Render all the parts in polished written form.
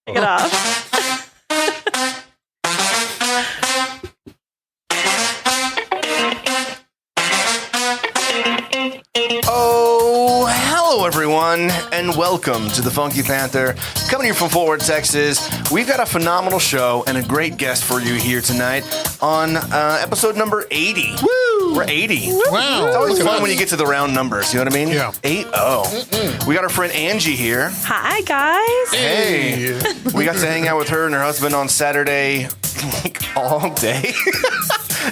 Take it off. Oh, hello everyone, and welcome to the Funky Panther. Coming here from Fort Worth, Texas. We've got a phenomenal show and a great guest for you here tonight on episode number 80. Woo! We're 80. Wow. It's always fun when you get to the round numbers, you know what I mean? Yeah. 8-0. We got our friend Angie here. Hi, guys. Hey. We got to hang out with her and her husband on Saturday, like all day.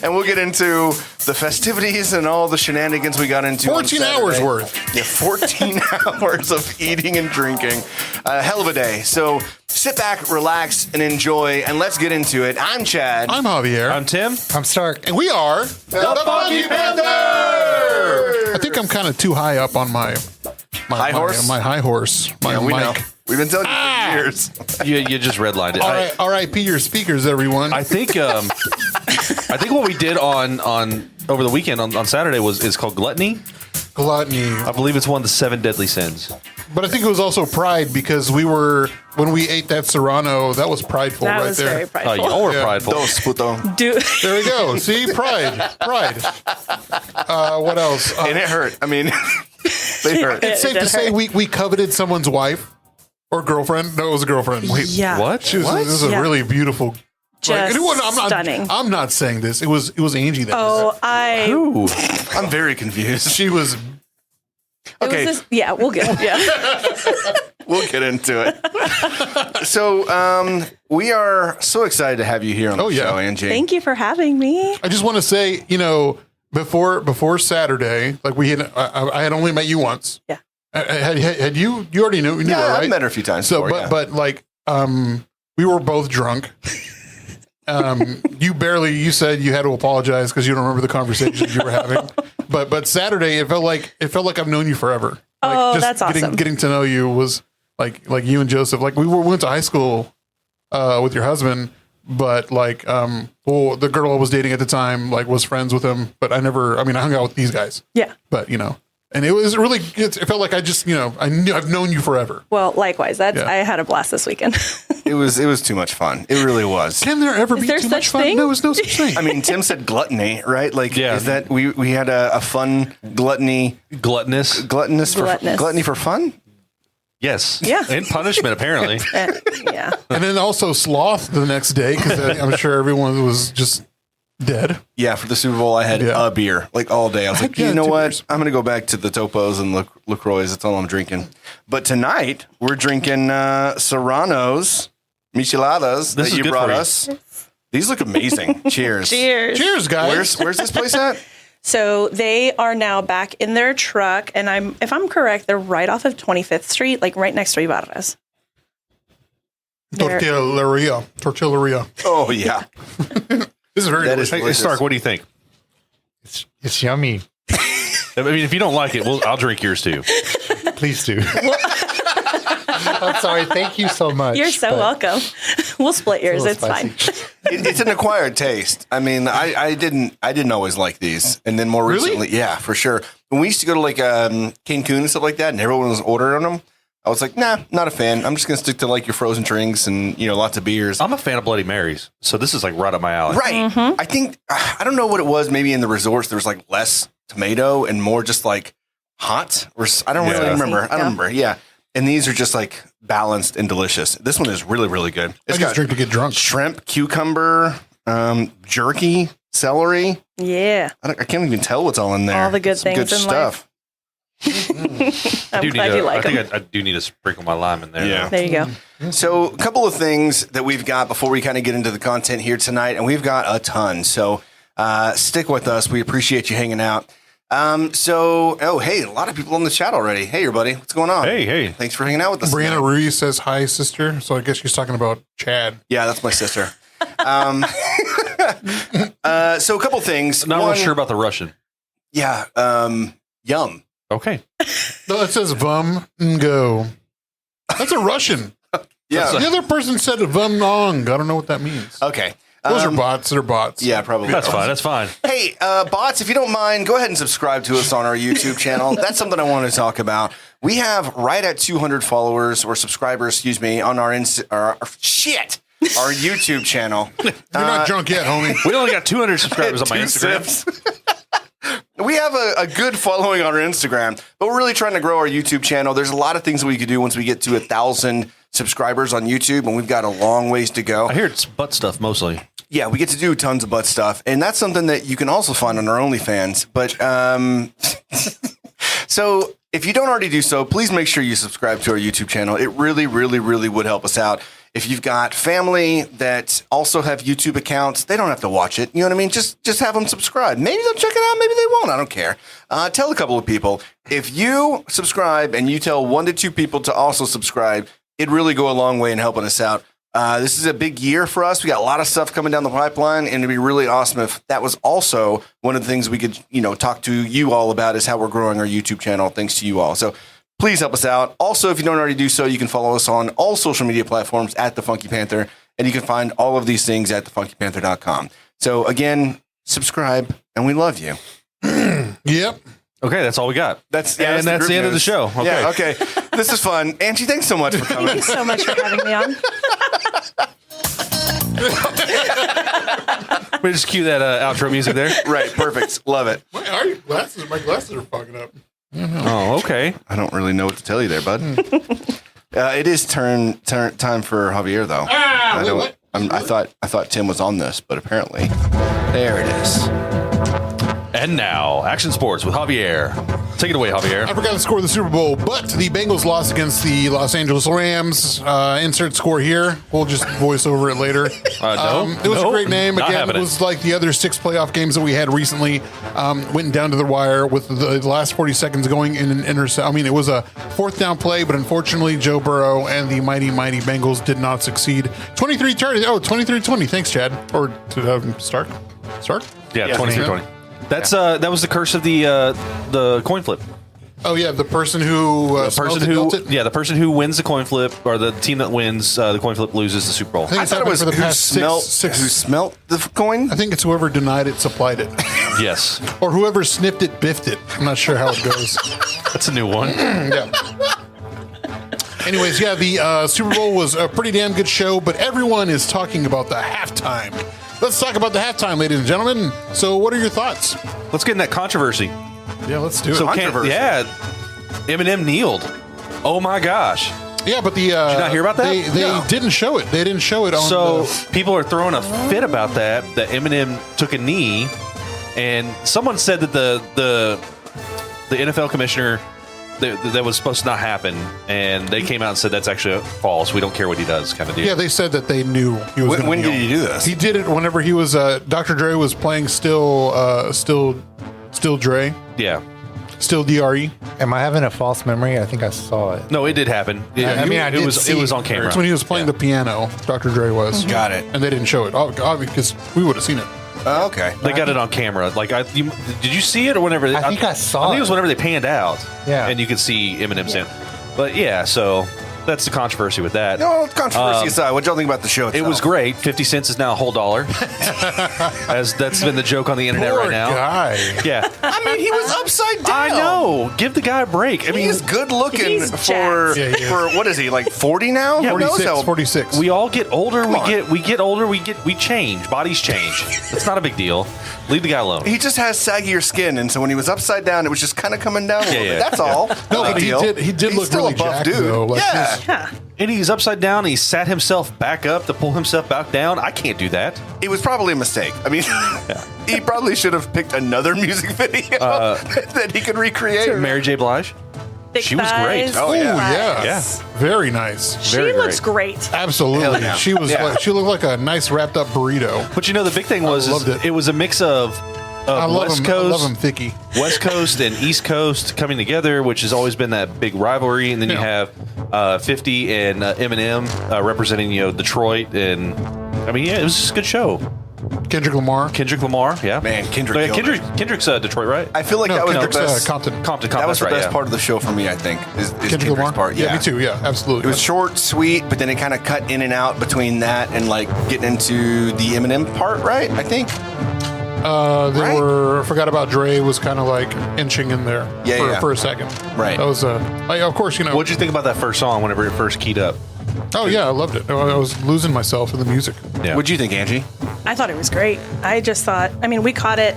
And we'll get into the festivities and all the shenanigans we got into. 14 hours worth. Yeah, 14 hours of eating and drinking. A hell of a day. So sit back, relax, and enjoy, and let's get into it. I'm Chad. I'm Javier. I'm Tim. I'm Stark. And we are the Funky Panther! I think I'm kind of too high up on my High horse? My high horse. My We mic. know. We've been telling you for years. You just redlined it. All right, R.I.P. your speakers, everyone. I think what we did on over the weekend on Saturday is called gluttony. Gluttony. I believe it's one of the 7 deadly sins. But I think it was also pride because when we ate that Serrano, that was prideful That right was there. very prideful. Y'all were Yeah. prideful. Dos, puto. There we go. See, pride. What else? And it hurt. I mean, they hurt. It's safe It to did say hurt. we coveted someone's wife or girlfriend. No, it was a girlfriend. Wait, Yeah. What? She was, this is a Yeah. really beautiful. Just stunning. I'm not saying this. It was Angie that was Oh, Ooh. I'm very confused. She was. Okay. Yeah, we'll get. Yeah. We'll get into it. So, we are so excited to have you here on the Oh, yeah. show, Angie. Thank you for having me. I just want to say, before Saturday, like I had only met you once. Yeah. Had you already knew her, Yeah, right? I've met her a few times So, before, but we were both drunk. You said you had to apologize because you don't remember the conversations you were having. But Saturday, it felt like I've known you forever. Like, Oh, just that's awesome. Getting to know you was like you and Joseph. Like we went to high school with your husband, but the girl I was dating at the time was friends with him. But I hung out with these guys. Yeah. But and it was really. It felt like I just I've known you forever. Well, likewise. I had a blast this weekend. It was too much fun. It really was. Can there ever be there too much such fun? thing? There was no such thing. I mean, Tim said gluttony, right? Like, Yeah. is that we had a fun gluttony, Gluttonous. gluttonous for Gluttonous. gluttony for fun? Yes. Yeah. And punishment, apparently. Yeah. And then also sloth the next day because I'm sure everyone was just dead. Yeah, for the Super Bowl, I had Yeah. a beer like all day. I was like, you know 2 what? beers. I'm going to go back to the Topos and LaCroix. That's all I'm drinking. But tonight, we're drinking Serranos, Micheladas This that is you good brought for you. us. These look amazing. Cheers. Cheers. Cheers, guys. Where's this place at? So they are now back in their truck, and if I'm correct, they're right off of 25th Street, like right next to Ibarra's. Tortilleria. Oh, yeah. This is very That is delicious. Hey, delicious. Stark, what do you think? It's yummy. I mean, if you don't like it, I'll drink yours too. Please do. I'm sorry. Thank you so much. You're so but welcome. We'll split yours. it's It's a little fine. It's an acquired taste. I mean, I didn't always like these, and then more Really? recently, yeah, for sure. When we used to go to Cancun and stuff like that, and everyone was ordering them, I was like, nah, not a fan. I'm just gonna stick to your frozen drinks and lots of beers. I'm a fan of Bloody Marys, so this is right up my alley. Right. Mm-hmm. I think I don't know what it was. Maybe in the resorts there was less tomato and more just hot. Or I don't really Yeah. remember. I don't Yeah. remember. Yeah. And these are just balanced and delicious. This one is really, really good. I It's just got drink to get drunk. shrimp, cucumber, jerky, celery. Yeah. I can't even tell what's all in there. All the good Some things good in stuff. I'm glad you like them. I do need to sprinkle my lime in there. Yeah. There you go. So a couple of things that we've got before we kind of get into the content here tonight, and we've got a ton. So stick with us. We appreciate you hanging out. Hey, a lot of people in the chat already. Hey, everybody. What's going on? Hey. Thanks for hanging out with us. Brianna tonight. Ruiz says hi, sister. So I guess she's talking about Chad. Yeah, that's my sister. So a couple things. Not real One- sure about the Russian. Yeah. Yum. Okay. No, it says Vum Ngo. That's a Russian. Yeah. The other person said Vum Nong. I don't know what that means. Okay. Those are bots. They're bots. Yeah, probably. That's fine. That's fine. Hey, bots, if you don't mind, go ahead and subscribe to us on our YouTube channel. That's something I want to talk about. We have right at 200 followers or subscribers, excuse me, on our YouTube channel. You're not drunk yet, homie. We only got 200 subscribers on my Two Instagram. sips. We have a good following on our Instagram, but we're really trying to grow our YouTube channel. There's a lot of things that we could do once we get to 1,000 subscribers on YouTube, and we've got a long ways to go. I hear it's butt stuff mostly. Yeah, we get to do tons of butt stuff, and that's something that you can also find on our OnlyFans. But so if you don't already do so, please make sure you subscribe to our YouTube channel. It really, really, really would help us out. If you've got family that also have YouTube accounts, they don't have to watch it. You know what I mean? Just have them subscribe. Maybe they'll check it out. Maybe they won't. I don't care. Tell a couple of people. If you subscribe and you tell 1 to 2 people to also subscribe, it'd really go a long way in helping us out. This is a big year for us. We got a lot of stuff coming down the pipeline, and it'd be really awesome if that was also one of the things we could, talk to you all about is how we're growing our YouTube channel, thanks to you all. So please help us out. Also, if you don't already do so, you can follow us on all social media platforms at The Funky Panther, and you can find all of these things at thefunkypanther.com. So again, subscribe, and we love you. Yep. Okay, that's all we got. That's the end of the show. Okay. Yeah, okay. This is fun. Angie, thanks so much for coming. Thanks so much for having me on. We just cue that outro music there. Right, perfect. Love it. My glasses are fogging up. Oh, okay. I don't really know what to tell you there, bud. It is time for Javier, though. I thought Tim was on this, but apparently, there it is. And now, Action Sports with Javier. Take it away, Javier. I forgot to score the Super Bowl, but the Bengals lost against the Los Angeles Rams. Insert score here. We'll just voice over it later. It was a great name. Again, happening. it was like the other 6 playoff games that we had recently. Went down to the wire with the last 40 seconds going in an intercept. I mean, it was a 4th down play, but unfortunately, Joe Burrow and the mighty Bengals did not succeed. 23-20. Thanks, Chad. Or Stark? Yeah, Yeah, 23-20. That was the curse of the coin flip. Oh yeah, the person who The person who wins the coin flip, or the team that wins the coin flip, loses the Super Bowl. I think I it's thought it happened was for the who past who smelt the coin. I think it's whoever denied it supplied it, Yes, or whoever sniffed it biffed it. I'm not sure how it goes. that's a new one. Yeah. Anyways, yeah, the Super Bowl was a pretty damn good show, but everyone is talking about the halftime. Let's talk about the halftime, ladies and gentlemen. So, what are your thoughts? Let's get in that controversy. Yeah, let's do it. So, Eminem kneeled. Oh my gosh! Yeah, but the did you not hear about that? They didn't show it. They didn't show it on. So people are throwing a fit about that Eminem took a knee, and someone said that the NFL commissioner that was supposed to not happen, and they came out and said that's actually false. We don't care what he does, kind of deal. Yeah, they said that they knew he was. When gonna did he do this? He did it whenever he was. Dr. Dre was playing still Dre, Yeah. still Dre. Am I having a false memory? I think I saw it. No, it did happen. I it was on camera. That's when he was playing the piano. Dr. Dre was. Got it. And they didn't show it. Oh, because we would have seen it. Oh, okay. They got it on camera. Like, did you see it or whenever? I think I saw I think it was it. whenever they panned out. Yeah. And you could see Eminem saying, but yeah. So that's the controversy with that. No, controversy aside, what y'all think about the show itself? It was great. 50 cents is now a whole dollar. As that's been the joke on the internet Poor right now. guy. Yeah. I mean, he was upside down. I know. Give the guy a break. I mean, He's good looking He's for jacked. Yeah, he is. for what is he, like 40 now? Yeah, Who knows 46, how- 46. we all get older. Come on. We get older. We change. Bodies change. It's not a big deal. Leave the guy alone. He just has saggier skin, and so when he was upside down, it was just kind of coming down a little bit. That's all. No, No big but deal. he did He's look still really a buff jacked, dude. though. Like, yeah. Yeah. And he's upside down. He sat himself back up to pull himself back down. I can't do that. It was probably a mistake. I mean, he probably should have picked another music video that he could recreate. Mary J. Blige. Thick She was great. thighs, Oh, Oh yeah. yeah. Very nice. She Very looks great. great. Absolutely. Hell yeah. She was Yeah. like, she looked like a nice wrapped up burrito. But you know, the big thing was loved it. it was a mix of I love West him. Coast, I love him thicky. West Coast and East Coast coming together, which has always been that big rivalry. And then you Yeah. have 50 and Eminem representing Detroit, and I mean, yeah, it was just a good show. Kendrick Lamar. Kendrick Lamar, yeah. Man, Kendrick. Oh, yeah, killed it. Kendrick's Detroit, right? I feel like that was the best. Compton. Compton, That was the right, best yeah. part of the show for me. I think is Kendrick Kendrick's Lamar. part. Yeah, me too. Yeah, absolutely. It was short, sweet, but then it kind of cut in and out between that and like getting into the Eminem part, right? I think. I forgot about Dre was kind of like inching in there for a second. Right. That was of course, you know. What'd you think about that first song whenever it first keyed up? Oh yeah, I loved it. I was losing myself in the music. Yeah. What'd you think, Angie? I thought it was great. I just thought, I mean, we caught it.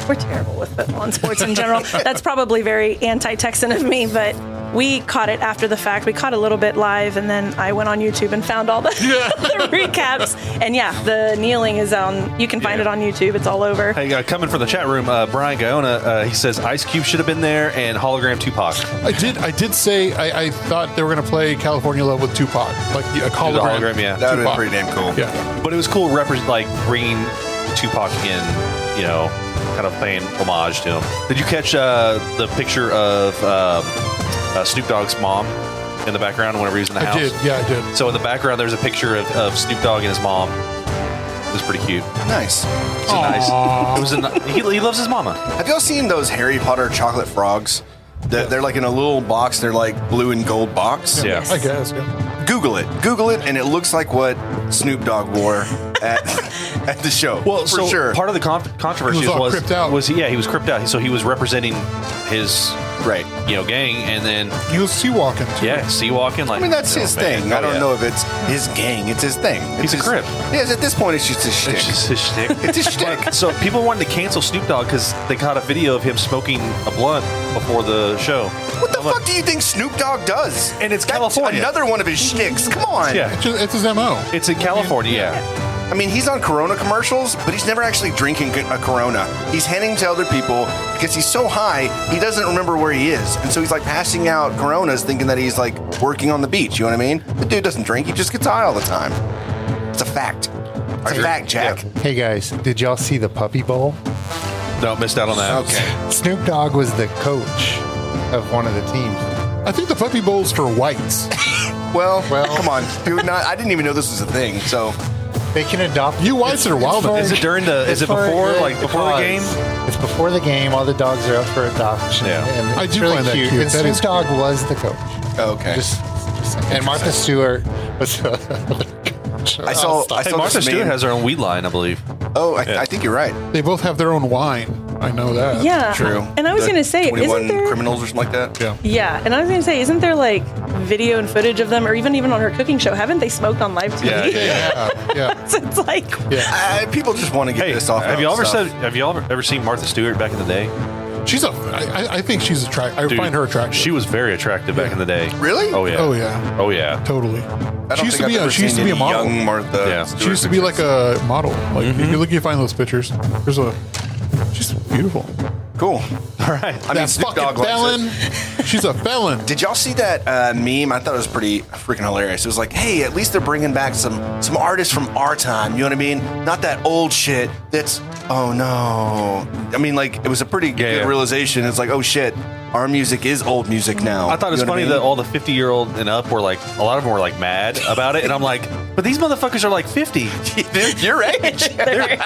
We're terrible with football and sports in general. That's probably very anti-Texan of me, but we caught it after the fact. We caught a little bit live, and then I went on YouTube and found all the, the recaps. And yeah, the kneeling is on. You can find it on YouTube. It's all over. Hey, coming from the chat room, Brian Gaona, he says Ice Cube should have been there and hologram Tupac. I did say I thought they were going to play California Love with Tupac, like a hologram. Yeah. That would have been Tupac. pretty damn cool. Yeah. But it was cool, like bringing Tupac in, you know, kind of paying homage to him. Did you catch the picture of Snoop Dogg's mom in the background whenever he was in the house? I did. Yeah, I did. So in the background, there's a picture of Snoop Dogg and his mom. It was pretty cute. Nice. It was nice. He loves his mama. Have y'all seen those Harry Potter chocolate frogs? They're like in a little box. They're like blue and gold box. Yeah. I guess. Yeah. Google it, and it looks like what Snoop Dogg wore at the show. Well, for sure. Part of the controversy He was all cripped out. he was cripped out. So he was representing his Right. gang, and then He was sea walking. sea walking. Like I mean, that's his thing. I don't yeah. know if it's his gang. It's his thing. He's a crip. Yes, at this point, it's just his shtick. It's just his shtick. It's his shtick. But- So people wanted to cancel Snoop Dogg because they caught a video of him smoking a blunt before the show. What the fuck do you think Snoop Dogg does? And it's That's California. another one of his shticks. Come on. Yeah, It's his MO. it's in California. Yeah. I mean, he's on Corona commercials, but he's never actually drinking a Corona. He's handing to other people because he's so high, he doesn't remember where he is. And so he's like passing out Coronas thinking that he's like working on the beach. You know what I mean? The dude doesn't drink. He just gets high all the time. It's a fact. It's a fact, Jack. Hey guys, did y'all see the Puppy Bowl? No, missed out on that. Okay. Snoop Dogg was the coach of one of the teams. I think the Puppy Bowl's for whites. Well, come on. Dude, I didn't even know this was a thing, so... They can adopt. You whites are wild. Is it during the? Is it before the game? It's before the game. All the dogs are up for adoption. Yeah. and I it's do really find that cute. And That Snoop is Dogg was the coach. Okay. Just saying. And Martha Stewart was the other coach. I saw Hey, Martha this Stewart meme. has her own weed line, I believe. Oh, I think you're right. They both have their own wine. I know that. Yeah. True. And I was The going to say, 21 isn't there... criminals or something like that? Yeah. Yeah, and I was going to say, isn't there like video and footage of them, or even on her cooking show? Haven't they smoked on live TV? Yeah. So it's like, People just want to get Hey, this off. have you ever stuff. Have you ever seen Martha Stewart back in the day? I think she's attractive. I Dude, find her attractive. She was very attractive back in the day. Really? Oh yeah. Oh yeah. Oh yeah. Totally. I don't She used think to be I've ever she used to seen be a any model. Young Martha. Yeah. Stewart She used to be like pictures. a model. Like if you look, you find those pictures. She's beautiful. Cool. All right. I mean, That Snoop fucking Dogg likes felon. it. She's a felon. Did y'all see that meme? I thought it was pretty freaking hilarious. It was like, hey, at least they're bringing back some artists from our time. You know what I mean? Not that old shit. That's oh no. I mean, like it was a pretty good realization. It's like, oh shit, our music is old music now. I thought it was You know what funny I mean? that all the 50-year-old and up were like, a lot of them were like mad about it, and I'm like, but these motherfuckers are like 50. They're your age.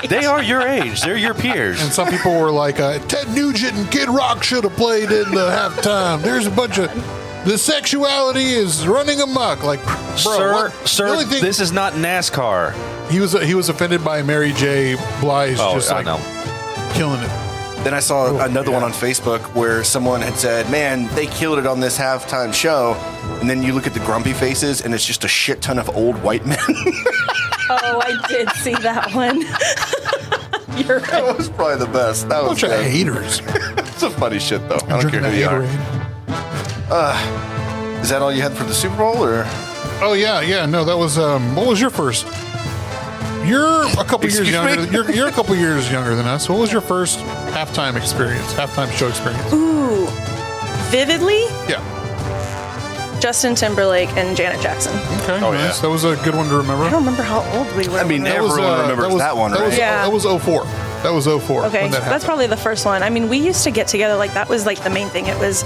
They are your age. They're your peers. And some people were like, Ted Nugent and Kid Rock should have played in the halftime. There's a bunch of the sexuality is running amok. Like, bro, sir, what? sir, The only thing- this is not NASCAR. he was offended by Mary J. Blige just I like know. killing it. Then I saw another one on Facebook where someone had said, man, they killed it on this halftime show. And then you look at the grumpy faces and it's just a shit ton of old white men. oh, I did see that one. You're right. That was probably the best. That was Bunch of good. haters. It's some funny shit though. I don't care Drinking who that you are. Gatorade. Is that all you had for the Super Bowl or? Oh yeah. No, that was. What was your first? You're a couple years Excuse younger. me? You're a couple years younger than us. What was your first halftime show experience? Ooh, vividly, Yeah. Justin Timberlake and Janet Jackson. Okay. Oh, nice. yeah. That was a good one to remember. I don't remember how old we were. I mean, when we everyone remembers that one, right? Yeah. That was 04. That was 04. Okay, when that that's happened. probably the first one. I mean, we used to get together, like, that was, like, the main thing. It was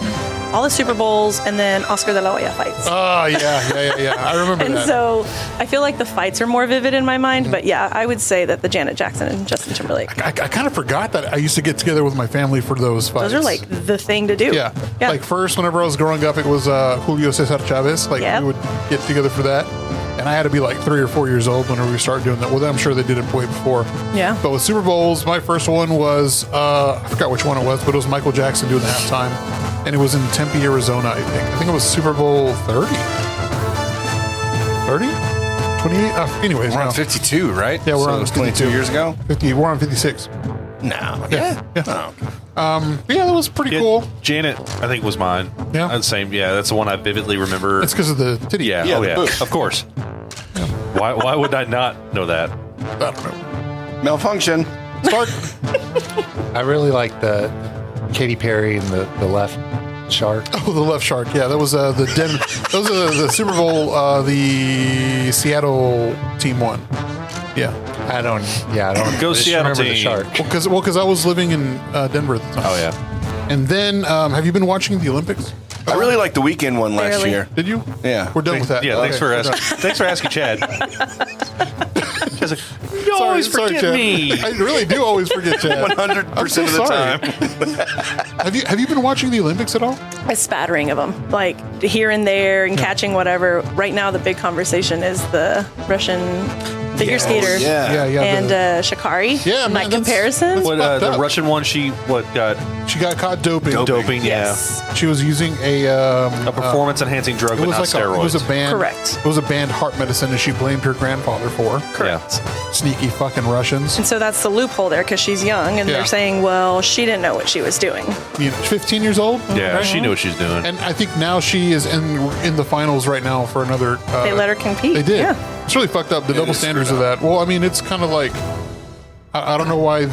all the Super Bowls, and then Oscar de la Hoya fights. Oh, yeah. I remember And that. so I feel like the fights are more vivid in my mind. But yeah, I would say that the Janet Jackson and Justin Timberlake. I kind of forgot that I used to get together with my family for those fights. Those are like the thing to do. Yeah. Like first, whenever I was growing up, it was Julio Cesar Chavez. Like Yep. we would get together for that. And I had to be like 3 or 4 years old whenever we started doing that. Well, I'm sure they did it way before. Yeah. But with Super Bowls, my first one was, I forgot which one it was, but it was Michael Jackson doing the halftime. And it was in Tempe, Arizona, I think. I think it was Super Bowl 30? 30? 28? Anyways, We're no. on 52, right? Yeah, we're So on it was 22 52. years ago. 50. We're on 56. No. Yeah. Oh. Yeah, that was pretty Yeah, cool. Janet, I think, was mine. Yeah. The same. Yeah, that's the one I vividly remember. It's because of the titty. Yeah. Yeah, Oh, the yeah. booth. Of course. Why would I not know that? I don't know. Malfunction. Clark, I really like the Katy Perry and the left shark. oh, the left shark. Yeah, that was those are the Super Bowl. The Seattle team won. Yeah. I don't. Go I just Seattle remember the team. shark. Because I was living in Denver at the time. Oh, yeah. And then, have you been watching the Olympics? I really liked the weekend one last Barely. year. Did you? Yeah. We're done with that. Yeah, thanks Okay, for we're asking. done. Thanks for asking, Chad. Chad's like, you always forget Chad. me. I really do always forget Chad. 100% I'm so of the sorry. time. Have you been watching the Olympics at all? A spattering of them, like here and there and catching whatever. Right now, the big conversation is the Russian figure skater Yeah. and Sha'Carri. Yeah, man, like that's- comparison. What, fucked the up. Russian one, she got She got caught doping. doping, Yes. She was using a performance-enhancing drug, it but was not like steroids. it was a banned Correct. It was a banned heart medicine, and she blamed her grandfather for. Correct. Sneaky fucking Russians. And so that's the loophole there because she's young, and Yeah. they're saying, well, she didn't know what she was doing. 15 years old. Yeah, she knew what she was doing. And I think now she is in the finals right now for another. They let her compete. They did. Yeah. It's really fucked up. The double is standards screwed of that. Well, I mean, it's kind of like I don't know why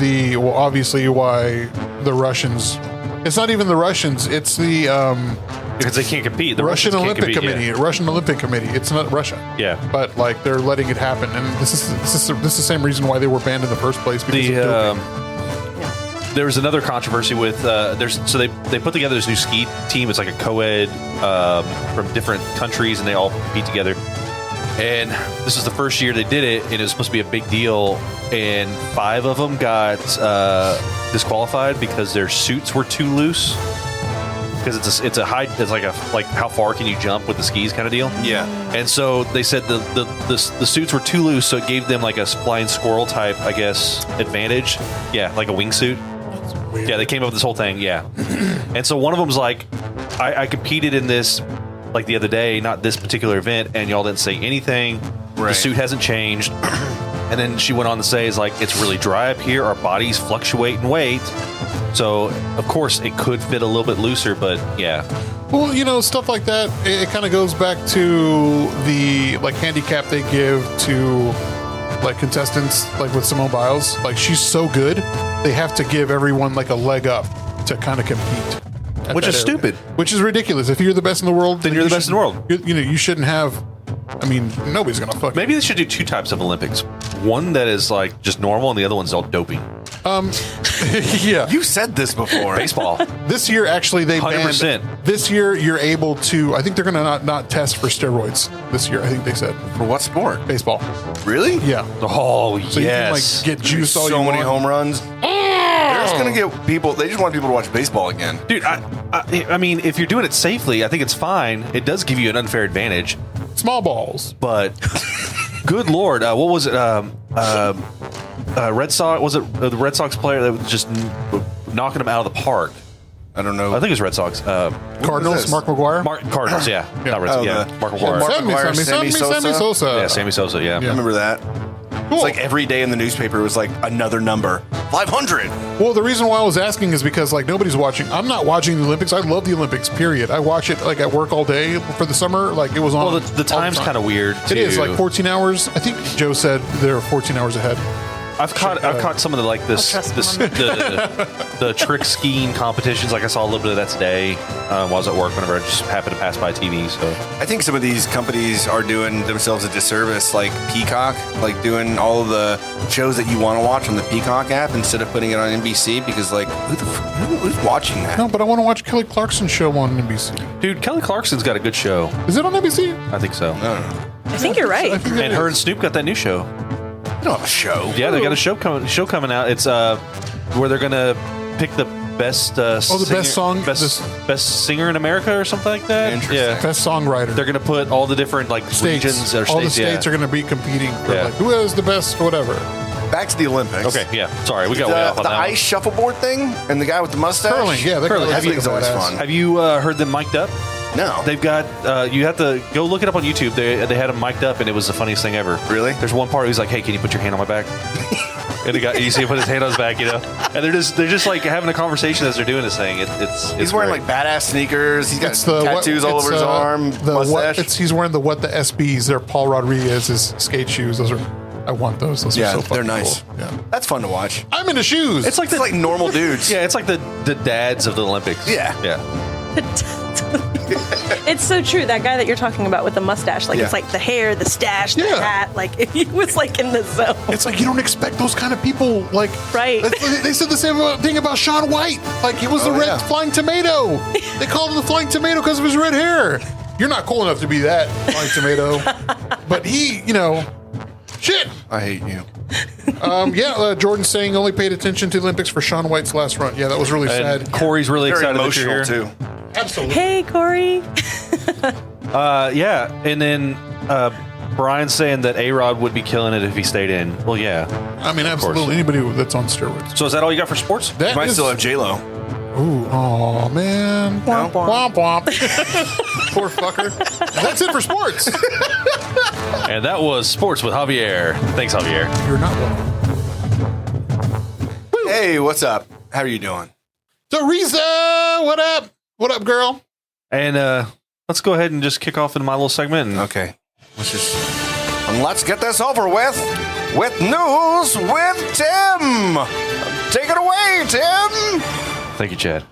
obviously why the Russians. It's not even the Russians. It's the Because they can't compete. The Russian Russians can't Olympic compete, Committee. Russian Olympic Committee. It's not Russia. Yeah. But like they're letting it happen, and this is the same reason why they were banned in the first place because of doping. There was another controversy with they put together this new ski team. It's like a co-ed from different countries, and they all compete together. And this is the first year they did it, and it was supposed to be a big deal. And 5 of them got disqualified because their suits were too loose. Because it's like how far can you jump with the skis kind of deal. Yeah. And so they said the suits were too loose, so it gave them like a flying squirrel type, I guess, advantage. Yeah, like a wingsuit. Yeah, they came up with this whole thing. Yeah. And so one of them's like, I competed in this like the other day, not this particular event, and y'all didn't say anything. The Right. suit hasn't changed. And then she went on to say, "Is like it's really dry up here. Our bodies fluctuate in weight, so of course it could fit a little bit looser, but yeah." Well, stuff like that. It kind of goes back to the like handicap they give to like contestants, like with Simone Biles. Like she's so good, they have to give everyone like a leg up to kind of compete. at Which that is area. stupid. Which is ridiculous. If you're the best in the world, Then you're the you best in the world. You shouldn't have. I mean, nobody's gonna fuck. Maybe they should do 2 types of Olympics. One that is like just normal, and the other one's all doping. Yeah. You said this before. Baseball. This year, actually, they 100%. banned. This year, you're able to. I think they're gonna not test for steroids this year. I think they said For what sport? baseball. Really? Yeah. Oh So you can like yes. get juice all so you many want. home runs. They're just gonna get people. They just want people to watch baseball again. Dude, I mean, if you're doing it safely, I think it's fine. It does give you an unfair advantage, Small balls. but good lord, what was it? Red Sox, was it the Red Sox player that was just knocking them out of the park? I don't know. I think it was Red Sox. Cardinals. this? Mark McGuire. Cardinals, yeah. Not Red Sox, Oh, yeah. the- Mark Mark McGuire. McGuire, Sammy Sosa? Sosa. Yeah, Sammy Sosa, yeah. I remember that. Cool. It's like every day in the newspaper was like another number. 500. Well, the reason why I was asking is because like nobody's watching. I'm not watching the Olympics. I love the Olympics. Period. I watch it like at work all day for the summer. Like it was on. Well, the time's kind of weird, too. It is like 14 hours. I think Joe said they're 14 hours ahead. I've caught some of the like this trust the trick skiing competitions. Like I saw a little bit of that today while I was at work. Whenever I just happened to pass by TV. So I think some of these companies are doing themselves a disservice, like Peacock, like doing all of the shows that you want to watch on the Peacock app instead of putting it on NBC because, like, who's watching that? No, but I want to watch Kelly Clarkson's show on NBC. dude, Kelly Clarkson's got a good show. Is it on NBC? I think so. I don't know. I think you're right. And her and Snoop got that new show. They don't have a show. Yeah, they got a show coming out. It's where they're gonna pick the best the best song- best singer in America or something like that. Interesting. Yeah, Best songwriter. they're gonna put all the different like States. regions or All the states. states are going to be competing for Yeah. like who has the best whatever. Back to the Olympics. Okay, yeah. Sorry, we got way off The, on the that. ice shuffleboard thing and the guy with the mustache. Curling, yeah, that Curling. guy- That thing's always badass. fun. Have you heard them mic'd up? No. They've got. You have to go look it up on YouTube. They had them mic'd up, and it was the funniest thing ever. Really? There's one part where he's like, "Hey, can you put your hand on my back?" And the guy, you see him put his hand on his back, you know. And they're just like having a conversation as they're doing this thing. He's wearing great. like badass sneakers. He's got It's the tattoos all over his arm. Mustache. He's wearing the SBs. They're Paul Rodriguez's skate shoes. Those are. I want those. Those Yeah, are so they're fucking nice. cool. Yeah. That's fun to watch. I'm into shoes. It's like It's like normal dudes. yeah, it's like the dads of the Olympics. Yeah. yeah. It's so true. That guy that you're talking about with the mustache, like Yeah. it's like the hair, the stash, the Yeah. hat, like he was like in the zone. It's like you don't expect those kind of people. Like, Right. They said the same thing about Shaun White. Like he was the red yeah. flying tomato. They called him the flying tomato because of his red hair. You're not cool enough to be that flying tomato, but he, shit. I hate you. Jordan saying only paid attention to the Olympics for Shaun White's last run. Yeah, that was really And sad. Corey's really Very excited that you're emotional here. too. Absolutely. Hey, Corey. Yeah, and then Brian's saying that A-Rod would be killing it if he stayed in. Well, yeah. I mean, absolutely. Anybody that's on steroids. So is that all you got for sports? That Might is- still have J-Lo. Ooh, oh man. Womp womp. Womp womp. Poor fucker. That's it for sports. And that was Sports with Javier. Thanks, Javier. You're not welcome. Hey, what's up? How are you doing? Teresa, what up? What up, girl? And let's go ahead and just kick off into my little segment. And Okay. Let's get this over with news with Tim. Take it away, Tim. Thank you, Chad.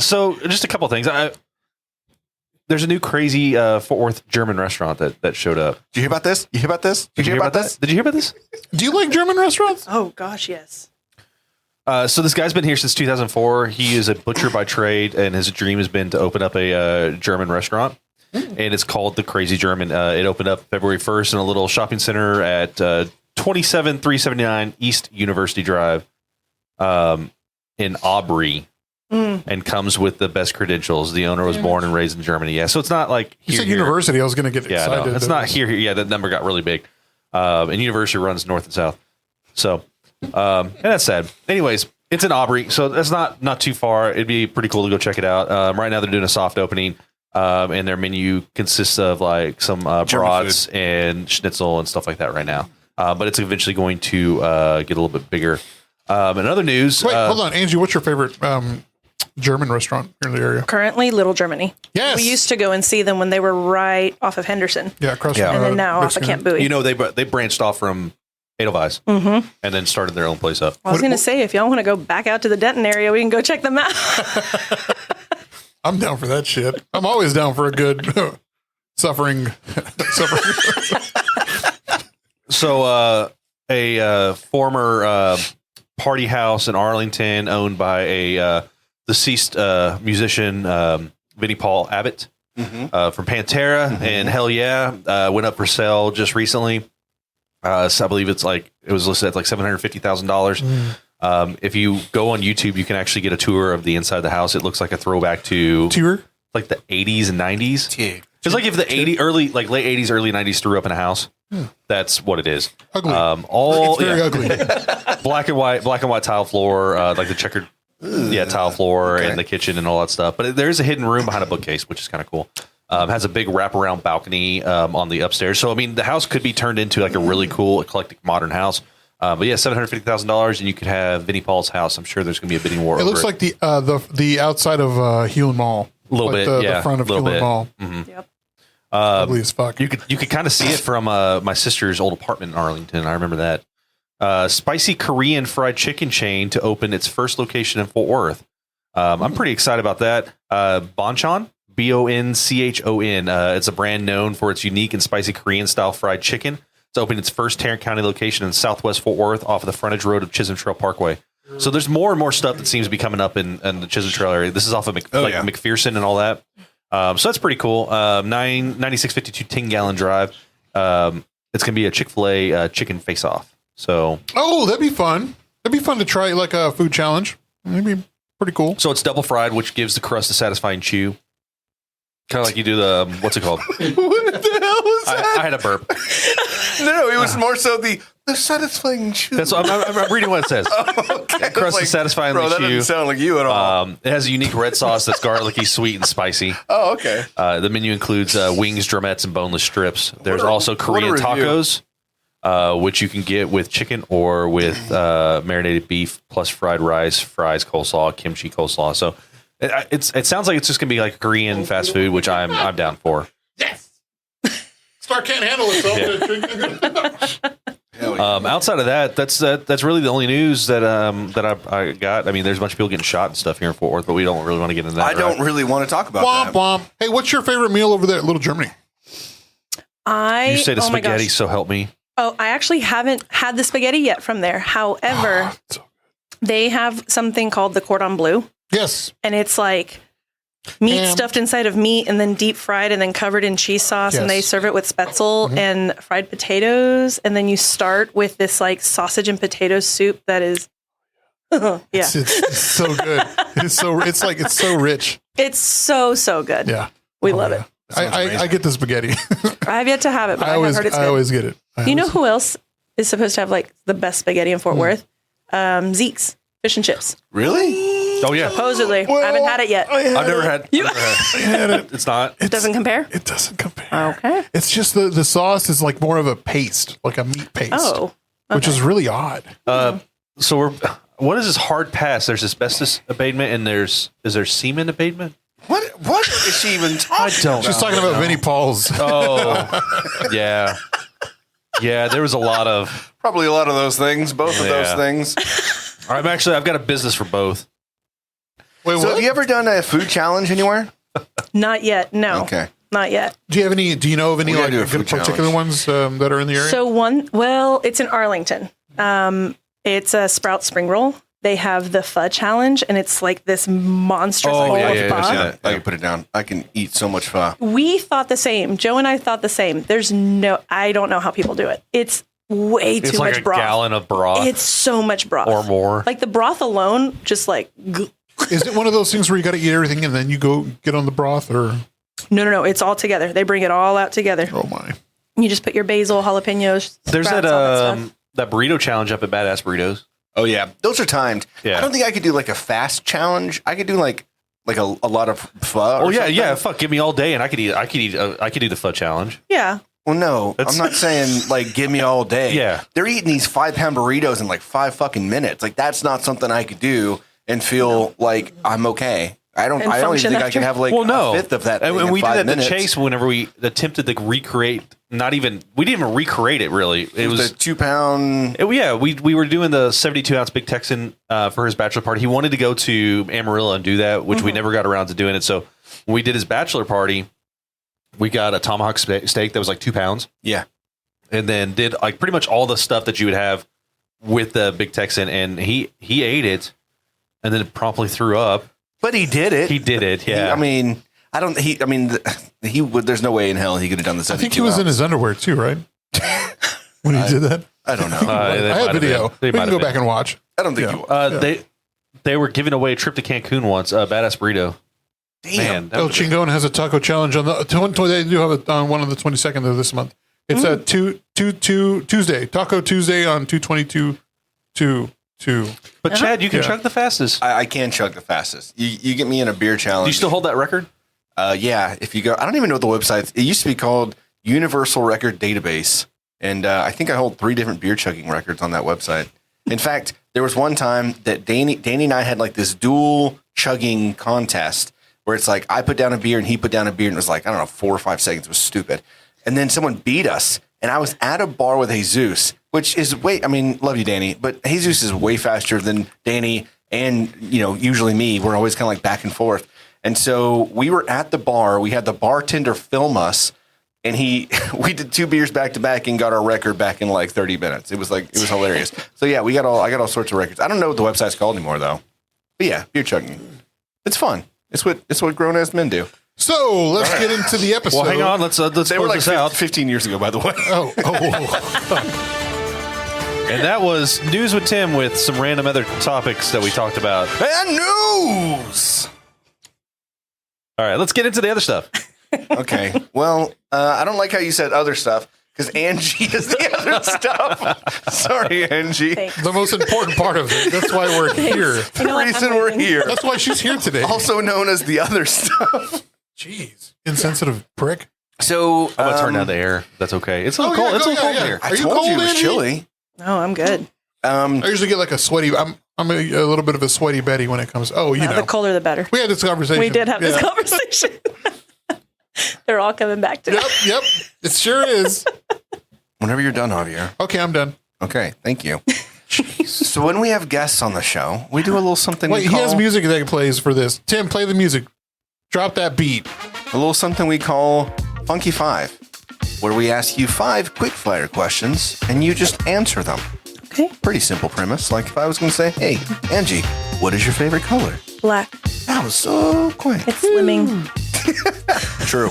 So just a couple things. There's a new crazy Fort Worth German restaurant that showed up. Did you hear about this? Did you hear about this? Did you hear about this? Do you like German restaurants? Oh gosh, yes. So this guy's been here since 2004. He is a butcher by trade, and his dream has been to open up a German restaurant. And it's called the Crazy German. It opened up February 1st in a little shopping center at 27379 East University Drive in Aubrey. And comes with the best credentials. The owner was born and raised in Germany. Yeah, so it's not like You said university. I was going to get Yeah, excited. no, it's not here. Yeah, that number got really big. And university runs north and south. So, and that's sad. Anyways, it's in Aubrey, so that's not too far. It'd be pretty cool to go check it out. Right now, they're doing a soft opening, and their menu consists of like some brats and schnitzel and stuff like that right now. But it's eventually going to get a little bit bigger. In other news, Wait, hold on, Angie. What's your favorite German restaurant here in the area? Currently, Little Germany. Yes. We used to go and see them when they were right off of Henderson, Yeah, across Yeah. from and then now off of Mexican. Camp Bowie. you know, they branched off from Edelweiss and then started their own place up. I was going to say, if y'all want to go back out to the Denton area, we can go check them out. I'm down for that shit. I'm always down for a good suffering. So, a former party house in Arlington, owned by a deceased musician, Vinnie Paul Abbott from Pantera, and Hell Yeah, went up for sale just recently. So I believe it was listed at like $750,000. If you go on YouTube, you can actually get a tour of the inside of the house. It looks like a throwback to Tour? like the 80s and 90s. Yeah. It's like if the late 80s, early 90s threw up in a house. That's what it is. Ugly. All It's very ugly. black and white tile floor, like the checkered tile floor and the kitchen and all that stuff. But there's a hidden room behind a bookcase, which is kind of cool. Has a big wraparound balcony on the upstairs. So I mean, the house could be turned into like a really cool, eclectic, modern house. But yeah, $750,000, and you could have Vinnie Paul's house. I'm sure there's going to be a bidding war. It looks like the outside of Hewlin Mall. A little Like bit, the front of little Hewlin bit. Mall. Yep. Ugly as fuck. You could kind of see it from my sister's old apartment in Arlington. I remember that. spicy Korean fried chicken chain to open its first location in Fort Worth. I'm pretty excited about that. Bonchon, Bonchon. It's a brand known for its unique and spicy Korean style fried chicken. It's opening its first Tarrant County location in Southwest Fort Worth off of the frontage road of Chisholm Trail Parkway. So there's more and more stuff that seems to be coming up in the Chisholm Trail area. This is off of McPherson and all that. So that's pretty cool. 9652 10-gallon drive. It's going to be a Chick-fil-A chicken face-off. So that'd be fun. That'd be fun to try like a food challenge. That'd be pretty cool. So it's double fried, which gives the crust a satisfying chew. Kind of like you do the, what's it called? What the hell was that? I had a burp. No, it was more so the satisfying chew. That's what I'm reading what it says. Okay. Crust is satisfyingly Bro, that chew. doesn't sound like you at all. It has a unique red sauce that's garlicky, sweet, and spicy. Oh, okay. The menu includes wings, drumettes, and boneless strips. There's also Korean review. tacos, which you can get with chicken or with marinated beef, plus fried rice, fries, coleslaw, kimchi coleslaw. So it sounds like it's just going to be like Korean fast food, which I'm down for. Yes. Star can't handle itself. Outside of that, that's really the only news that I got. I mean, there's a bunch of people getting shot and stuff here in Fort Worth, but we don't really want to get into that. I don't really want to talk about Womp that. womp. Hey, what's your favorite meal over there at Little Germany? You say the oh my spaghetti, gosh. so help me. Oh, I actually haven't had the spaghetti yet from there. However, they have something called the cordon bleu, Yes. and it's like meat Ham. stuffed inside of meat and then deep fried and then covered in cheese sauce. And they Yes. serve it with spetzel and fried potatoes. And then you start with this like sausage and potato soup that is, yeah, It's so good. It's so rich. it's so good. Yeah. We love it. I get the spaghetti. I have yet to have it, but I have heard it's good. I always get it. You know who else is supposed to have like the best spaghetti in Fort Worth? Zeke's Fish and Chips. Really? Oh yeah, Supposedly. I haven't had it yet. I've never had. It's not. It doesn't compare? It doesn't compare. Okay. It's just the sauce is like more of a paste, like a meat paste. Oh. Which is really odd. So what is this hard pass? There's asbestos abatement and is there semen abatement? What is she even talking about? She's talking about Vinnie Paul's. Oh, yeah. Yeah, there was a lot of. Probably a lot of those things, both of those things. I've got a business for both. Wait, So what? have you ever done a food challenge anywhere? Not yet. No. Okay. Not yet. Do you know of any We gotta like do a food particular challenge. ones that are in the area? So it's in Arlington. It's a Sprout Spring Roll. They have the pho challenge, and it's like this monstrous bowl of I pho. see that. I can put it down. I can eat so much pho. We thought the same. Joe and I thought the same. I don't know how people do it. It's way too It's like much a broth. gallon of broth It's so much broth. or more. Like the broth alone, just like, Is it one of those things where you got to eat everything and then you go get on the broth, or? no. It's all together. They bring it all out together. Oh my! You just put your basil, jalapenos. There's sprouts, all that stuff. that burrito challenge up at Badass Burritos. Oh yeah, those are timed. Yeah. I don't think I could do like a fast challenge. I could do like a lot of pho. Oh or yeah, something. yeah. Fuck, give me all day, and I could do the pho challenge. Yeah. Well, no, That's- I'm not saying like give me all day. Yeah. They're eating these 5-pound burritos in like 5 fucking minutes. Like that's not something I could do and feel like I'm okay. I don't even function think I after. can have like a fifth of that. And thing in we did 5 that at the minutes. Chase whenever we attempted to recreate. We didn't even recreate it really. It was the 2-pound. we were doing the 72-ounce Big Texan for his bachelor party. He wanted to go to Amarillo and do that, which we never got around to doing it. So when we did his bachelor party, we got a tomahawk steak that was like 2 pounds. Yeah. And then did like pretty much all the stuff that you would have with the Big Texan, and he ate it, and then promptly threw up. But he did it. He did it, yeah. He would. There's no way in hell he could have done this. I think he was in his underwear too, right? When he did that, I don't know. I have video. We can go back and watch. I don't think he was. They were giving away a trip to Cancun once. Badass Burrito. Damn. Man, that El was- Chingon has a taco challenge on the. They do have it on one of the 22nd of this month. It's a Tuesday, Taco Tuesday on 2/22/2. But Chad, you can Yeah. chug the fastest. I can chug the fastest. You get me in a beer challenge. Do you still hold that record? Yeah. If you go, I don't even know what the website. It used to be called Universal Record Database, and I think I hold 3 different beer chugging records on that website. In fact, there was one time that Danny and I had like this dual chugging contest where it's like I put down a beer and he put down a beer, and it was like I don't know 4 or 5 seconds. It was stupid, and then someone beat us. and I was at a bar with Jesus, which is love you, Danny, but Jesus is way faster than Danny and, usually me. We're always kind of like back and forth. And so we were at the bar. We had the bartender film us, and we did 2 beers back to back and got our record back in like 30 minutes. It was hilarious. So yeah, I got all sorts of records. I don't know what the website's called anymore though. But yeah, beer chugging. It's fun. It's what grown ass men do. So let's get into the episode. Well, hang on. Let's They were close like this out. 15 years ago, by the way. Oh. And that was News with Tim with some random other topics that we talked about. And news. All right, let's get into the other stuff. Okay. Well, I don't like how you said other stuff because Angie is the other stuff. Sorry, Angie. Thanks. The most important part of it. That's why we're here. You know The what? reason I'm we're leaving. here. That's why she's here today. Also known as the other stuff. Jeez. Insensitive prick. So I'm gonna turn down the air. That's okay. It's a little Oh, yeah, cold. It's a little cold yeah. here. I Are you told you it cold, was Angie? chilly. Oh, I'm good. I usually get like a sweaty. I'm a little bit of a sweaty Betty when it comes. Oh, you know. The colder, the better. We had this conversation. We did have this Yeah. conversation. They're all coming back to me. Yep. It sure is. Whenever you're done, Javier. Okay, I'm done. Okay, thank you. So when we have guests on the show, we do a little something. Wait, we he call, has music that plays for this. Tim, play the music. Drop that beat. A little something we call Funky Five, where we ask you 5 quick fire questions and you just answer them. Okay. Pretty simple premise. Like if I was going to say, "Hey, Angie, what is your favorite color?" Black. That was so quick. It's slimming. True.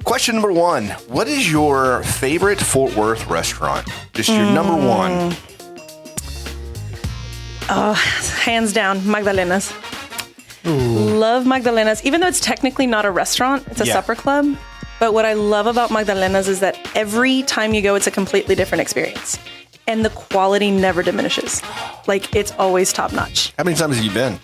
Question number 1. What is your favorite Fort Worth restaurant? Just your number 1. Hands down, Magdalena's. Love Magdalena's. Even though it's technically not a restaurant, it's a Yeah. supper club. But what I love about Magdalena's is that every time you go, it's a completely different experience. And the quality never diminishes. Like, it's always top notch. How many times have you been?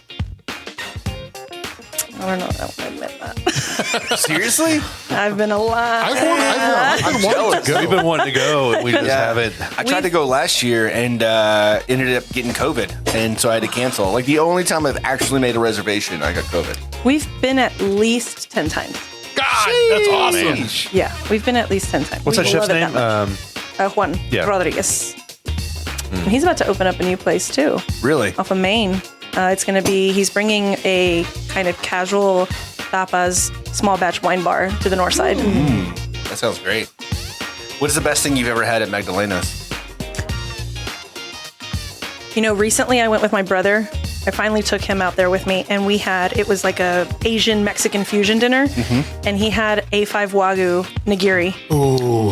I don't know if I want to admit that. Seriously? I've been a lot. I've been wanting to go. We've been wanting to go, and we just haven't. I tried to go last year and ended up getting COVID, and so I had to cancel. Like the only time I've actually made a reservation, I got COVID. We've been at least 10 times. God, that's awesome. Yeah, we've been at least 10 times. What's We that chef's love it name? that much. Juan yeah. Rodriguez. And he's about to open up a new place too, Really? off of Maine. It's going to be, he's bringing a kind of casual tapas, small batch wine bar to the north side. That sounds great. What is the best thing you've ever had at Magdalena's? You know, recently I went with my brother. I finally took him out there with me, and it was like a Asian Mexican fusion dinner, and he had A5 Wagyu nigiri. Ooh.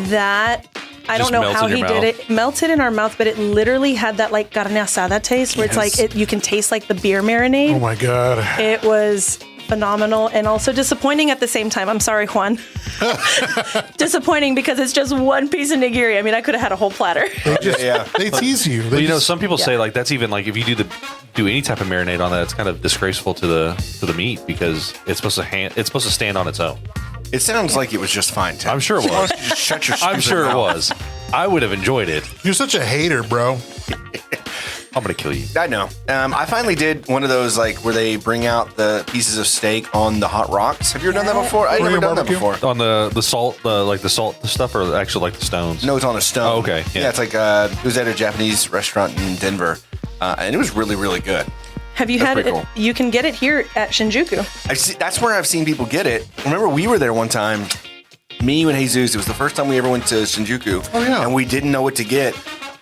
That, I Just don't know melts how in he your did mouth. it. Melted in our mouth, but it literally had that like carne asada taste, where it's like you can taste like the beer marinade. Oh my God. It was phenomenal and also disappointing at the same time. I'm sorry, Juan. Disappointing because it's just one piece of nigiri. I mean, I could have had a whole platter. They tease you. They But you know, just- some people say like that's even like if you do any type of marinade on that, it's kind of disgraceful to the meat because it's supposed to stand on its own. It sounds like it was just fine, Tim. I'm sure it Why was. don't you just shut your I'm stupid sure it mouth? was. I would have enjoyed it. You're such a hater, bro. I'm gonna kill you. I know. I finally did one of those like where they bring out the pieces of steak on the hot rocks. Have you ever done that before? I've never Korean done that barbecue? before. On the salt, the salt stuff, or actually like the stones. No, it's on a stone. Oh, okay. Yeah, Yeah. it's like it was at a Japanese restaurant in Denver, and it was really, really good. Have you That's had it? pretty cool. You can get it here at Shinjuku. That's where I've seen people get it. Remember, we were there one time. Me and Jesus. It was the first time we ever went to Shinjuku. Oh, yeah. And we didn't know what to get.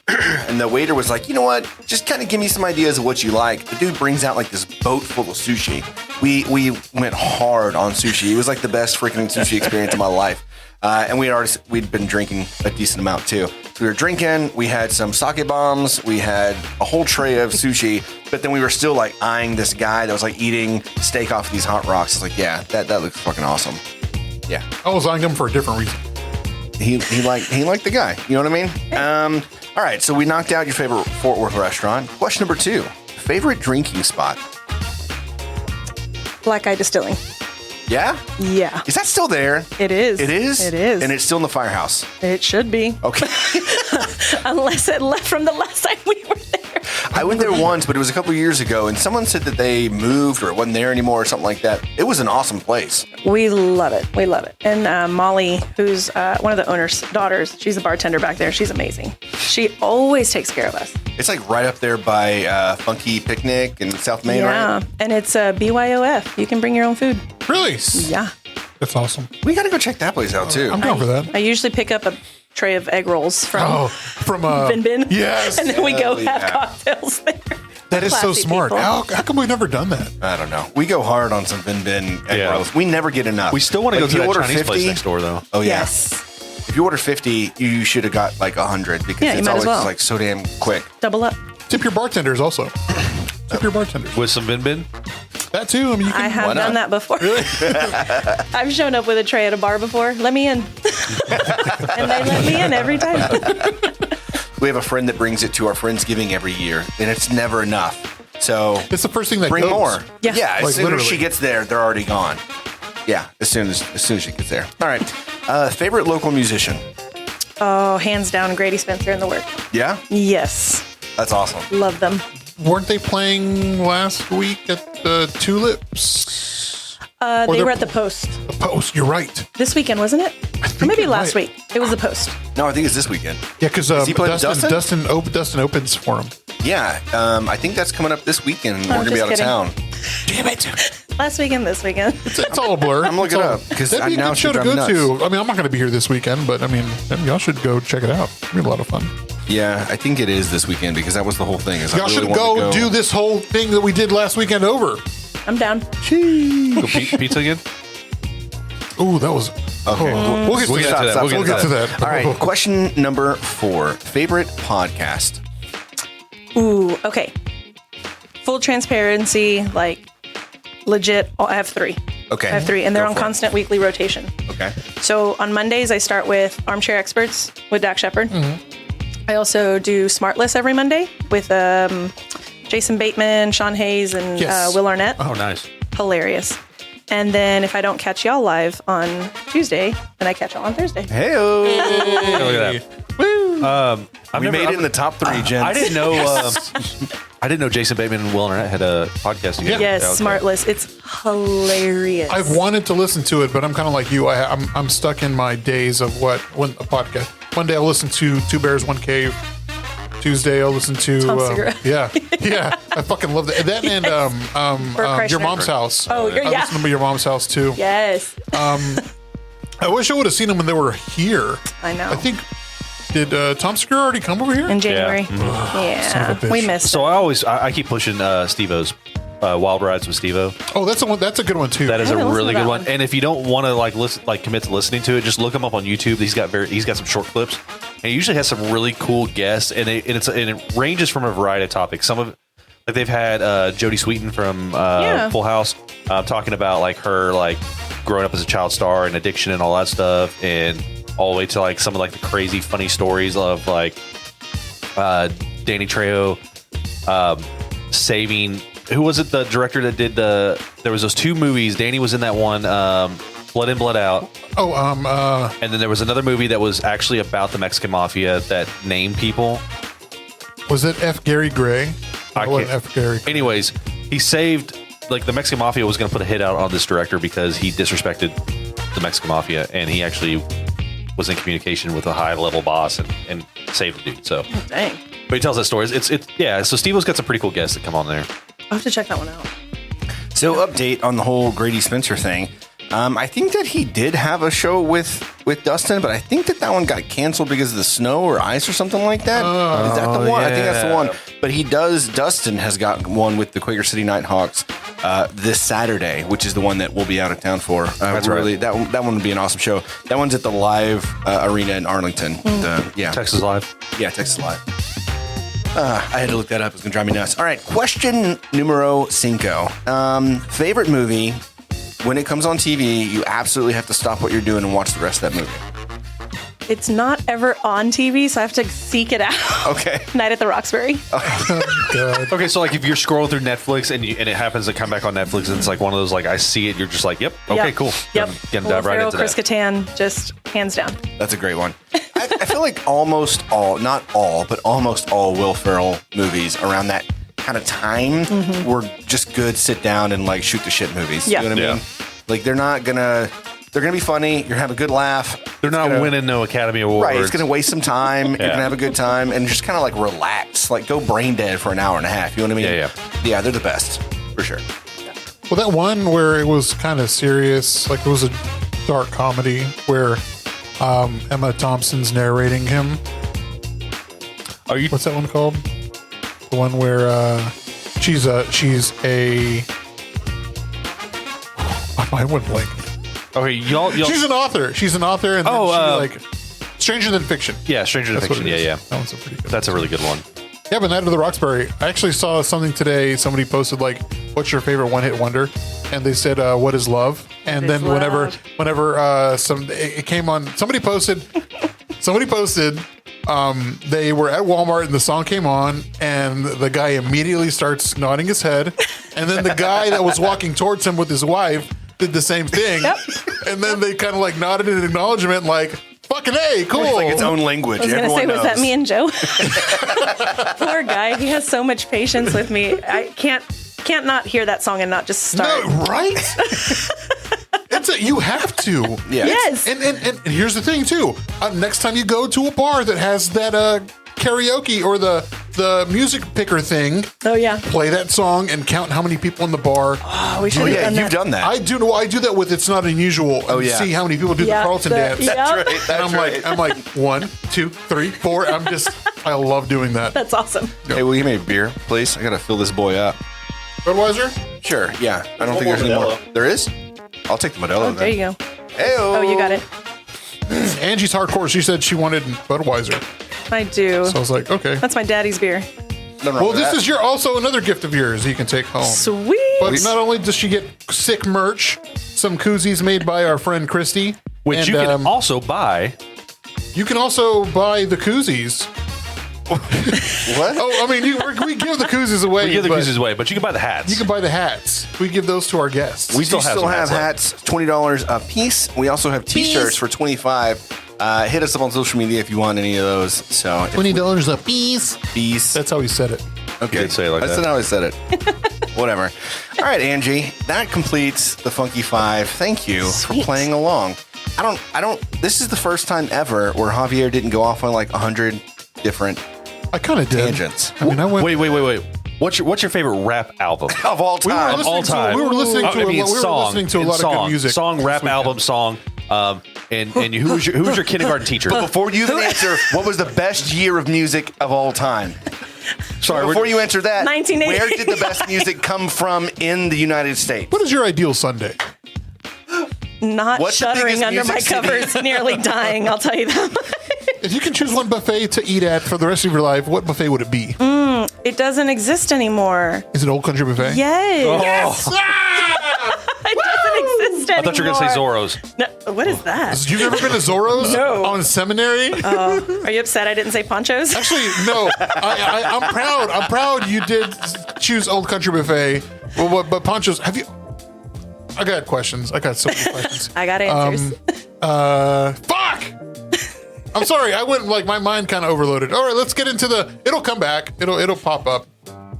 And the waiter was like, you know what? Just kind of give me some ideas of what you like. The dude brings out like this boat full of sushi. We went hard on sushi. It was like the best freaking sushi experience of my life. And we'd been drinking a decent amount too. So we were drinking. We had some sake bombs. We had a whole tray of sushi. But then we were still like eyeing this guy that was like eating steak off these hot rocks. It's like, yeah, that looks fucking awesome. Yeah. I was eyeing him for a different reason. He liked the guy. You know what I mean? All right, so we knocked out your favorite Fort Worth restaurant. Question number 2. Favorite drinking spot? Black Eye Distilling. Yeah? Yeah, Is that still there? it is. It is? It is. And it's still in the firehouse. It should be. Okay. Unless it left from the last time we were there. I went there once, but it was a couple years ago, and someone said that they moved or it wasn't there anymore or something like that. It was an awesome place. We love it. We love it. And Molly, who's one of the owner's daughters, she's a bartender back there. She's amazing. She always takes care of us. It's like right up there by Funky Picnic in South Main, Yeah. right? And it's BYOF. You can bring your own food. Really? Yeah. That's awesome. We got to go check that place out, too. I'm down for that. I usually pick up a tray of egg rolls from From Bin Bin. Yes. And then we go Hell have yeah. cocktails there. That is so Classy smart. people. How come we've never done that? I don't know. We go hard on some Bin Bin egg Yeah. rolls. We never get enough. We still want to Like, go to if you that order Chinese place 50 next door, though. Oh, yeah. Yes. If you order 50, you should have got like 100 because Yeah, you it's might as always well. like so damn quick. Double up. Tip your bartenders also. Tip your bartenders. With some Bin Bin? That too. I mean, you can. I have why not? done that before. I've shown up with a tray at a bar before. Let me in. And they let me in every time. We have a friend that brings it to our Friendsgiving every year, and it's never enough. So It's the first thing that bring goes. more. Yeah. As Like, soon literally. as she gets there, they're already gone. Yeah, as soon as she gets there. All right. Favorite local musician? Oh, hands down, Grady Spencer in the work. Yeah, Yes. that's awesome. Love them. Weren't they playing last week at the Tulips? Or They the- were at the Post The Post. You're right. this weekend, wasn't it? Or maybe it last might. week. It was the Post. No, I think it's this weekend. Yeah, because he playing with Dustin? Dustin opens for him. Yeah, I think that's coming up this weekend. We're gonna be just out of kidding. town. Damn it! Last weekend, this weekend. It's all a blur. I'm looking It's all- it up, 'cause that'd be a now good it's show to driving go me to. I mean, I'm not going to be here this weekend, but I mean, y'all should go check it out. It'll be a lot of fun. Yeah, I think it is this weekend because that was the whole thing. Is I Y'all really should wanted go to do this whole thing that we did last weekend over. I'm down. Go pizza again? Ooh, that was. Okay. Oh, we'll get to Stop, that. stop, We'll get to that. All right, question number 4. Favorite podcast? Ooh, okay. Full transparency, like legit. I have 3. Okay. I have 3, and they're Go on for it. constant weekly rotation. Okay. So on Mondays, I start with Armchair Experts with Dak Shepard. I also do Smartless every Monday with Jason Bateman, Sean Hayes, and Yes. Will Arnett. Oh, nice. Hilarious. And then if I don't catch y'all live on Tuesday, then I catch y'all on Thursday. Hey, Look at that. we made it in the top 3, gents. I didn't know. I didn't know Jason Bateman and Will Arnett had a podcast together. Yes, Okay. Smartless. It's hilarious. I've wanted to listen to it, but I'm kind of like you. I'm stuck in my days of when a podcast. One day I'll listen to Two Bears, One Cave. Tuesday I'll listen to Tom Segura. yeah. I fucking love that. That and Christ Your Mom's Remember. House. Oh, I yeah. listened to Your Mom's House too. Yes. I wish I would have seen them when they were here. I know. I think did Tom Segura already come over here? in January. Son of a Yeah. bitch. We missed So it. I keep pushing Steve-O's Wild Rides with Steve-O. Oh, that's the one. That's a good one too. That is I a haven't listened really to good that one. one. And if you don't want to commit to listening to it, just look him up on YouTube. He's got some short clips, and he usually has some really cool guests. And it ranges from a variety of topics. Some of it, like they've had Jodie Sweetin from Yeah. Full House talking about like her growing up as a child star and addiction and all that stuff, and all the way to like some of like the crazy funny stories of like Danny Trejo saving. Who was it? The director that did there was those 2 movies. Danny was in that one, Blood In, Blood Out. Oh, And then there was another movie that was actually about the Mexican mafia that named people. was it F. Gary Gray? I It wasn't can't- F. Gary. Anyways, he saved, like the Mexican mafia was going to put a hit out on this director because he disrespected the Mexican mafia, and he actually was in communication with a high level boss and saved the dude. So, Dang. but he tells that story. It's yeah. So Steve-O's got some pretty cool guests that come on there. I'll have to check that one out. So, update on the whole Grady Spencer thing. I think that he did have a show with Dustin, but I think that one got canceled because of the snow or ice or something like that. Is that the one? I think that's the yeah. one. But Dustin has got one with the Quaker City Nighthawks this Saturday, which is the one that we'll be out of town for. That's right. That one would be an awesome show. That one's at the Live Arena in Arlington. Texas Live. Yeah, Texas Live. I had to look that up. It's going to drive me nuts. All right, question numero 5. Favorite movie, when it comes on TV, you absolutely have to stop what you're doing and watch the rest of that movie. It's not ever on TV, so I have to seek it out. Okay. Night at the Roxbury. God. Okay, so like if you're scrolling through Netflix and it happens to come back on Netflix and it's like one of those like I see it, you're just like, yep, okay, Yep. cool. Yep. Gonna Will dive right Ferrell, into Chris that. Kattan, just hands down. That's a great one. I feel like almost all, not all, but almost all Will Ferrell movies around that kind of time were just good sit down and like shoot the shit movies. Yeah. You know what I mean? Like they're gonna be funny. You're gonna have a good laugh. They're not winning no Academy Awards. Right. It's gonna waste some time. You're gonna have a good time and just kind of like relax, like go brain dead for an hour and a half. You know what I mean? Yeah, they're the best for sure. Well, that one where it was kind of serious, like it was a dark comedy where Emma Thompson's narrating him. What's that one called? The one where she's a I went blank. Okay, y'all. She's an author. She's an author, and then she like Stranger Than Fiction. Yeah, Stranger Than Fiction. Yeah. That one's a pretty good. That's a really good one. Yeah, but Night of the Roxbury. I actually saw something today. Somebody posted like, "What's your favorite one-hit wonder?" And they said, "What is love?" And then whenever it came on, somebody posted. They were at Walmart and the song came on, and the guy immediately starts nodding his head, and then the guy that was walking towards him with his wife did the same thing, and then they kind of like nodded in acknowledgement, like "fucking A, cool." It's like its own language. I was going to say, Everyone was that knows. me and Joe? Poor guy. He has so much patience with me. I can't not hear that song and not just start. No, right? You have to. Yeah. Yes. And here's the thing too. Next time you go to a bar that has that karaoke or the music picker thing, Oh, yeah. play that song and count how many people in the bar. Oh, we should Oh have yeah, done you've that. done that. I do. Well, I do that with "It's Not Unusual." Oh, and yeah. See how many people do Yeah, the Carlton dance. Yep. That's And I'm like 1, 2, 3, 4. I love doing that. That's awesome. Hey, will you give me a beer, please? I gotta fill this boy up. Budweiser. Sure. Yeah. I don't think there's any more. There is. I'll take the Modelo. Oh, there you go. Hey-o. Oh, you got it. Angie's hardcore. She said she wanted Budweiser. I do. So I was like, okay. That's my daddy's beer. Nothing wrong Well, with this that. is also another gift of yours you can take home. Sweet. But not only does she get sick merch, some koozies made by our friend Christy, Which and, you can also buy. you can also buy the koozies. What? Oh, I mean, we give the koozies away. We give the but koozies away, but you can buy the hats. You can buy the hats. We give those to our guests. We still do have still some have hats hats, $20 a piece. We also have T-shirts for $25. Hit us up on social media if you want any of those. So $20 a piece. piece. That's how he said it. Okay. You did say it like That's that. not how I said it. Whatever. All right, Angie. That completes the Funky Five. Thank you for Sweet. playing along. I don't. This is the first time ever where Javier didn't go off on like 100 different I kind of did. tangents I mean, I went. Wait. What's your favorite rap album? of all time. listening All to- time. we were listening to a lot of good music Song, this rap weekend. album, song. And who was your kindergarten teacher? But before you even answer, what was the best year of music of all time? Sorry, Before you answer that, 1980. where did the best music come from in the United States? What is your ideal Sunday? Not What's the shuddering biggest under my music city? covers, nearly dying. I'll tell you that. If you can choose one buffet to eat at for the rest of your life, what buffet would it be? It doesn't exist anymore. Is it Old Country Buffet? Yes. It doesn't exist anymore. I thought you were going to say Zorro's. No, what is that? You've never been to Zorro's No. on Seminary? Are you upset I didn't say ponchos? Actually, no. I'm proud. I'm proud you did choose Old Country Buffet. Well, but Ponchos, have you? I got questions. I got so many questions. I got answers. Fuck! I'm sorry. I went like my mind kind of overloaded. All right, let's get into it'll come back. It'll pop up.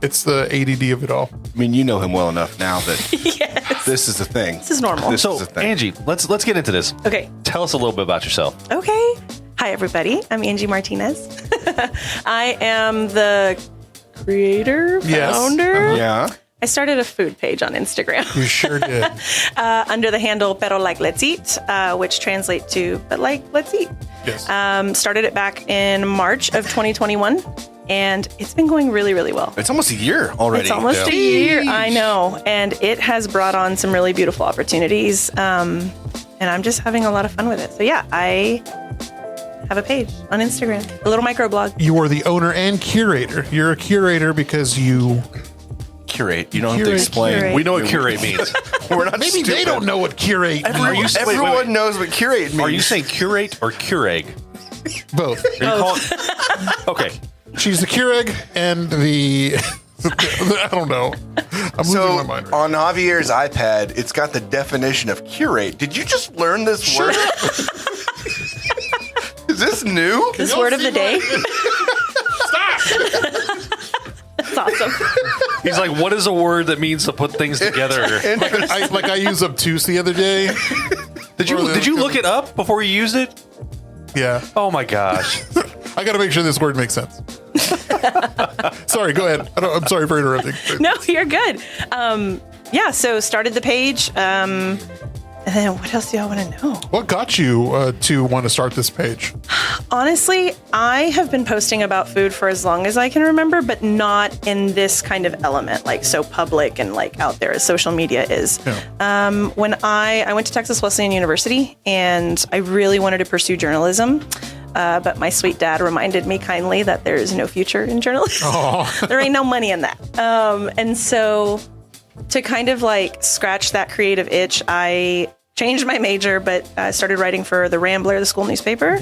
It's the ADD of it all. I mean, you know him well enough now that Yes. this is the thing. This is normal. This So, is the thing. Angie, let's get into this. Okay. Tell us a little bit about yourself. Okay. Hi, everybody. I'm Angie Martinez. I am the creator, Yes. founder. Yeah. I started a food page on Instagram You sure did. under the handle Pero Like Let's Eat, which translates to But Like Let's Eat. Yes. Started it back in March of 2021, and it's been going really, really well. It's almost a year already. It's almost a year, I know, and it has brought on some really beautiful opportunities, and I'm just having a lot of fun with it. So yeah, I have a page on Instagram, a little microblog. You are the owner and curator. You're a curator because you. Curate. You don't have to Curate, explain. curate. We know what curate means. We're not Maybe they stupid. don't know what curate means. Everyone knows what curate means. Are you saying curate or Keurig? Both. Are you calling? Okay. She's the Keurig and the. I don't know. I'm So losing my mind. Right on Javier's iPad, it's got the definition of curate. Did you just learn this word? Is this new? This word of the day. That's awesome. He's like, what is a word that means to put things together? I used obtuse the other day. Did you look it up before you used it? Yeah. Oh my gosh. I got to make sure this word makes sense. Sorry, go ahead. I'm sorry for interrupting. No, you're good. Yeah, so started the page. And then what else do y'all want to know? What got you to want to start this page? Honestly, I have been posting about food for as long as I can remember, but not in this kind of element, like so public and like out there as social media is. Yeah. When I went to Texas Wesleyan University and I really wanted to pursue journalism, but my sweet dad reminded me kindly that there is no future in journalism. There ain't no money in that. And so to kind of like scratch that creative itch, I changed my major, but I started writing for the Rambler, the school newspaper.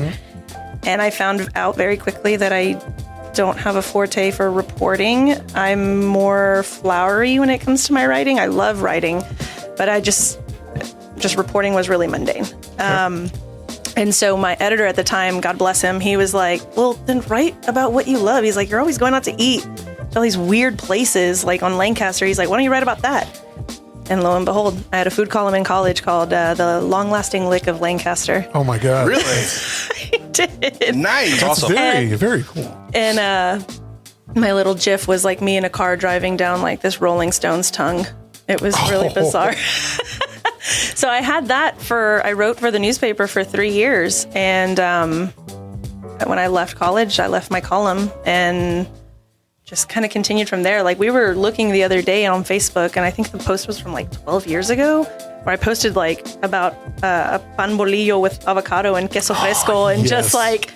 And I found out very quickly that I don't have a forte for reporting. I'm more flowery when it comes to my writing. I love writing, but I just reporting was really mundane. And so my editor at the time, God bless him, he was like, well, then write about what you love. He's like, you're always going out to eat to all these weird places like on Lancaster. He's like, why don't you write about that? And lo and behold, I had a food column in college called The Long-Lasting Lick of Lancaster. Oh my God. Really? I did. Nice. That's Awesome. very cool. And my little GIF was like me in a car driving down like this Rolling Stones tongue. It was really bizarre. So I had that I wrote for the newspaper for 3 years. And when I left college, I left my column and just kind of continued from there. Like we were looking the other day on Facebook, and I think the post was from like 12 years ago, where I posted like about a pan bolillo with avocado and queso fresco, and just like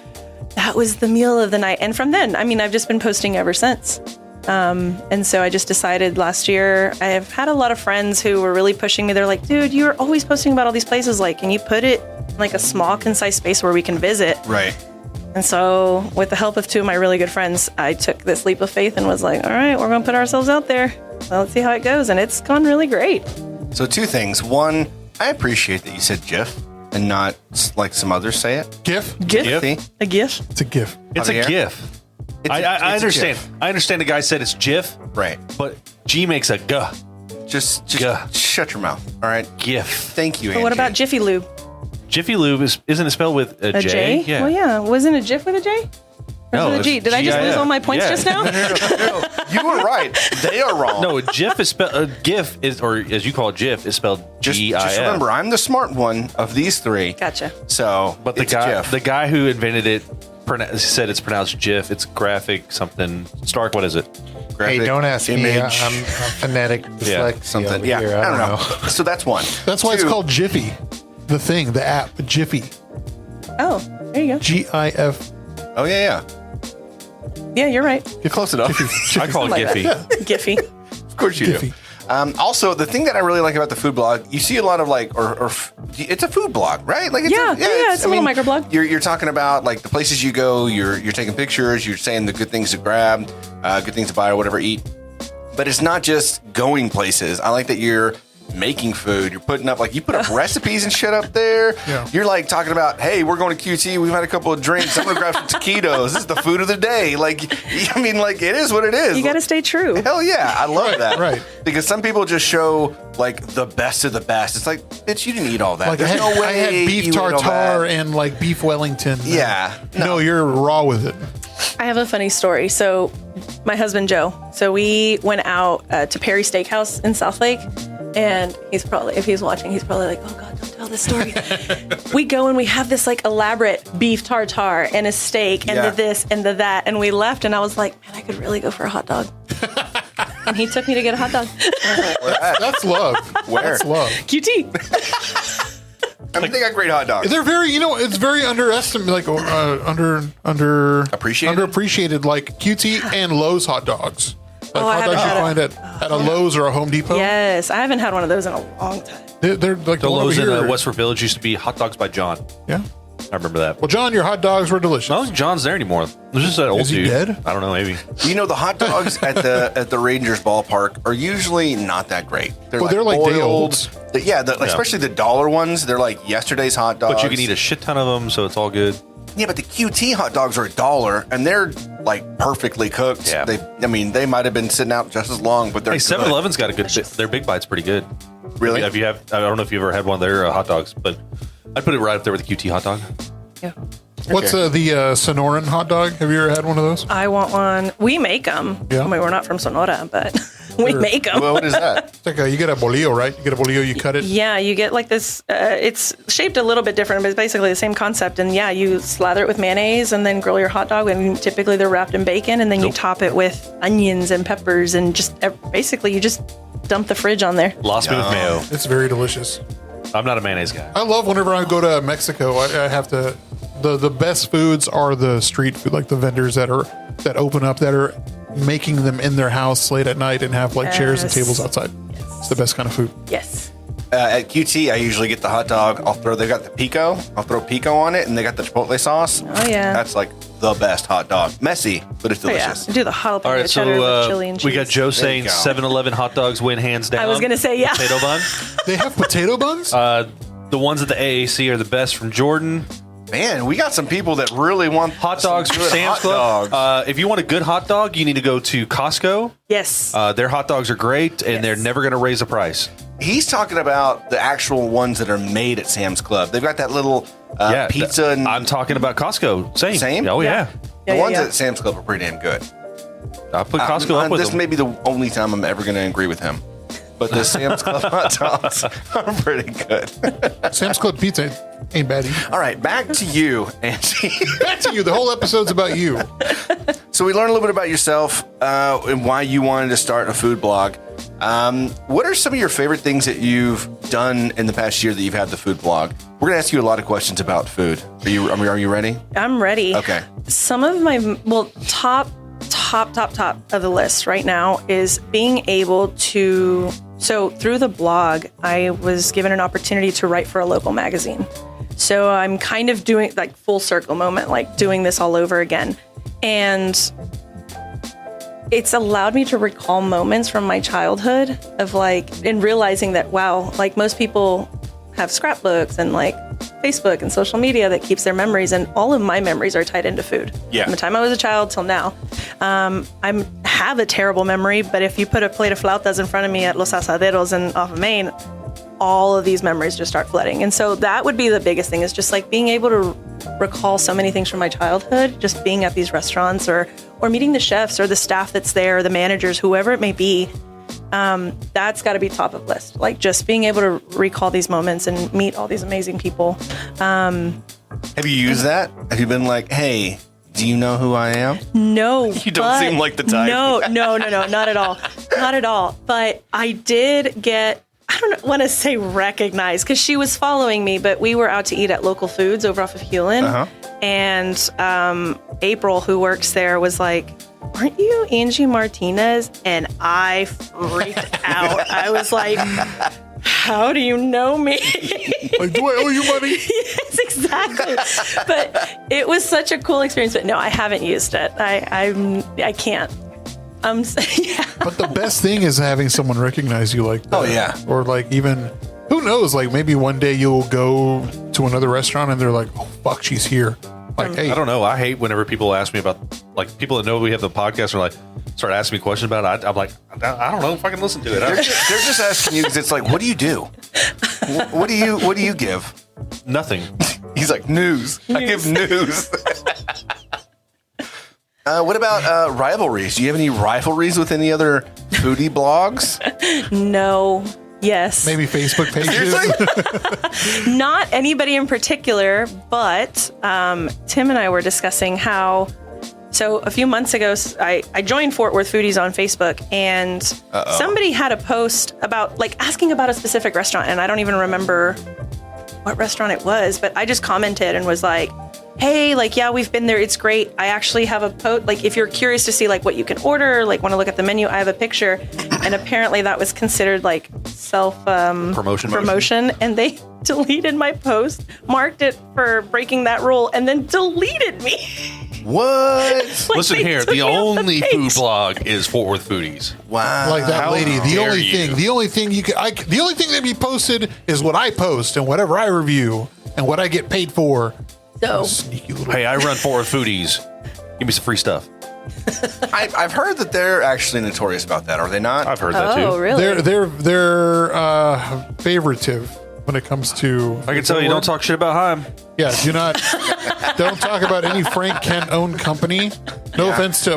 that was the meal of the night. And from then, I mean, I've just been posting ever since. And so I just decided last year, I have had a lot of friends who were really pushing me. They're like, dude, you're always posting about all these places. Like, can you put it in like a small, concise space where we can visit? Right. And so with the help of two of my really good friends, I took this leap of faith and was like, all right, we're going to put ourselves out there. Well, let's see how it goes. And it's gone really great. So two things. One, I appreciate that you said GIF and not like some others say it. GIF? GIF? See? A GIF? It's a GIF. It's On the a air? GIF. It's I a understand. GIF. I understand the guy said it's GIF, Right. but G makes a G. Just Gah. shut your mouth. All right. GIF. Thank you, But what Angie. about Jiffy Lube? Jiffy Lube isn't it spelled with a A J? Yeah. Well, yeah. Wasn't a GIF with a J? Or No, was it a G? it's Did I just lose GIF. all my points Yeah. just now? No, you were right. They are wrong. No, GIF is spelled. GIF is, or as you call it, GIF is spelled just GIF. remember, I'm the smart one of these three. Gotcha. So, But it's GIF. the guy who invented it said it's pronounced GIF. It's graphic something. Stark, what is it? Graphic Hey, don't ask me. image, I'm phonetic dyslexia something. over Yeah, here. I don't know. So that's one. That's why it's Two, called Jiffy. The thing, the app, Jiffy. Oh, there you go. GIF. Oh yeah. Yeah, you're right. You're close enough. I call it Like Giphy. that. Giphy. Of course you Jiffy. do. Also, the thing that I really like about the food blog, you see a lot of like, it's a food blog, right? Like, it's Yeah, it's a little microblog. You're talking about like the places you go. You're taking pictures. You're saying the good things to grab, good things to buy, or whatever eat. But it's not just going places. I like that you're making food. You're putting up, like, you put up recipes and shit up there. Yeah. You're like talking about, hey, we're going to QT. We've had a couple of drinks. I'm going to grab some taquitos. This is the food of the day. Like, I mean, like, it is what it is. You got to stay true. Hell yeah. I love that. right. Because some people just show, like, the best of the best. It's like, bitch, you didn't eat all that. Like There's I no way had you beef ate all tartare that. and like beef Wellington. Yeah. No, you're raw with it. I have a funny story. So, my husband Joe. So we went out to Perry Steakhouse in South Lake, and he's probably, if he's watching, he's probably like, "Oh God, don't tell this story." We go and we have this like elaborate beef tartare and a steak and Yeah. the this and the that, and we left, and I was like, "Man, I could really go for a hot dog." And he took me to get a hot dog. Where That's love. Where? That's love. QT. I mean, they got great hot dogs. They're very, it's very underestimated, like Appreciated? underappreciated, like QT and Lowe's hot dogs. Like Oh, I hot dogs you haven't find at a Lowe's or a Home Depot. Yes, I haven't had one of those in a long time. They're like The one over Lowe's in here. Westford Village used to be Hot Dogs by John. Yeah. I remember that. Well, John, your hot dogs were delicious. I don't think John's there anymore. There's just that old Is he dude. dead? I don't know, maybe. You know, the hot dogs at the Rangers ballpark are usually not that great. They're like day olds. Especially the dollar ones. They're like yesterday's hot dogs. But you can eat a shit ton of them, so it's all good. Yeah, but the QT hot dogs are $1, and they're like perfectly cooked. Yeah. They might have been sitting out just as long, but they're Hey, 7-Eleven's got a good. Their Big Bite's pretty good. Really? I don't know if you've ever had one of their hot dogs, but I'd put it right up there with the QT hot dog. Yeah. What's the Sonoran hot dog? Have you ever had one of those? I want one. We make them. Yeah. I mean, we're not from Sonora, but we make them. Well, what is that? It's like you get a bolillo, right? You get a bolillo, you cut it. Yeah, you get like this. It's shaped a little bit different, but it's basically the same concept. And yeah, you slather it with mayonnaise and then grill your hot dog. And typically they're wrapped in bacon, and then you top it with onions and peppers, and just basically you just dump the fridge on there. Lost me with mayo. It's very delicious. I'm not a mayonnaise guy. I love whenever I go to Mexico. I have to. The best foods are the street food, like the vendors that open up that are making them in their house late at night and have like chairs and Yes. tables outside. It's the best kind of food. Yes. At QT, I usually get the hot dog. They've got the pico. I'll throw pico on it, and they got the chipotle sauce. Oh, yeah. That's like the best hot dog. Messy, but it's Oh, yeah. delicious. Do the jalapeno All right, cheddar with so chili and cheese. we got Joe There you saying go. 7-Eleven hot dogs win hands down. I was gonna say, yeah. Potato bun. They have potato buns. The ones at the AAC are the best from Jordan. Man, we got some people that really want Hot dogs some from good Sam's hot Club. dogs. If you want a good hot dog, you need to go to Costco. Yes. Their hot dogs are great, and they're never going to raise the price. He's talking about the actual ones that are made at Sam's Club. They've got that little pizza. And I'm talking about Costco. Same? Oh, yeah. the ones at Sam's Club are pretty damn good. I put Costco up with This them. may be the only time I'm ever going to agree with him. But the Sam's Club hot dogs are pretty good. Sam's Club pizza ain't bad either. All right, back to you, Angie. Back to you. The whole episode's about you. So we learned a little bit about yourself and why you wanted to start a food blog. What are some of your favorite things that you've done in the past year that you've had the food blog? We're going to ask you a lot of questions about food. Are you ready? I'm ready. Okay. Some of my top of the list right now is being able to. So through the blog, I was given an opportunity to write for a local magazine. So I'm kind of doing like full circle moment, like doing this all over again. And it's allowed me to recall moments from my childhood of like, and realizing that, wow, like most people have scrapbooks and like Facebook and social media that keeps their memories, and all of my memories are tied into food. Yeah. From the time I was a child till now. I have a terrible memory, but if you put a plate of flautas in front of me at Los Asaderos and off of Main, all of these memories just start flooding. And so that would be the biggest thing, is just like being able to recall so many things from my childhood, just being at these restaurants or meeting the chefs or the staff that's there, the managers, whoever it may be. That's got to be top of list. Like just being able to recall these moments and meet all these amazing people. Have you used that? Have you been like, hey, do you know who I am? No. You don't seem like the type. No, not at all. Not at all. But I did get, I don't want to say recognized, because she was following me, but we were out to eat at Local Foods over off of Hewlin. And April, who works there, was like, aren't you Angie Martinez? And I freaked out. I was like, how do you know me? Like, do I owe you money? Yes, exactly. But it was such a cool experience. But no, I haven't used it. I can't. Yeah. But the best thing is having someone recognize you like that. Oh, yeah. Or like even, who knows, like maybe one day you'll go to another restaurant and they're like, oh, fuck, she's here. Like, hey. I don't know. I hate whenever people ask me about, like, people that know we have the podcast are like, start asking me questions about it. I'm like, I don't know if I can listen to it. They're just asking you because it's like, what do you do? What do you give? Nothing. He's like, news. I give news. What about rivalries? Do you have any rivalries with any other foodie blogs? No. Yes. Maybe Facebook pages. Seriously? Not anybody in particular, but Tim and I were discussing how. So a few months ago, I joined Fort Worth Foodies on Facebook, and somebody had a post about like asking about a specific restaurant, and I don't even remember what restaurant it was, but I just commented and was like, hey, like, yeah, we've been there. It's great. I actually have a post. Like, if you're curious to see like what you can order, like want to look at the menu, I have a picture. And apparently that was considered like self promotion. And they deleted my post, marked it for breaking that rule, and then deleted me. What? Like, Listen they here, took the me off the only page. food blog is Fort Worth Foodies. Wow. Like that How lady. The dare only you. thing that be posted is what I post and whatever I review and what I get paid for. So Sneaky little. Hey, I run Forward Foodies. Give me some free stuff. I've heard that they're actually notorious about that. Are they not? I've heard that too. oh, really? They're favoritive when it comes to. I can tell you, don't talk shit about Heim. Yeah, don't talk about any Frank Kent owned company. No offense to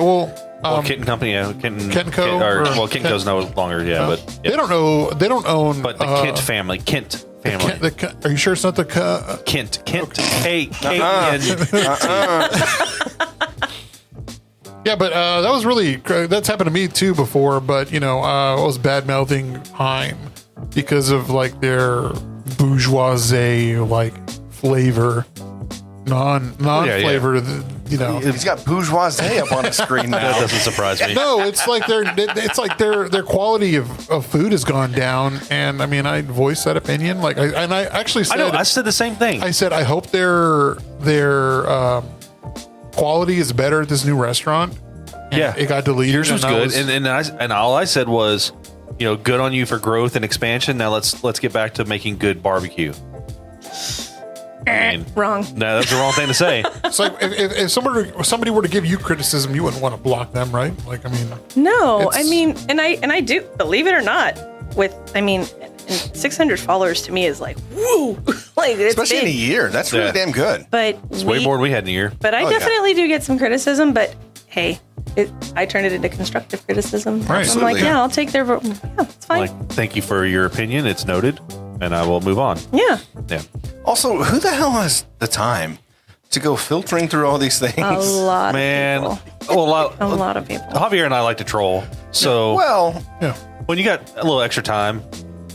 Kent Company, yeah, Kentco, Kentco's no longer, yeah, but yeah. They don't know. They don't own. But the Kent family. Are you sure it's not the? Kent. K-N. Yeah, but that was really that's happened to me too before. But I was bad mouthing Heim because of like their bourgeoisie like flavor, non flavor. He's got bourgeoisie up on the screen now. That doesn't surprise me. No, it's like their quality of food has gone down, and I mean I voiced that opinion. Like I actually said I said the same thing. I said I hope their quality is better at this new restaurant. Yeah, it got deleted. Yours was good, and all I said was, good on you for growth and expansion. Now let's get back to making good barbecue. I mean, Wrong. No, that's the wrong thing to say. It's like if somebody were to give you criticism, you wouldn't want to block them, right? Like, I mean, No, it's- I mean, and I do believe it or not. And 600 followers to me is like woo, like it's Especially in a big. year. That's really Yeah. damn good. But It's way more than we had in a year. But I Oh, yeah. definitely do get some criticism. But hey, I turned it into constructive criticism. Right. So I'm like, Absolutely. yeah, I'll take their vote. Yeah, it's fine. Like, thank you for your opinion. It's noted, and I will move on. Yeah, Yeah. Also, who the hell has the time to go filtering through all these things? a lot Man, of people. well, A lot of people. Javier and I like to troll, so Well, yeah. when you got a little extra time,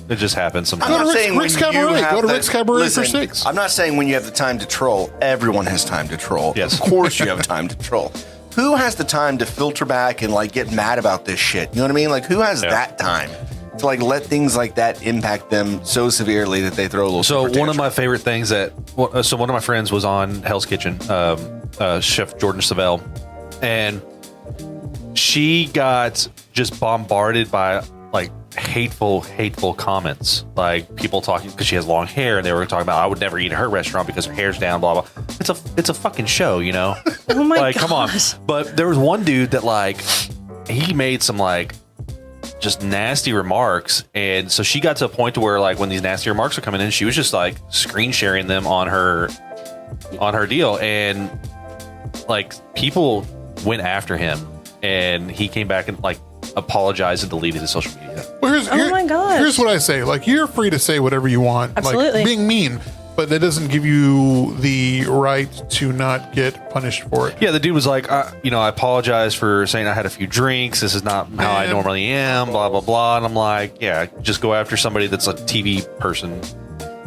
it just happens I'm sometimes. Go to not Rick's- saying when Rick's you Cabaret. have Go to the- Rick's Cabaret for listen, 6. I'm not saying when you have the time to troll. Everyone has time to troll. Yes. Of course you have time to troll. Who has the time to filter back and like get mad about this shit? You know what I mean? Like who has Yeah. that time to like let things like that impact them so severely that they throw a little So temper one of my tantrum? favorite things so one of my friends was on Hell's Kitchen, Chef Jordan Savelle, and she got just bombarded by like hateful comments, like people talking because she has long hair, and they were talking about I would never eat at her restaurant because her hair's down, blah blah. It's a fucking show, Oh my like come on. gosh. But there was one dude that like he made some like just nasty remarks, and so she got to a point to where like when these nasty remarks were coming in, she was just like screen sharing them on her deal, and like people went after him, and he came back and like apologized and deleted his social media. Well, Oh my gosh. Here's what I say. Like, you're free to say whatever you want. Absolutely. Like, being mean, but that doesn't give you the right to not get punished for it. Yeah, the dude was like, I apologize for saying I had a few drinks. This is not how I Man. normally am, blah, blah, blah. And I'm like, yeah, just go after somebody that's a TV person.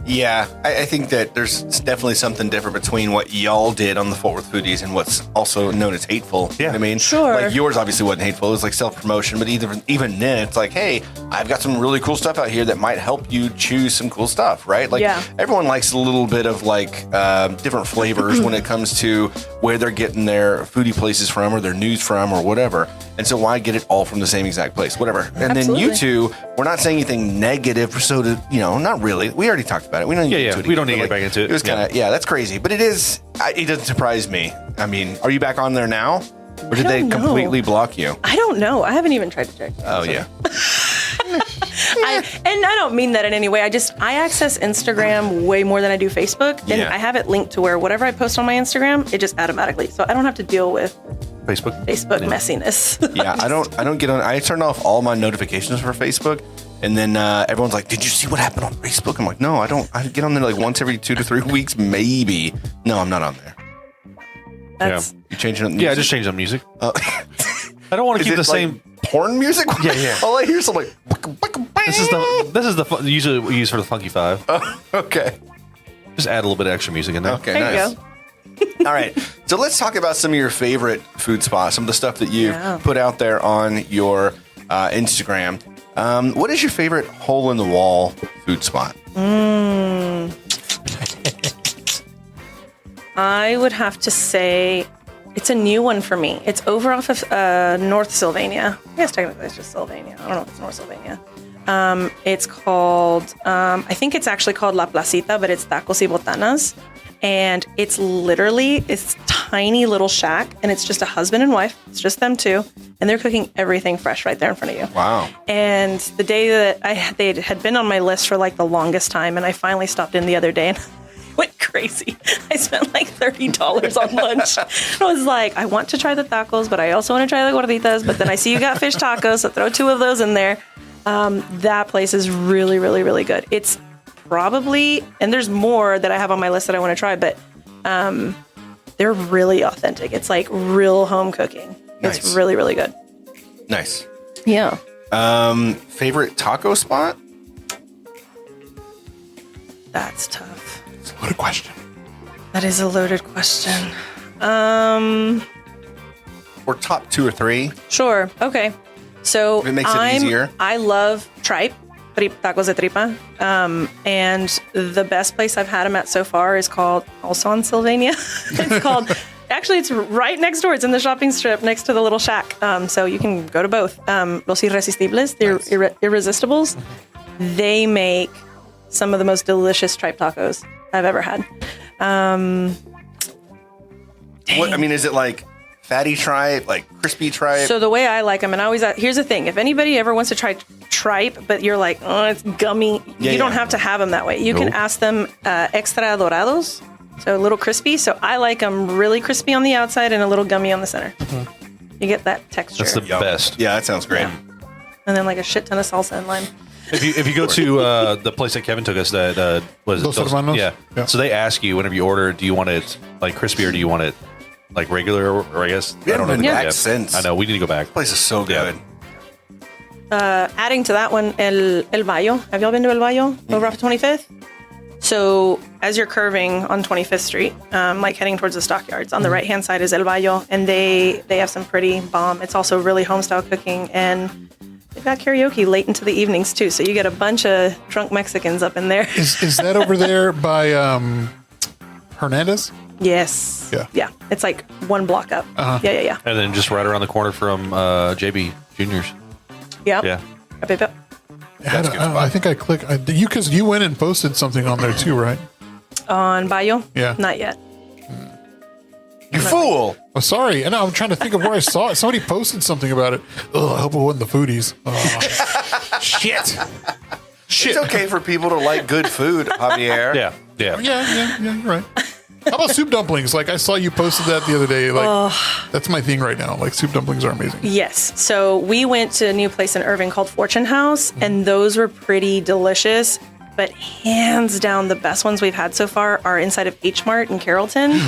Yeah, I think that there's definitely something different between what y'all did on the Fort Worth Foodies and what's also known as hateful. You know what I mean? Sure. Like yours obviously wasn't hateful. It was like self-promotion. But even then, it's like, hey, I've got some really cool stuff out here that might help you choose some cool stuff, right? Like Yeah. everyone likes a little bit of like different flavors when it comes to where they're getting their foodie places from or their news from or whatever. And so why get it all from the same exact place? Whatever. And then you Absolutely. two, we're not saying anything negative. So not really. We already talked about it. We don't need to Yeah, get yeah. into it We don't again, need to but, get back into it. It was kind of, yeah, that's crazy. But it doesn't surprise me. I mean, are you back on there now? Or did they don't know. completely block you? I don't know. I haven't even tried to check. Oh, yeah. And I don't mean that in any way. I access Instagram way more than I do Facebook. And Yeah. I have it linked to where whatever I post on my Instagram, it just automatically. So I don't have to deal with Facebook. Facebook messiness. Yeah, I don't get on. I turn off all my notifications for Facebook. And then everyone's like, did you see what happened on Facebook? I'm like, no, I don't. I get on there like once every 2 to 3 weeks, maybe. No, I'm not on there. That's You changing it? Yeah, I just changed the music. I don't want to Is keep it the same. like porn music? Yeah, yeah. All I hear is some like. This is the usually we use for the Funky Five. Okay. Just add a little bit of extra music in there. Okay. there nice. you go. All right. So let's talk about some of your favorite food spots, some of the stuff that you've Yeah. put out there on your Instagram. What is your favorite hole in the wall food spot? I would have to say it's a new one for me. It's over off of North Sylvania. I guess technically it's just Sylvania. I don't know if it's North Sylvania. It's called, I think it's actually called La Placita, but it's Tacos y Botanas. And it's literally this tiny little shack, and it's just a husband and wife. It's just them two, and they're cooking everything fresh right there in front of you. Wow. And the day that they had been on my list for like the longest time, and I finally stopped in the other day and went crazy. I spent like $30 on lunch. I was like, I want to try the tacos, but I also want to try the gorditas. But then I see you got fish tacos, so throw 2 of those in there. That place is really, really, really good. It's probably, and there's more that I have on my list that I want to try, but they're really authentic. It's like real home cooking. Nice. It's really, really good. Nice. Yeah. Favorite taco spot? That's tough. It's a loaded question. That is a loaded question. Or top 2 or 3? Sure. Okay. So If it makes it easier. I love tripe, tacos de tripa. And the best place I've had them at so far is called, also on Sylvania. It's called, actually, it's right next door. It's in the shopping strip next to the little shack. So you can go to both. Los Irresistibles, they're Irresistibles. They make some of the most delicious tripe tacos I've ever had. What, I mean, is it like fatty tripe, like crispy tripe? So the way I like them, and I always, here's the thing. If anybody ever wants to try tripe, but you're like, oh, it's gummy, you don't have to have them that way. You can ask them extra dorados, so a little crispy. So I like them really crispy on the outside and a little gummy on the center. You get that texture. That's the best. Yeah, that sounds great. Yeah. And then like a shit ton of salsa and lime. If you go to the place that Kevin took us, that was Dos Hermanos? yeah. Yeah. So they ask you whenever you order, do you want it like crispy or do you want it like regular? Or I guess We I don't know. haven't been back Yeah. since. I know we need to go back. This place is so good. Adding to that one, El Valle. Have y'all been to El Valle over off 25th? So as you're curving on 25th Street, like heading towards the stockyards, on the right-hand side is El Valle, and they have some pretty bomb. It's also really home-style cooking, and they've got karaoke late into the evenings, too. So you get a bunch of drunk Mexicans up in there. Is that over there by Hernandez? Yes. Yeah. Yeah. It's like 1 block up. Yeah. And then just right around the corner from JB Junior's. Yep. Yeah. Yep. I think I clicked because you went and posted something on there too, right? On Bayo? Yeah. Not yet. You fool! Oh, sorry. And I'm trying to think of where I saw it. Somebody posted something about it. Oh, I hope it wasn't the foodies. Oh, shit. It's okay for people to like good food, Javier. Yeah. Yeah, you're right. How about soup dumplings? Like I saw you posted that the other day. Like that's my thing right now. Like soup dumplings are amazing. Yes. So we went to a new place in Irving called Fortune House, and those were pretty delicious. But hands down, the best ones we've had so far are inside of H Mart in Carrollton.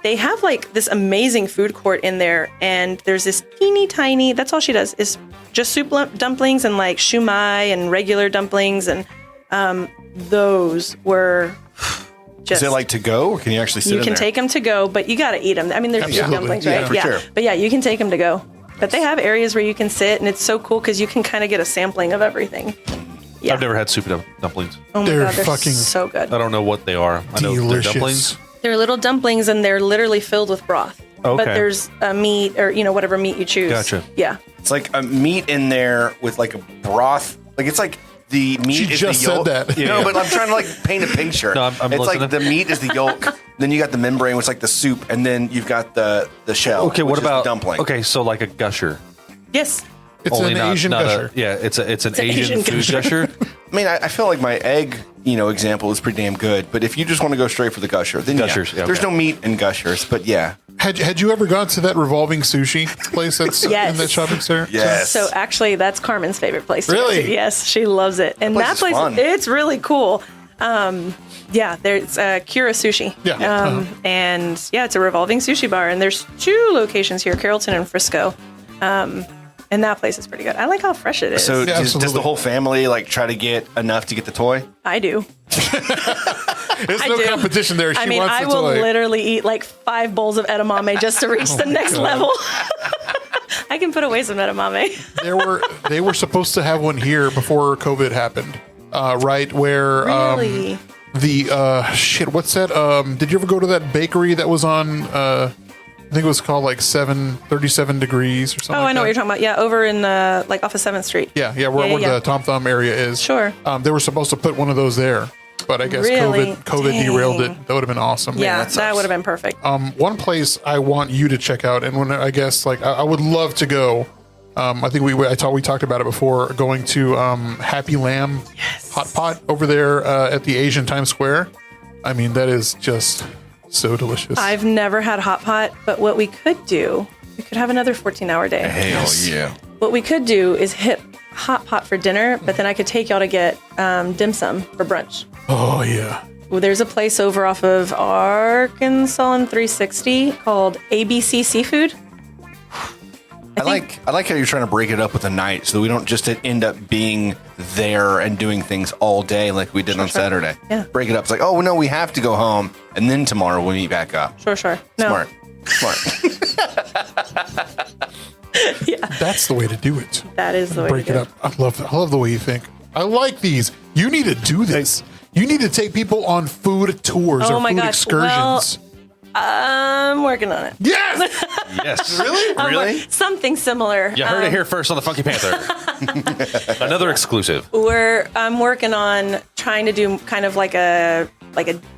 They have like this amazing food court in there, and there's this teeny tiny, that's all she does, is just soup dumplings and like shumai and regular dumplings. And those were just... Is it like to go, or can you actually sit You in can there? take them to go, but you got to eat them. I mean, they're soup Absolutely. dumplings, Yeah, right? for sure. But yeah, you can take them to go. But they have areas where you can sit, and it's so cool because you can kind of get a sampling of everything. Yeah. I've never had soup dumplings. Oh my They're God, they're fucking so good. I don't know what they are. I know they're Delicious. dumplings. They're little dumplings, and they're literally filled with broth. Okay. But there's a meat or, whatever meat you choose. Gotcha. Yeah. It's like a meat in there with like a broth. Like it's like the meat She is just the said yolk. that. No, Yeah. but I'm trying to like paint a picture. No, I'm it's like listening. the meat is the yolk. Then you got the membrane, which is like the soup, and then you've got the shell. Okay, which what is the about dumpling? Okay, so like a gusher. Yes. It's an Asian gusher. It's an an Asian Asian food gusher. gusher. I mean, I feel like my egg, example is pretty damn good. But if you just want to go straight for the gusher, then Gushers, yeah, there's okay. no meat in gushers. But yeah, Had you ever gone to that revolving sushi place that's Yes. in that shopping center? yes. So actually, that's Carmen's favorite place. To go Really? to. Yes, she loves it, and place that is place, fun. it's really cool. Yeah, there's Kura Sushi. Yeah. And yeah, it's a revolving sushi bar, and there's 2 locations here, Carrollton and Frisco. And that place is pretty good. I like how fresh it is. So Yeah, does absolutely. the whole family like try to get enough to get the toy? I do. There's I no do. competition there. She I mean, wants I the will toy. literally eat like 5 bowls of edamame just to reach the next level. I can put away some edamame. They were supposed to have one here before COVID happened, right? Where Really? what's that? Did you ever go to that bakery that was on? I think it was called like 37 degrees or something. Oh, like I know what that. you're talking about. Yeah, over in like off of 7th Street. Yeah, where Yeah. the Tom Thumb area is. Sure. They were supposed to put one of those there, but I guess Really? COVID derailed it. That would have been awesome. Yeah, that that would have been perfect. One place I want you to check out, and when I guess like I would love to go. I think we talked about it before. Going to Happy Lamb Hot Pot over there at the Asian Times Square. I mean, that is just so delicious. I've never had hot pot, but what we could do, we could have another 14-hour day. Hell yeah. What we could do is hit hot pot for dinner, but then I could take y'all to get dim sum for brunch. Oh yeah. Well, there's a place over off of Arkansas and 360 called ABC Seafood. I like how you're trying to break it up with a night so that we don't just end up being there and doing things all day like we did on Saturday. Yeah. Break it up. It's like, oh, no, we have to go home, and then tomorrow we'll meet back up. Sure. No. Smart. That's the way to do it. That is the way Break to it do up. I love the way you think. I like these. You need to do this. You need to take people on food tours Oh or my food gosh. excursions. I'm working on it. Yes. Yes. Really? Something similar. You heard it here first on the Funky Panther. Another exclusive. I'm working on trying to do kind of like a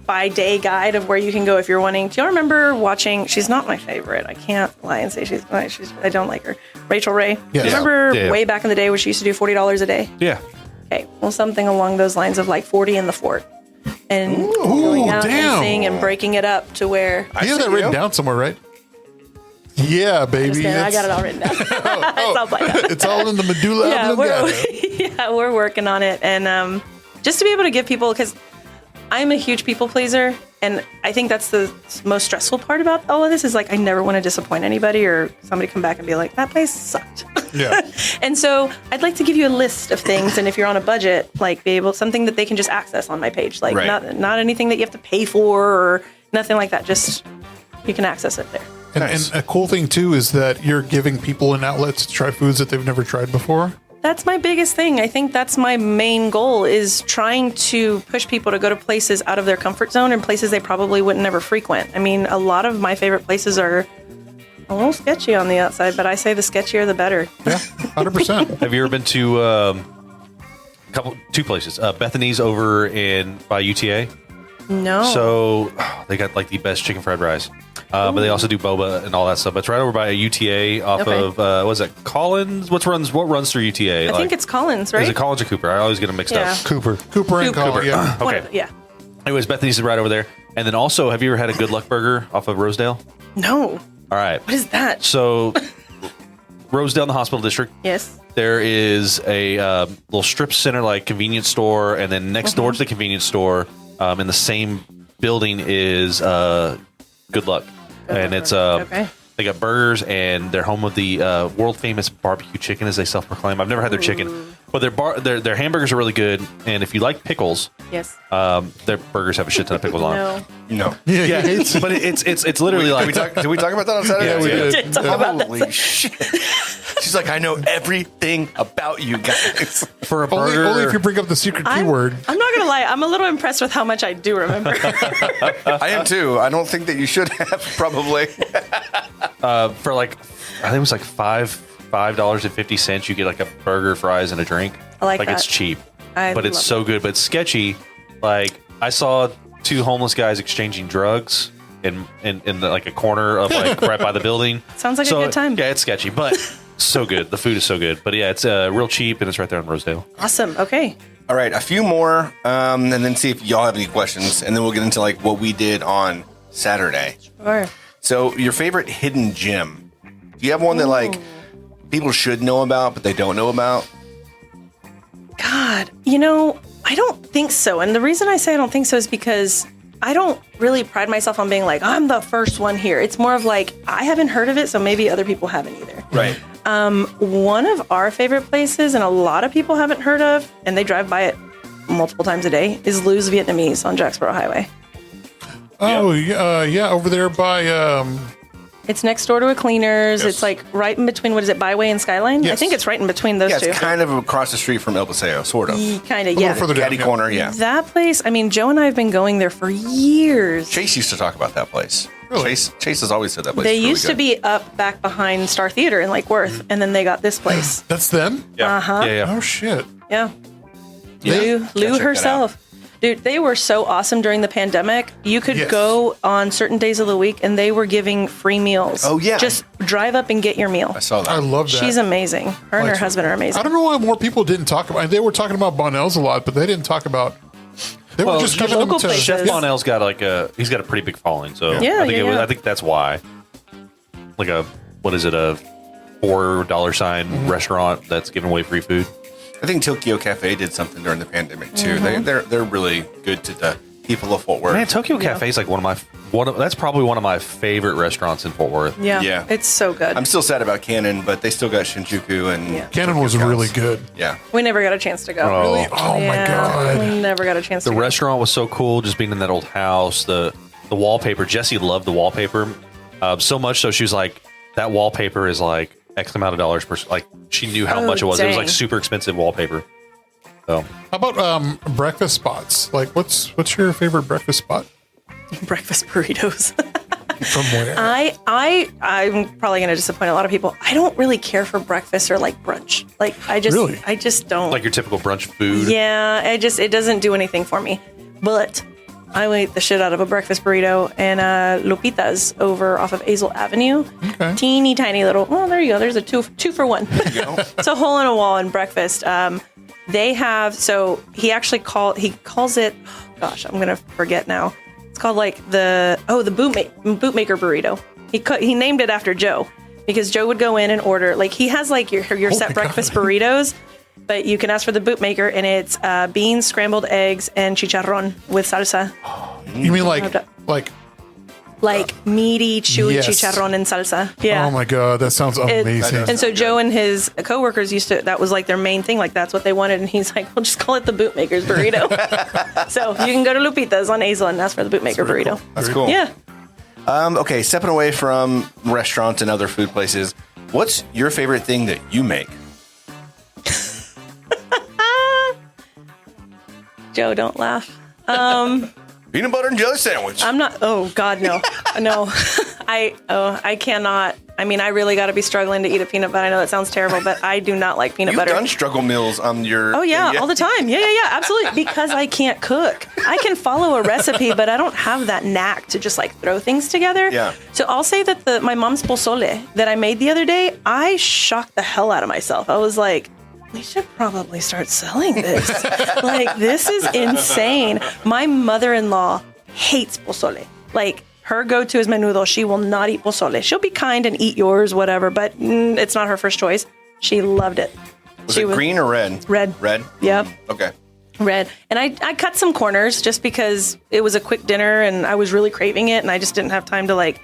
by day guide of where you can go if you're wanting. Do y'all remember watching? She's not my favorite. I can't lie and say she's. I don't like her. Rachel Ray. Yes. Remember Yeah. way back in the day where she used to do $40 a day? Yeah. Okay, well, something along those lines of like 40 in the fort, and going out damn. and seeing and breaking it up to where. You have that written down somewhere, right? Yeah, baby. Just kidding, I got it all written down. It's all planned out. It's all in the medulla oblongata. We're working on it, and just to be able to give people, because I'm a huge people pleaser, and I think that's the most stressful part about all of this is like I never want to disappoint anybody or somebody come back and be like, that place sucked. Yeah. And so I'd like to give you a list of things, and if you're on a budget, like be able something that they can just access on my page, like Right. not anything that you have to pay for or nothing like that. Just you can access it there. And a cool thing too is that you're giving people an outlet to try foods that they've never tried before. That's my biggest thing. I think that's my main goal is trying to push people to go to places out of their comfort zone and places they probably wouldn't ever frequent. I mean, a lot of my favorite places are a little sketchy on the outside, but I say the sketchier the better. Yeah, 100%. Have you ever been to two places? Bethany's over by UTA. No. So they got like the best chicken fried rice. But they also do boba and all that stuff. But it's right over by a UTA off Okay. of what is it? Collins? What runs through UTA? I think it's Collins, right? Is it Collins or Cooper? I always get them mixed Yeah. up. Cooper and Call. Yeah. One Okay. of- yeah. Anyways, Bethany's is right over there. And then also, have you ever had a Good Luck Burger off of Rosedale? No. All right. What is that? So Rosedale in the hospital district. Yes. There is a little strip center like convenience store, and then next door to the convenience store, in the same building is Good Luck, and it's Okay. they got burgers, and they're home of the world famous barbecue chicken, as they self proclaim. I've never had their chicken, but their hamburgers are really good, and if you like pickles, Yes. their burgers have a shit ton of pickles on them. No. No. Yeah. But it's literally like Did we talk about that on Saturday? Yeah, we did. Didn't talk about that. Holy shit. She's like, I know everything about you guys. for a burger. Only if you bring up the secret keyword. I'm not gonna lie. I'm a little impressed with how much I do remember. I am too. I don't think that you should have, probably. For like, I think it was like $5.50. You get like a burger, fries, and a drink. I like that. It's cheap, I but it's love so good. But it's sketchy. Like I saw two homeless guys exchanging drugs in like a corner of like right by the building. Sounds like a good time. Yeah, it's sketchy, but so good. The food is so good. But yeah, it's real cheap, and it's right there in Rosedale. Awesome. Okay. All right, a few more, and then see if y'all have any questions, and then we'll get into like what we did on Saturday. Sure. So, your favorite hidden gem? Do you have one that like people should know about, but they don't know about? God, I don't think so. And the reason I say I don't think so is because I don't really pride myself on being like, I'm the first one here. It's more of like, I haven't heard of it, so maybe other people haven't either. Right. One of our favorite places, and a lot of people haven't heard of, and they drive by it multiple times a day, is Lou's Vietnamese on Jacksboro Highway. Oh, yeah, over there by It's next door to a Cleaners. Yes. It's like right in between, what is it, Byway and Skyline? I Yes. think it's right in between those Yeah, two. it's kind of across the street from El Paseo, sort of. Kind of, a yeah. little further down. Caddy corner, yeah. That place, I mean, Joe and I have been going there for years. Chase used to talk about that place. Really? Chase has always said that place. They is really used to good. be up back behind Star Theater in Lake Worth, and then they got this place. That's them? Yeah, yeah, yeah. Oh, shit. Yeah. Yeah. Lou Check that herself. Dude, they were so awesome during the pandemic. You could Yes. go on certain days of the week and they were giving free meals. Oh, yeah. Just drive up and get your meal. I saw that. I love that. She's amazing. Her and her Like, husband are amazing. I don't know why more people didn't talk about. They were talking about Bonnell's a lot, but they didn't talk about. They were just the giving them local to places. Chef Bonnell's got he's got a pretty big following, so Yeah, I think that's why. Like a $4 sign restaurant that's giving away free food. I think Tokyo Cafe did something during the pandemic too. They're really good to the people of Fort Worth. Man, Tokyo Cafe is like that's probably one of my favorite restaurants in Fort Worth. Yeah. Yeah. It's so good. I'm still sad about Cannon, but they still got Shinjuku and Yeah. Cannon was really good. Yeah. we never got a chance to go. Oh. Oh my Yeah, god! We never got a chance The to go. restaurant was so cool, just being in that old house. The wallpaper. Jessie loved the wallpaper so much so she was like, that wallpaper is like X amount of dollars per. Like she knew how Oh, much it was. It was dang. like super expensive wallpaper. So How about breakfast spots? Like, what's your favorite breakfast spot? Breakfast burritos. From where? I'm probably going to disappoint a lot of people. I don't really care for breakfast or like brunch. Like I just don't. like your typical brunch food. Yeah, it doesn't do anything for me. But I will eat the shit out of a breakfast burrito and Lupita's over off of Azle Avenue. Okay. Teeny tiny little. Oh, there you go. There's a two for one. It's a hole in a wall in breakfast. They have he calls it. Oh gosh, I'm gonna forget now. It's called like the bootmaker burrito. He named it after Joe because Joe would go in and order, like he has like your set my breakfast God. burritos. But you can ask for the bootmaker, and it's beans, scrambled eggs, and chicharrón with salsa. You mean like Meaty, chewy Yes. chicharrón and salsa. Yeah. Oh my god, that sounds amazing. And so Joe and his coworkers that was like their main thing. Like that's what they wanted. And he's like, well, just call it the bootmaker's burrito. So you can go to Lupita's on Azle and ask for the bootmaker burrito. That's cool. Yeah. Okay, stepping away from restaurants and other food places, what's your favorite thing that you make? Joe, don't laugh. Peanut butter and jelly sandwich. I'm not. Oh God, no, no. I cannot. I mean, I really got to be struggling to eat a peanut butter. I know that sounds terrible, but I do not like peanut You've butter. done struggle meals on your. Oh yeah, all the time. Yeah, absolutely. Because I can't cook. I can follow a recipe, but I don't have that knack to just like throw things together. Yeah. So I'll say that my mom's pozole that I made the other day, I shocked the hell out of myself. I was like, we should probably start selling this. Like, this is insane. My mother-in-law hates pozole. Like, her go-to is menudo. She will not eat pozole. She'll be kind and eat yours, whatever, but it's not her first choice. She loved it. Was it green or red? Red. Red? Yep. Okay. Red. And I cut some corners just because it was a quick dinner and I was really craving it and I just didn't have time to like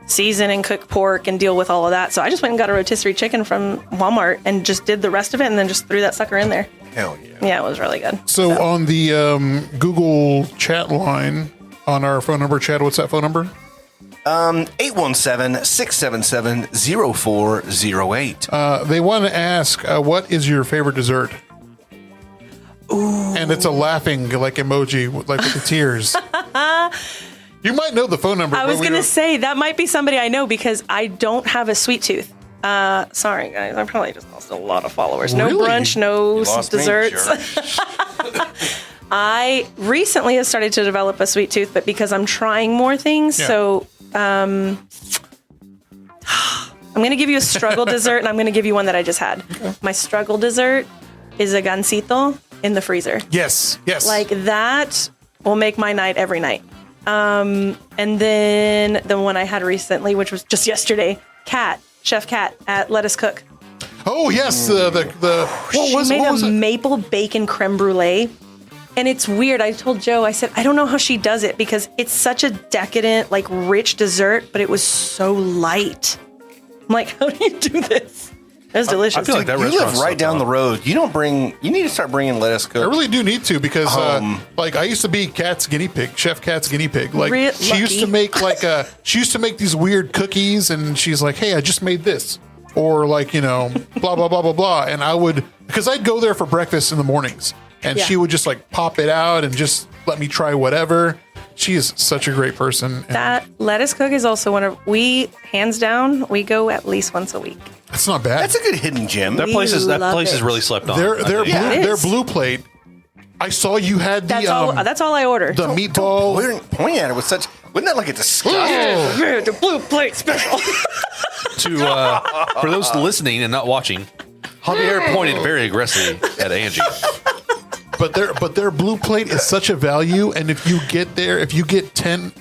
season and cook pork and deal with all of that. So I just went and got a rotisserie chicken from Walmart and just did the rest of it and then just threw that sucker in there. Hell yeah. Yeah, it was really good. So on the Google chat line on our phone number, Chad, what's that phone number? 817-677-0408. They want to ask, what is your favorite dessert? Ooh. And it's a laughing like emoji, like with the tears. You might know the phone number. I was going to say that might be somebody I know because I don't have a sweet tooth. Sorry, guys. I probably just lost a lot of followers. No Really? brunch, no Lost me, desserts. jerk. I recently have started to develop a sweet tooth, but because I'm trying more things, Yeah. so I'm going to give you a struggle dessert, and I'm going to give you one that I just had. Okay. My struggle dessert is a gansito in the freezer. Yes. Like that will make my night every night. And then the one I had recently, which was just yesterday, Chef Kat at Let Us Cook. Oh yes, the She made a maple bacon creme brulee. And it's weird. I told Joe, I said, I don't know how she does it because it's such a decadent, like rich dessert, but it was so light. I'm like, how do you do this? It was delicious. I feel like that You live restaurant's right down the road. You need to start bringing Let Us Cook. I really do need to because, like, I used to be Chef Kat's guinea pig. Like, she used to make these weird cookies, and she's like, "Hey, I just made this," or like, blah blah blah blah blah. And because I'd go there for breakfast in the mornings, and she would just like pop it out and just let me try whatever. She is such a great person. That Let Us Cook is also hands down, we go at least once a week. It's not bad. That's a good hidden gem. That place is love really it. slept on. Their I think. Yeah, it their is. blue plate. I saw you had the That's all I order. the meatball. We didn't point at it with such. Wasn't that like a disgust? The blue plate special. For those listening and not watching, Javier pointed very aggressively at Angie. But their blue plate is such a value, and if you get 10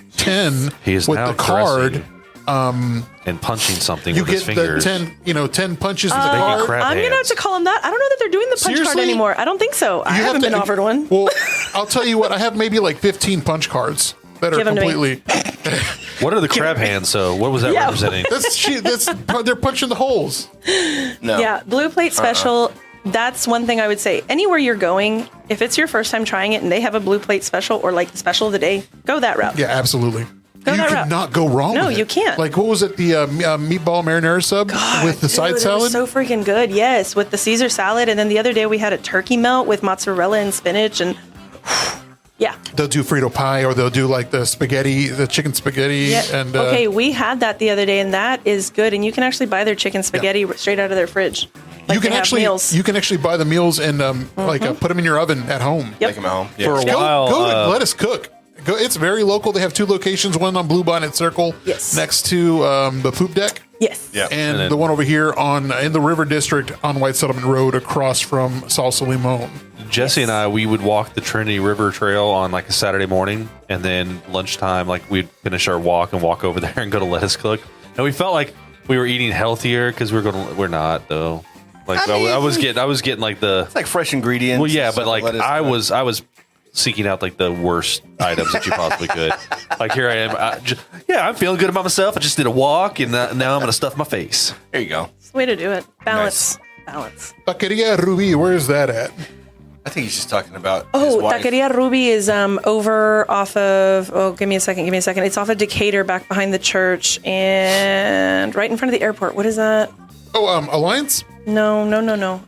He is with now the card, and punching something you with his get the fingers. 10 punches in the Making card. crab I'm going to have hands. to call them that. I don't know that they're doing the punch card Seriously? anymore. I don't think so. I You have haven't been to- offered one. Well, I'll tell you what. I have maybe like 15 punch cards that are Give 'em to me. completely. What are the crab hands? So what was that Yeah. representing? They're punching the holes. No. Yeah, blue plate special. That's one thing I would say. Anywhere you're going, if it's your first time trying it and they have a blue plate special or like the special of the day, go that route. Yeah, absolutely. Go you that could route. not go wrong. No, with you it. can't. Like what was it? The meatball marinara sub with the side Dude, salad. It was so freaking good. Yes, with the Caesar salad, and then the other day we had a turkey melt with mozzarella and spinach, and yeah. They'll do Frito pie, or they'll do like the spaghetti, the chicken spaghetti. Yeah. And Okay, we had that the other day, and that is good. And you can actually buy their chicken spaghetti straight out of their fridge. Like you can they have actually meals. you can actually buy the meals and put them in your oven at home. Yep. Make them at home. Yeah. For a Go, while, go let us cook. Go, it's very local. They have 2 locations, one on Blue Bonnet Circle, Yes. next to the poop deck, Yes. Yeah. and then- the one over here in the River District on White Settlement Road across from Salsa Limon. Jesse and I, we would walk the Trinity River Trail on like a Saturday morning, and then lunchtime, like we'd finish our walk and walk over there and go to Let Us Cook. And we felt like we were eating healthier because we're not though. Like I mean, I was getting like the It's like fresh ingredients. well, yeah, and but stuff, like lettuce, I was seeking out like the worst items that you possibly could. Like here I am, I'm feeling good about myself. I just did a walk, and now I'm gonna stuff my face. There you go. It's the way to do it. Balance. Balance. Taqueria Ruby, where is that at? I think he's just talking about his Oh, wife. Taqueria Ruby is over off of. Oh, give me a second. It's off of Decatur, back behind the church, and right in front of the airport. What is that? Oh, Alliance? No. Off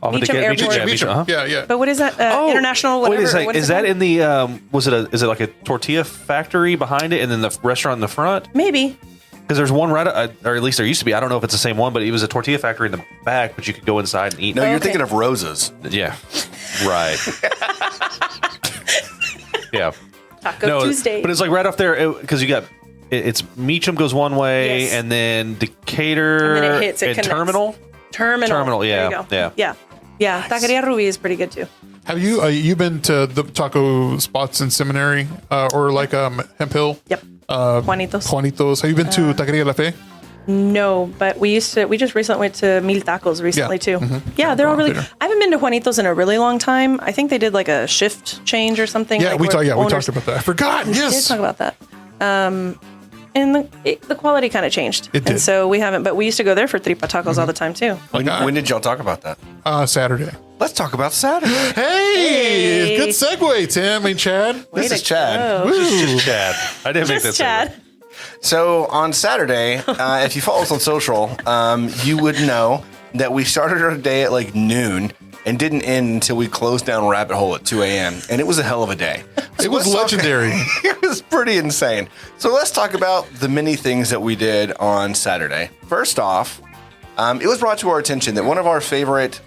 of Meacham Decatur- Airport. Meacham, Meacham, uh-huh. Yeah. But what is that? International. Wait Whatever. a second. what Is it that called? in the? Is it like a tortilla factory behind it, and then the restaurant in the front? Maybe. Because there's one right, or at least there used to be. I don't know if it's the same one, but it was a tortilla factory in the back, but you could go inside and eat. No, you're Okay. thinking of Rosa's. Yeah, right. Yeah, Taco Tuesday. but it's like right off there because you got it's Meacham goes one way, Yes. and then Decatur And then it hits, it and connects. Terminal. Terminal. yeah, There you go. yeah. Yeah. Taqueria Ruby is pretty good too. Have you been to the taco spots in Seminary or like Hemp Hill? Yep. Juanitos. Juanitos. Have you been to Taqueria La Fe? No, but we just recently went to Mil Tacos recently Yeah. too. Yeah, they're all really. There. I haven't been to Juanitos in a really long time. I think they did like a shift change or something. Yeah, like we where talked owners- about that. I forgot. We did Yes. talk about that. And the quality kind of changed. It did. And so we haven't, but we used to go there for tripa tacos all the time too. When did y'all talk about that? Saturday. Let's talk about Saturday. Hey, good segue, Tim and Chad. This is Chad. Oh, Just Chad. I didn't make that. just Chad. So on Saturday, if you follow us on social, you would know that we started our day at like noon and didn't end until we closed down Rabbit Hole at 2 a.m. And it was a hell of a day. So It was let's talk- legendary. It was pretty insane. So let's talk about the many things that we did on Saturday. First off, it was brought to our attention that one of our favorite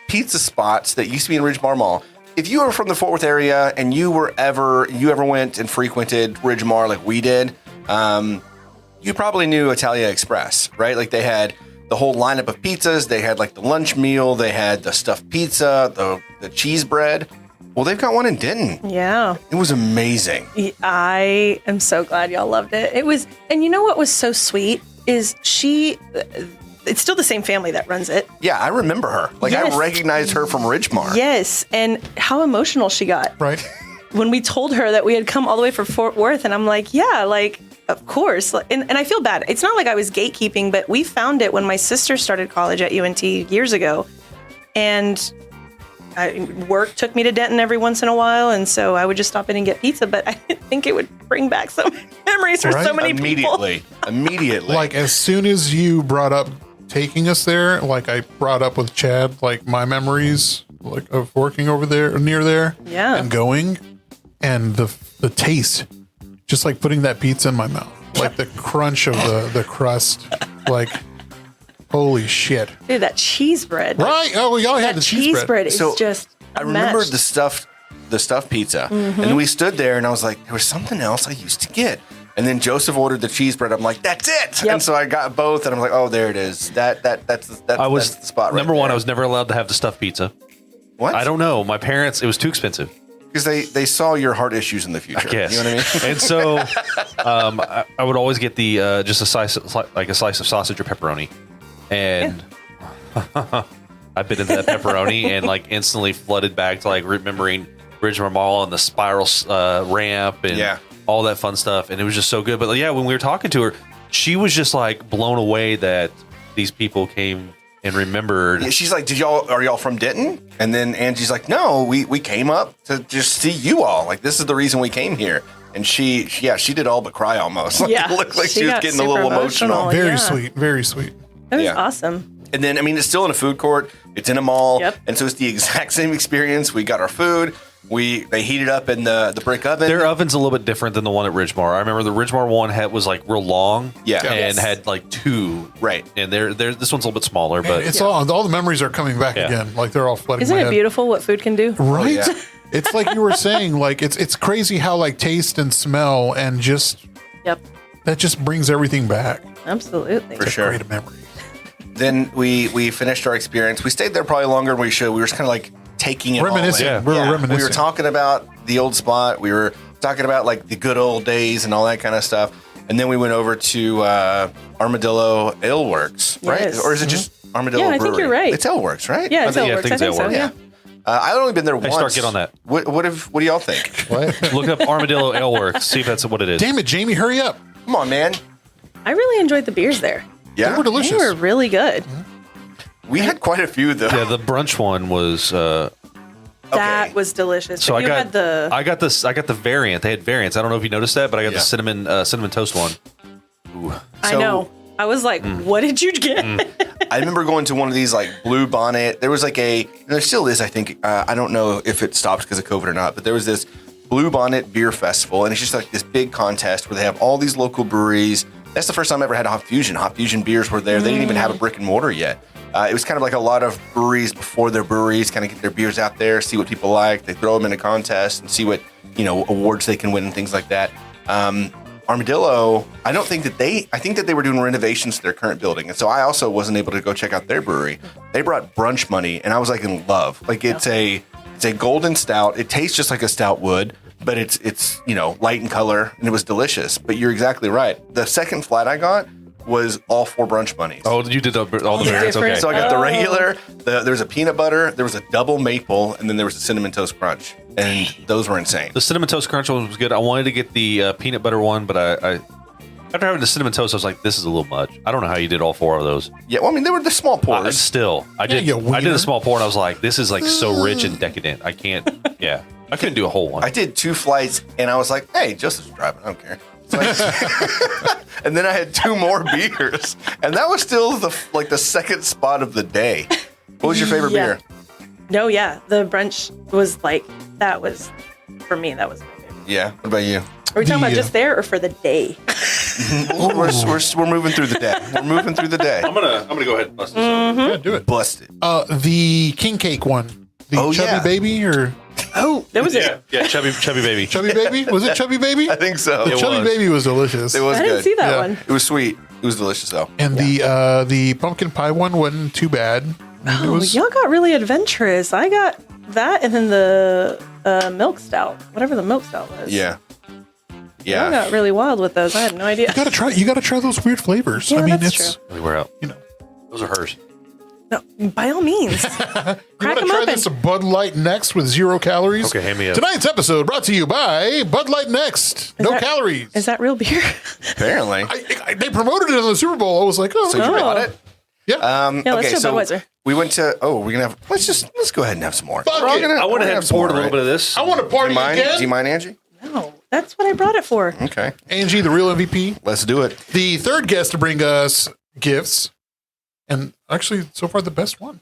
pizza spots that used to be in Ridgemar Mall. If you were from the Fort Worth area and you ever went and frequented Ridgemar like we did, you probably knew Italia Express, right? Like they had the whole lineup of pizzas. They had like the lunch meal. They had the stuffed pizza, the cheese bread. Well, they've got one in Denton. Yeah. It was amazing. I am so glad y'all loved it. It was, and you know what was so sweet is it's still the same family that runs it. Yeah, I remember her. Like Yes. I recognized her from Ridgemar. Yes. And how emotional she got Right. when we told her that we had come all the way from Fort Worth. And I'm like, yeah, like, of course. And I feel bad. It's not like I was gatekeeping, but we found it when my sister started college at UNT years ago. And work took me to Denton every once in a while. And so I would just stop in and get pizza. But I didn't think it would bring back so many memories for so Right? many people. Immediately. Like as soon as you brought up taking us there, like I brought up with Chad, like my memories like of working over there near there, Yeah. and going, and the taste, just like putting that pizza in my mouth, like the crunch of the crust, like holy shit, Dude, that cheese bread. right? Oh, we all had That the cheese bread. is So, just I remember unmatched. the stuffed the stuffed pizza. And we stood there, and I was like, there was something else I used to get. And then Joseph ordered the cheese bread. I'm like, that's it. Yep. And so I got both, and I'm like, oh, there it is. That's the spot right Number one, there. I was never allowed to have the stuffed pizza. What? I don't know. My parents, it was too expensive. Because they saw your heart issues in the future. Yes. You know what I mean? And so I would always get the just a slice of sausage or pepperoni. And I've been into that pepperoni and like instantly flooded back to like remembering Ridgemore Mall and the spiral ramp and all that fun stuff. And it was just so good. But yeah, when we were talking to her, she was just like blown away that these people came and remembered. Yeah, she's like, are y'all from Denton? And then Angie's like, no, we came up to just see you all. Like, this is the reason we came here. And she did all but cry almost. Like, Yeah. it looked like she was got getting a super little emotional. Yeah. Very sweet. Very sweet. It was Yeah. awesome. And then, I mean, it's still in a food court. It's in a mall. Yep. And so it's the exact same experience. We got our food. They heat it up in the brick oven. Their oven's a little bit different than the one at Ridgemore. I remember the Ridgemore one was like real long, Yeah. and Yes. had like two, Right. And this one's a little bit smaller, but It's all the memories are coming back Yeah. again. Like they're all flooding Isn't my it head. beautiful what food can do? Right? yeah. It's like you were saying, like it's crazy how like taste and smell and just Yep. that just brings everything back. Absolutely. For sure. Great memories. Then we finished our experience. We stayed there probably longer than we should. We were just kind of like taking it Reminiscing. all in. We were reminiscing. We were talking about the old spot. We were talking about like the good old days and all that kind of stuff. And then we went over to Armadillo Ale Works, right? Yes. Or is it just Armadillo Yeah, I think Brewery? you're right. It's Ale Works, right? Yeah, it's I all think- works. I I think think so. that Yeah. I've only been there once. start, get on that. What do y'all think? What? look up Armadillo Ale Works, see if that's what it is. Damn it, Jamie, hurry up. Come on, man. I really enjoyed the beers there. Yeah, They were delicious. They were really good. we had quite a few though. Yeah, the brunch one was. That was delicious. So But I you got had the I got the variant. They had variants. I don't know if you noticed that, but I got Yeah. the cinnamon toast one. I So- know. I was like, what did you get? I remember going to one of these like Blue Bonnet. There was like and there still is, I think. I don't know if it stopped because of COVID or not, but there was this Blue Bonnet Beer Festival, and it's just like this big contest where they have all these local breweries. That's the first time I ever had a Hop Fusion. Hop Fusion beers were there. They didn't even have a brick and mortar yet. It was kind of like a lot of breweries before their breweries kind of get their beers out there, see what people like. They throw them in a contest and see what, awards they can win and things like that. Armadillo, I think that they were doing renovations to their current building. And so I also wasn't able to go check out their brewery. They brought brunch money and I was like in love. Like it's a golden stout. It tastes just like a stout would, but it's light in color and it was delicious. But you're exactly right. The second flat I got was all 4 brunch monies. Oh, you did all the variants. Okay. different. So I got the Oh. regular, there was a peanut butter, there was a double maple, and then there was a cinnamon toast crunch. And those were insane. The cinnamon toast crunch one was good. I wanted to get the peanut butter one, but I after having the cinnamon toast, I was like, this is a little much. I don't know how you did all 4 of those. Yeah, well, I mean, they were the small pours. Still, I did you a wiener. small pour, and I was like, this is like so rich and decadent. I can't. Yeah, I couldn't do a whole one. I did 2 flights, and I was like, hey, Joseph's driving, I don't care. So and then I had 2 more beers, and that was still the second spot of the day. What was your favorite Yeah. beer? No, yeah. The brunch was like, that was, for me, that was my favorite. Yeah. What about you? Are we talking about The, just there or for the day? We're moving through the day. We're moving through the day. I'm gonna go ahead and bust this Mm-hmm. Yeah, do it. Busted. The king cake one. The Oh, chubby yeah. baby or Oh, that was it. Yeah, chubby baby. chubby baby? Was it chubby baby? I think so. The It chubby was. baby was delicious. was I didn't good. see that Yeah. one. It was sweet. It was delicious though. And the pumpkin pie one wasn't too bad. I mean, it Oh, was y'all got really adventurous. I got that and then the milk stout, whatever the milk stout was. Yeah. Y'all Yeah. got really wild with those. I had no idea. you gotta try those weird flavors. Yeah, I mean that's it's true. We're out. you know. Those are hers. No, by all means. You Crack want to them try open. this Bud Light Next with 0 calories? Okay, hand me up. Tonight's episode brought to you by Bud Light Next. No that- calories. Is that real beer? Apparently. They promoted it on the Super Bowl. I was like, oh, So you Oh. bought it? yeah. Yeah, let's do Budweiser. we went to. Oh, we're gonna have. Let's go ahead and have some more. Fuck We're all it. gonna- I we're went gonna ahead have and some poured a more, little bit of right? this. I want to Do party you mind? again. Do you mind, Angie? No, that's what I brought it for. Okay, Angie, the real MVP. let's do it. The third guest to bring us gifts, and actually, so far, the best one.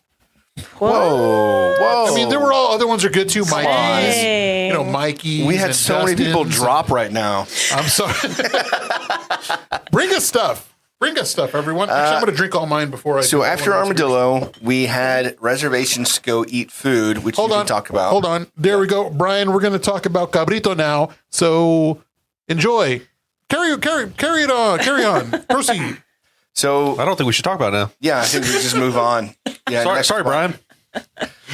Whoa. I mean, there were all other ones are good too. Mikey's, Hey. Mikey's. We had and so many people Dustin's. drop right now. I'm sorry. Bring us stuff. Bring us stuff, everyone. Actually, I'm going to drink all mine before I. So do after one. Armadillo, we had reservations to go eat food, which Hold we on. can talk about. Hold on. There we go, Brian. We're going to talk about cabrito now. So enjoy. Carry it on. Carry on. Proceed. So I don't think we should talk about it now. yeah, I think we just move on. Yeah. next Sorry, spot. Brian.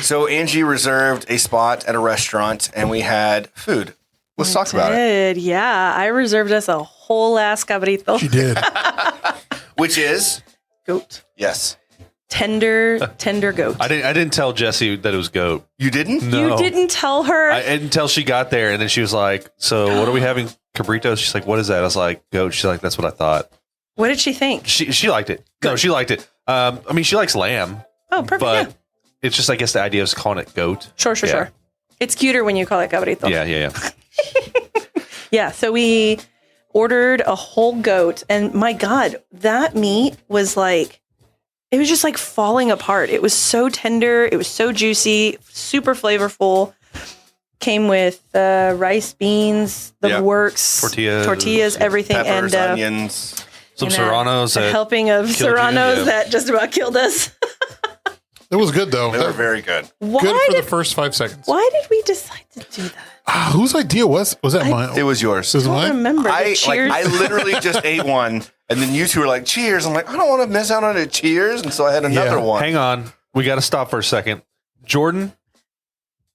So Angie reserved a spot at a restaurant, and we had food. Let's talk about it. Yeah, I reserved us a whole ass cabrito. She did. Which is Goat. yes. Tender goat. I didn't tell Jesse that it was goat. You didn't? No. You didn't tell her? Until she got there, and then she was like, "So what are we having? Cabritos?" She's like, "What is that?" I was like, "Goat." She's like, "That's what I thought." What did she think? She liked it. No, she liked it. I mean, she likes lamb, Oh, perfect. but Yeah. it's just, I guess, the idea of calling it goat. Sure. Yeah. It's cuter when you call it cabrito. Yeah. Yeah, so we ordered a whole goat, and my God, that meat was like, it was just like falling apart. It was so tender. It was so juicy, super flavorful. Came with rice, beans, the Yeah. works, tortillas, everything, Peppers, and onions. Some and, serranos. a that helping of killed you, serranos yeah. that just about killed us. It was good, though. They were very good. Why Good for did the first 5 seconds. why did we decide to do that? Whose idea was that mine? It was yours. Was it I mine? don't remember. The I cheers. literally just ate one, and then you two were like, "Cheers!" I'm like, I don't want to miss out on a cheers, and so I had another Yeah. one. Hang on. We got to stop for a second. Jordan,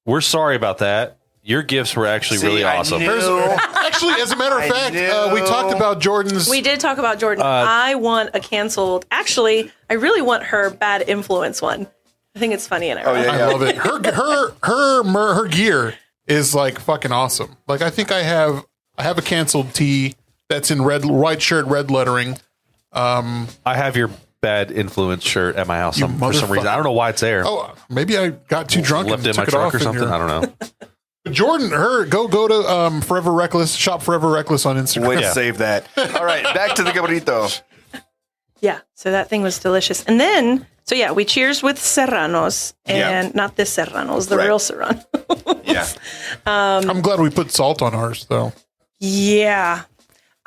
we're sorry about that. Your gifts were actually See, really I awesome. knew. Actually, as a matter of I fact, we knew. talked about Jordan's. We did talk about Jordan. I want a canceled. Actually, I really want her bad influence one. I think it's funny and Oh, ironic. yeah. I love it. Her gear is like fucking awesome. Like I think I have a canceled tee that's in white shirt, red lettering. I have your bad influence shirt at my house You for some reason. I don't know why it's there. Oh, maybe I got too drunk Left and it in my took it truck off or in something. here. I don't know. Jordan, go to Forever Reckless, shop Forever Reckless on Instagram. Way to save that. All right, back to the cabrito. Yeah, so that thing was delicious. And then, so yeah, we cheers with serranos and not this serranos, the Right. real serrano. Yeah. I'm glad we put salt on ours though. Yeah.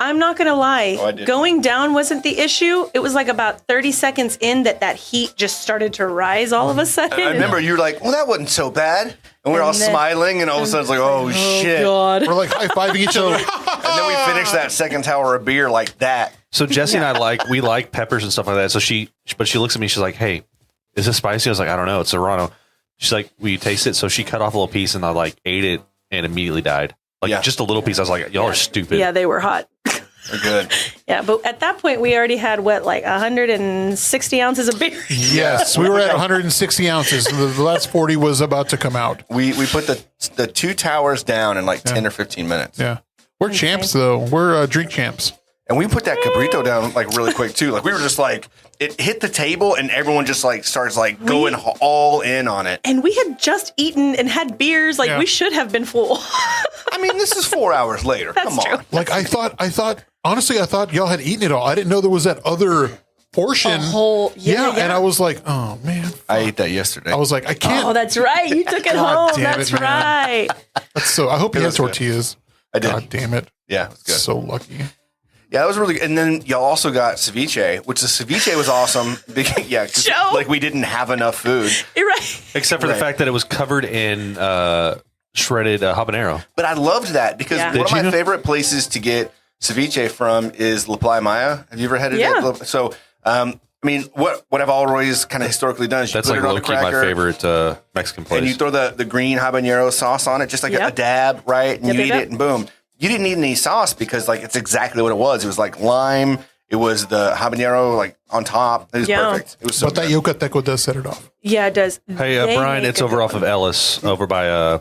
I'm not going to lie. Oh, I didn't. Going down wasn't the issue. It was like about 30 seconds in that heat just started to rise all of a sudden. I remember you were like, "Well, that wasn't so bad," and we were all And then- smiling, and all of a sudden it's like, "Oh shit!" God. We're like high fiving each other. And then we finished that second tower of beer like that. So Jesse and I we like peppers and stuff like that. So she looks at me. She's like, "Hey, is this spicy?" I was like, "I don't know. It's serrano." She's like, "Will you taste it?" So she cut off a little piece, and I like ate it and immediately died. Like Yeah. just a little piece. I was like, "Y'all are stupid." Yeah, they were hot. They're good. Yeah, but at that point, we already had, like 160 ounces of beer. Yes, we were at 160 ounces. The last 40 was about to come out. We put the two towers down in like 10 or 15 minutes. Yeah, we're champs though. We're drink champs. And we put that cabrito down like really quick too. Like we were just like, it hit the table and everyone just like starts like going all in on it. And we had just eaten and had beers. Like, Yeah. we should have been full. I mean, this is 4 hours later. That's Come on. true. Like I thought. Honestly, I thought y'all had eaten it all. I didn't know there was that other portion. A whole- yeah. And I was like, oh man. I ate that yesterday. I was like, I can't. Oh, that's right. You took it God home. damn That's it, man. right. That's so. I hope you It had was good. tortillas. I did. God damn it. Yeah, it was good. So lucky. Yeah, that was really good. And then y'all also got ceviche, which the ceviche was awesome. Yeah, 'cause, Joe. like we didn't have enough food. You're right. Except for the Right. fact that it was covered in shredded habanero. But I loved that because Yeah. one Did of you my know? favorite places to get ceviche from is La Playa Maya. Have you ever had it? Yeah. So, I mean, what I've always kind of historically done is you That's put like it on low the key my cracker favorite Mexican place. and you throw the green habanero sauce on it, just like a Yep. dab, right? And Yep, you yep, eat yep. it and boom. You didn't need any sauce because like it's exactly what it was. It was like lime. It was the habanero like on top. It was Yeah. perfect. It was so But that good. yucateco does set it off. Yeah, it does. Hey, They Brian, make it's a over good off of one. Ellis, over by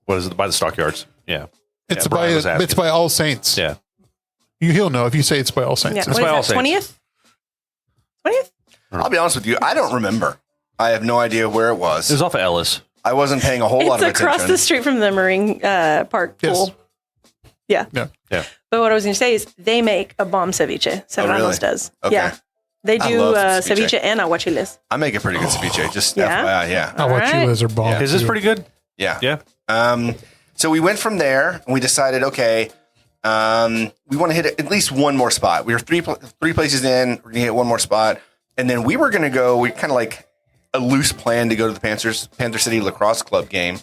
what is it? By the stockyards. Yeah, It's Yeah, Brian was asking. it's by All Saints. yeah. He'll know if you say it's by All Saints. Yeah. It's What by is All that, Saints. 20th? 20th? I'll be honest with you. I don't remember. I have no idea where it It was was. off of Ellis. I wasn't paying a whole lot It's of across attention. the street from the Marine Park Yes. pool. Yeah. Yeah. Yeah. But what I was going to say is they make a bomb ceviche. Serrano's really? does. Okay. Yeah. They I do love ceviche. ceviche and aguachiles. I make a pretty good ceviche. Just Yeah? FYI, yeah. I'll let Alright. you as are bomb. Yeah. Is this too. pretty good? Yeah. Yeah. So we went from there and we decided, okay, we want to hit at least one more spot. We were three places in. We're going to hit one more spot. And then we were going to go, we kind of like a loose plan to go to the Panther City Lacrosse Club game,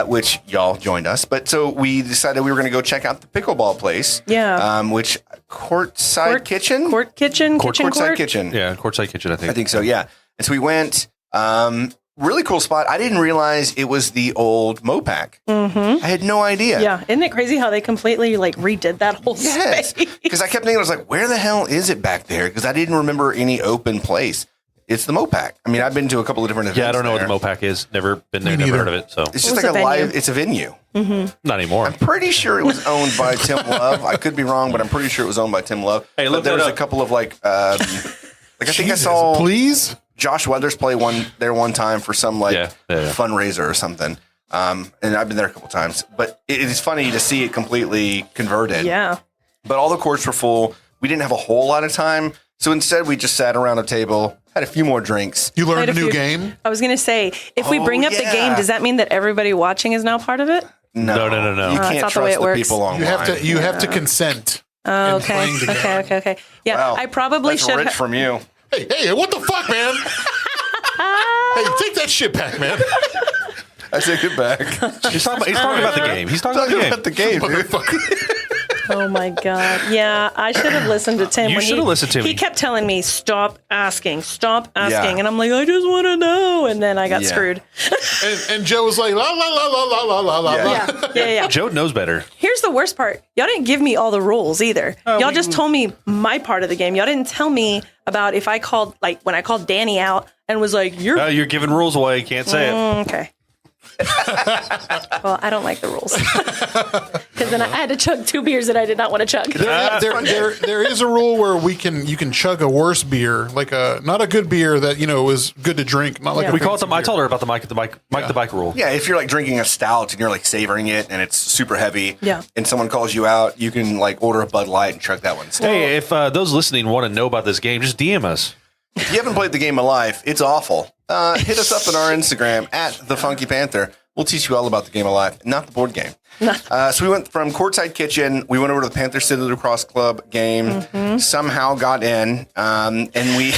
which y'all joined us. But so we decided we were going to go check out the pickleball place. Yeah. Which Courtside Kitchen? Courtside Kitchen. Yeah, Courtside Kitchen, I think. I think so, yeah. And so we went, really cool spot. I didn't realize it was the old Mopac. I had no idea. Yeah. Isn't it crazy how they completely like redid that whole space? Because I kept thinking, I was like, where the hell is it back there? Because I didn't remember any open place. It's the Mopac. I mean, I've been to a couple of different events. Yeah, I don't know there. what the Mopac is. Never been there, never heard of it. So It's just like a live, it's a venue. not anymore. I'm pretty sure it was owned by Tim Love. I could be wrong, but I'm pretty sure it was owned by Tim Love. Hey, look but there that was up. a couple of like I think I saw Please? Josh Weathers play one time for some like Yeah. fundraiser or something. And I've been there a couple times, but it is funny to see it completely converted. Yeah. But all the courts were full. We didn't have a whole lot of time. So instead we just sat around a table, had a few more drinks. You learned Quite a a new few- game? I was going to say, if we bring up the yeah. game, does that mean that everybody watching is now part of it? No. You that's can't not the way trust it the works. people online. You have to consent. Oh, in playing the game. Okay. Yeah, Wow. I probably That's should rich have. from you. Hey, what the fuck, man? Hey, take that shit back, man. I take it back. He's talking about the game. He's talking about the game. Talking about the game, dude. Motherfucker. Oh my God. Yeah, I should have listened to Tim. You when should have listened to me. He kept telling me, stop asking. Yeah. And I'm like, I just want to know. And then I got Yeah. screwed. And Joe was like, la, la, la, la, la, la, la, la. Yeah. Yeah. Joe knows better. Here's the worst part. Y'all didn't give me all the rules either. Y'all just told me my part of the game. Y'all didn't tell me about if I called, like when I called Danny out and was like, You're giving rules away. Can't say it. okay. Well, I don't like the rules. Because then I had to chug 2 beers that I did not want to chug. There is a rule where you can chug a worse beer, like not a good beer that is good to drink, not like Yeah. a We call it fancy I beer. told her about the Mike the bike rule. Yeah, if you're like drinking a stout and you're like savoring it and it's super heavy, Yeah. and someone calls you out, you can like order a Bud Light and chug that one. Hey, if those listening want to know about this game, just DM us. If you haven't played the game of life, it's awful. Hit us up on our Instagram at the Funky Panther. We'll teach you all about the game of life, not the board game. So we went from Courtside Kitchen. We went over to the Panther City Lacrosse Club game. Somehow got in, and we.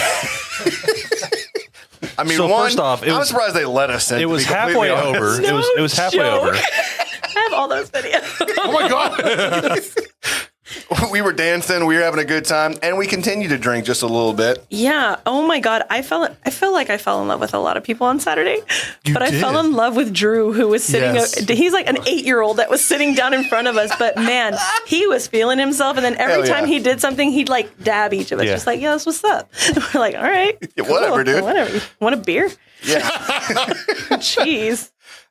I mean, So first off, I'm surprised they let us in. It to was be completely halfway honest. over. It was halfway joke. over. I have all those videos. Oh my god! We were dancing, we were having a good time, and we continued to drink just a little bit. Yeah. Oh my God. I feel like I fell in love with a lot of people on Saturday, but I did. fell in love with Drew, who was sitting. Yes. He's like an 8-year-old that was sitting down in front of us. But man, he was feeling himself. And then every Hell yeah. time he did something, he'd like dab each of us, Yeah. just like, "Yeah, that's what's up." We're like, "All right, Yeah, whatever, dude." Whatever. You want a beer?" Yeah, Jeez,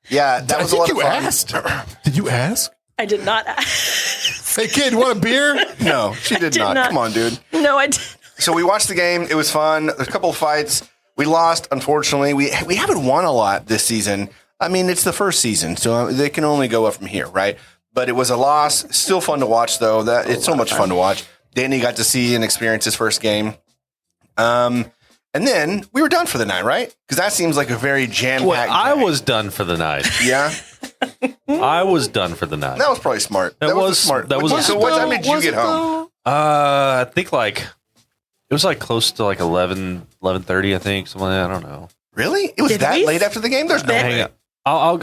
yeah, that I was a think lot of you fun. asked. Did you ask? I did not. Ask. Hey kid, you want a beer? No, she did not. not. Come on, dude. No, I did. So we watched the game. It was fun. There's a couple of fights. We lost, unfortunately. We haven't won a lot this season. I mean, it's the first season, so they can only go up from here, right? But it was a loss. Still fun to watch, though. It's so much fun to watch. Danny got to see and experience his first game. And then we were done for the night, right? Because that seems like a very jam-packed Well, I day. was done for the night. Yeah, I was done for the night. that was probably smart. That was- smart. that was- So what time did you get home? I think like it was like close to like 11:30, I think. Something like that. I don't know. Really? It was Did that we late after the game? There's no spend- way. Hang on.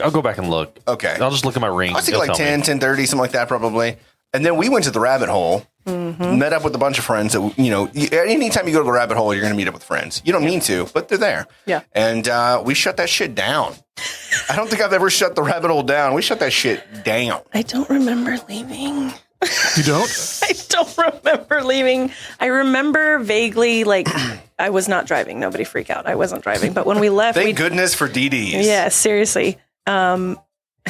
I'll go back and look. Okay. I'll just look at my ring. I was thinking It'll like tell me. 10, 10:30, something like that, probably. And then we went to the rabbit hole, met up with a bunch of friends that, anytime you go to the rabbit hole, you're going to meet up with friends. You don't mean to, but they're there. Yeah. And we shut that shit down. I don't think I've ever shut the rabbit hole down. We shut that shit down. I don't remember leaving. You don't? I don't remember leaving. I remember vaguely, like, I was not driving. Nobody freak out. I wasn't driving. But when we left, Thank goodness for DDs. yeah, seriously.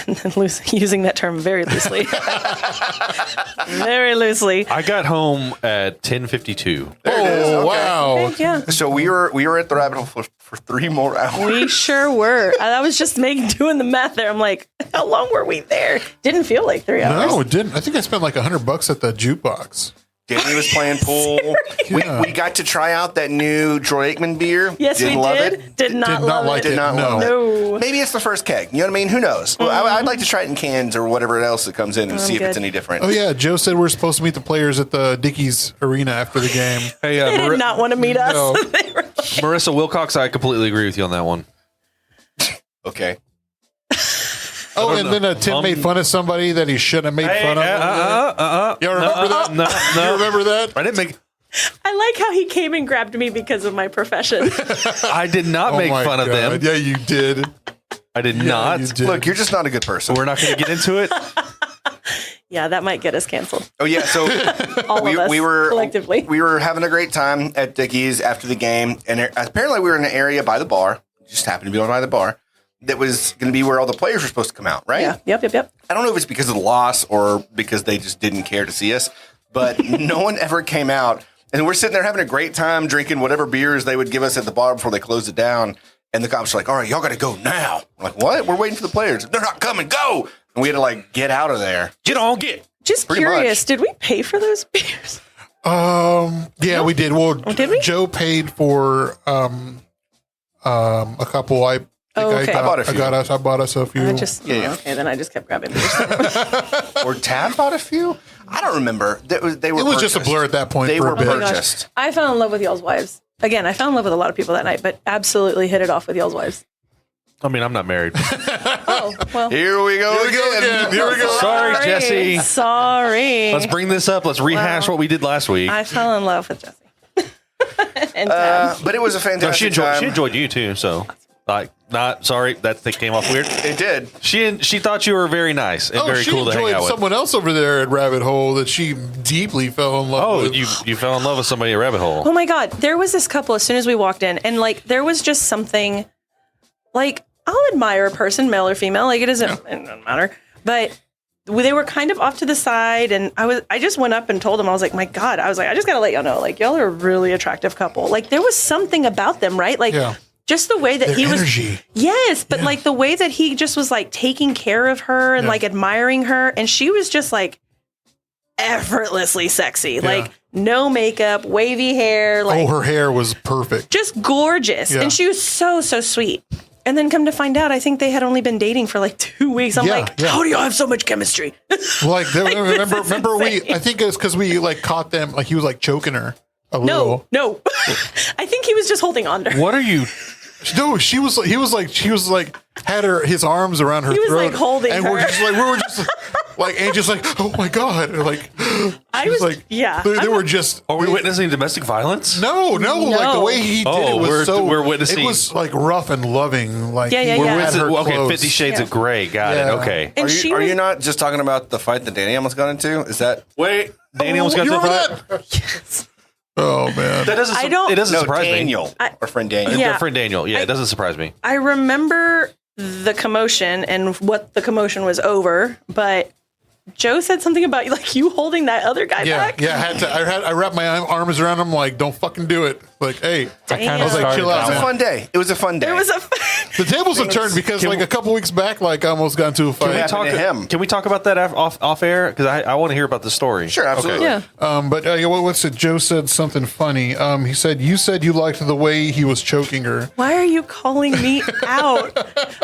And then using that term very loosely. Very loosely. I got home at 10:52. There it is. Oh Okay. wow! Yeah, So we were at the rabbit hole for 3 more hours. we sure were. I was just doing the math there. I'm like, how long were we there? Didn't feel like 3 hours. No, it didn't. I think I spent like $100 at the jukebox. Danny was playing pool. Yeah. We got to try out that new Troy Aikman beer. Yes, Didn't we love did. it. Did not love like it. Did not love it. No. Maybe it's the first keg. You know what I mean? Who knows? Well, I'd like to try it in cans or whatever else that comes in and see if it's good. any different. Oh yeah, Joe said we're supposed to meet the players at the Dickies Arena after the game. Hey, Did not want to meet us. No. They were- Marissa Wilcox, I completely agree with you on that one. Okay. Oh, and then Tim made fun of somebody that he shouldn't have made fun of. You remember that? No. You remember that? I didn't make. I like how he came and grabbed me because of my profession. I did not Oh make my fun of them. God. Yeah, you did. I did not. You did. Look, you're just not a good person. We're not going to get into it. Yeah, that might get us canceled. Oh yeah, so All of us we were collectively. we were having a great time at Dickies after the game, and apparently we were in an area by the bar. Just happened to be by the bar. That was going to be where all the players were supposed to come out, right? Yeah. Yep. I don't know if it's because of the loss or because they just didn't care to see us, but no one ever came out. And we're sitting there having a great time drinking whatever beers they would give us at the bar before they closed it down. And the cops were like, all right, y'all got to go now. I'm like, what? We're waiting for the players. They're not coming. Go. And we had to like get out of there. Get on, get. Just Pretty curious, much. did we pay for those beers? Yeah, we did. Well, did we? Joe paid for a couple. I Okay. I bought a few. I bought us a few. Yeah. Okay, then I just kept grabbing beers. Or Tab bought a few. I don't remember. They were It was just a purchased. blur at that point They for were a bit. Oh my gosh. purchased. I fell in love with y'all's wives. Again, I fell in love with a lot of people that night, but absolutely hit it off with y'all's wives. I mean, I'm not married. Oh, well. Here we go again. Here we go. Sorry, Jesse. Sorry. Let's bring this up. Let's rehash what we did last week. I fell in love with Jesse. And Tab. But it was a No, fantastic time. she enjoyed you too. So, not sorry that thing came off weird. It did. She thought you were very nice and very she cool to hang enjoyed out with. someone else over there at Rabbit Hole that she deeply fell in love Oh, with. you fell in love with somebody at Rabbit Hole. Oh my God. There was this couple as soon as we walked in, and like there was just something like I'll admire a person, male or female, like it doesn't matter. But they were kind of off to the side, and I just went up and told them, I was like, my God, I just gotta let y'all know, like y'all are a really attractive couple. Like there was something about them, right? Like Yeah. just the way that Their he was energy. Yes, but like the way that he just was like taking care of her and like admiring her, and she was just like effortlessly sexy. Like no makeup, wavy hair, like her hair was perfect. just gorgeous. Yeah. And she was so sweet. And then come to find out, I think they had only been dating for like 2 weeks. I'm Yeah, like, yeah. how do y'all have so much chemistry? Like remember insane. I think it's because we like caught them, like he was like choking her a little. No. I think he was just holding on to her. What are you? No, he was like had his arms around her He was, throat, like, holding and her. we were just like Angie's like, oh my God, and like I she was like, yeah. they were just. Are we witnessing domestic violence? No, like the way he did Oh, it was we're witnessing- It was like rough and loving. Like Yeah, yeah, he yeah. had her Okay, close. 50 Shades of Grey. Got Yeah. it. Okay. And Are she you, are was, you not just talking about the fight that Danny almost got into? Is that Wait, Danny almost got You to remember that. that? Oh man, That doesn't. I don't- It doesn't no surprise Daniel, me. our friend Daniel? Yeah. Your friend Daniel. Yeah, it doesn't surprise me. I remember the commotion and what the commotion was over, but Joe said something about like you holding that other guy back. yeah. I wrapped my arms around him like, don't fucking do it. Like, hey, Damn. I was like, chill out, It was a man. fun day. It was a fun day. It was a The tables have turned because like a couple weeks back, like I almost got into a fight. happened to him? Can we talk about that off air? Because I want to hear about the story. Sure, absolutely. yeah. But what's it? Joe said something funny. He said you said you liked the way he was choking her. Why are you calling me out?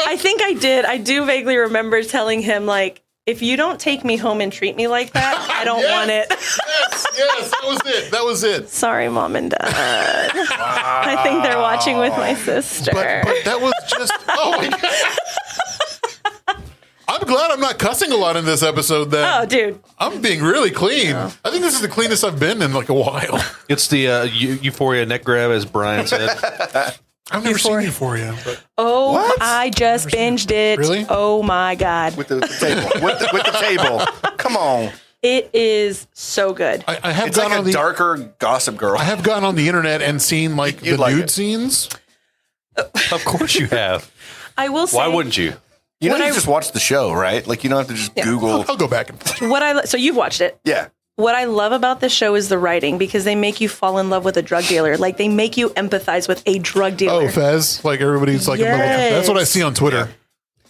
I think I did. I do vaguely remember telling him like, if you don't take me home and treat me like that, I don't want it. Yes, that was it. Sorry, Mom and Dad. I think they're watching with my sister. But that was just oh my God. I'm glad I'm not cussing a lot in this episode. Then Oh, dude. I'm being really clean. I think this is the cleanest I've been in like a while. It's the Euphoria neck grab, as Brian said. I've never seen Euphoria. But Oh, What? I just binged it. Really? Oh my God. With the table. with the table. Come on. It is so good. I have It's gone like on a the darker Gossip Girl. I have gone on the internet and seen like the You'd like nude it. scenes. Of course you have. I will say. Why wouldn't you? You know, When you I- just watch the show, right? Like, you don't have to just Google. I'll go back and So you've watched it. Yeah. What I love about this show is the writing because they make you fall in love with a drug dealer. Like they make you empathize with a drug dealer. oh Fez, like everybody's like in love with him. That's what I see on Twitter.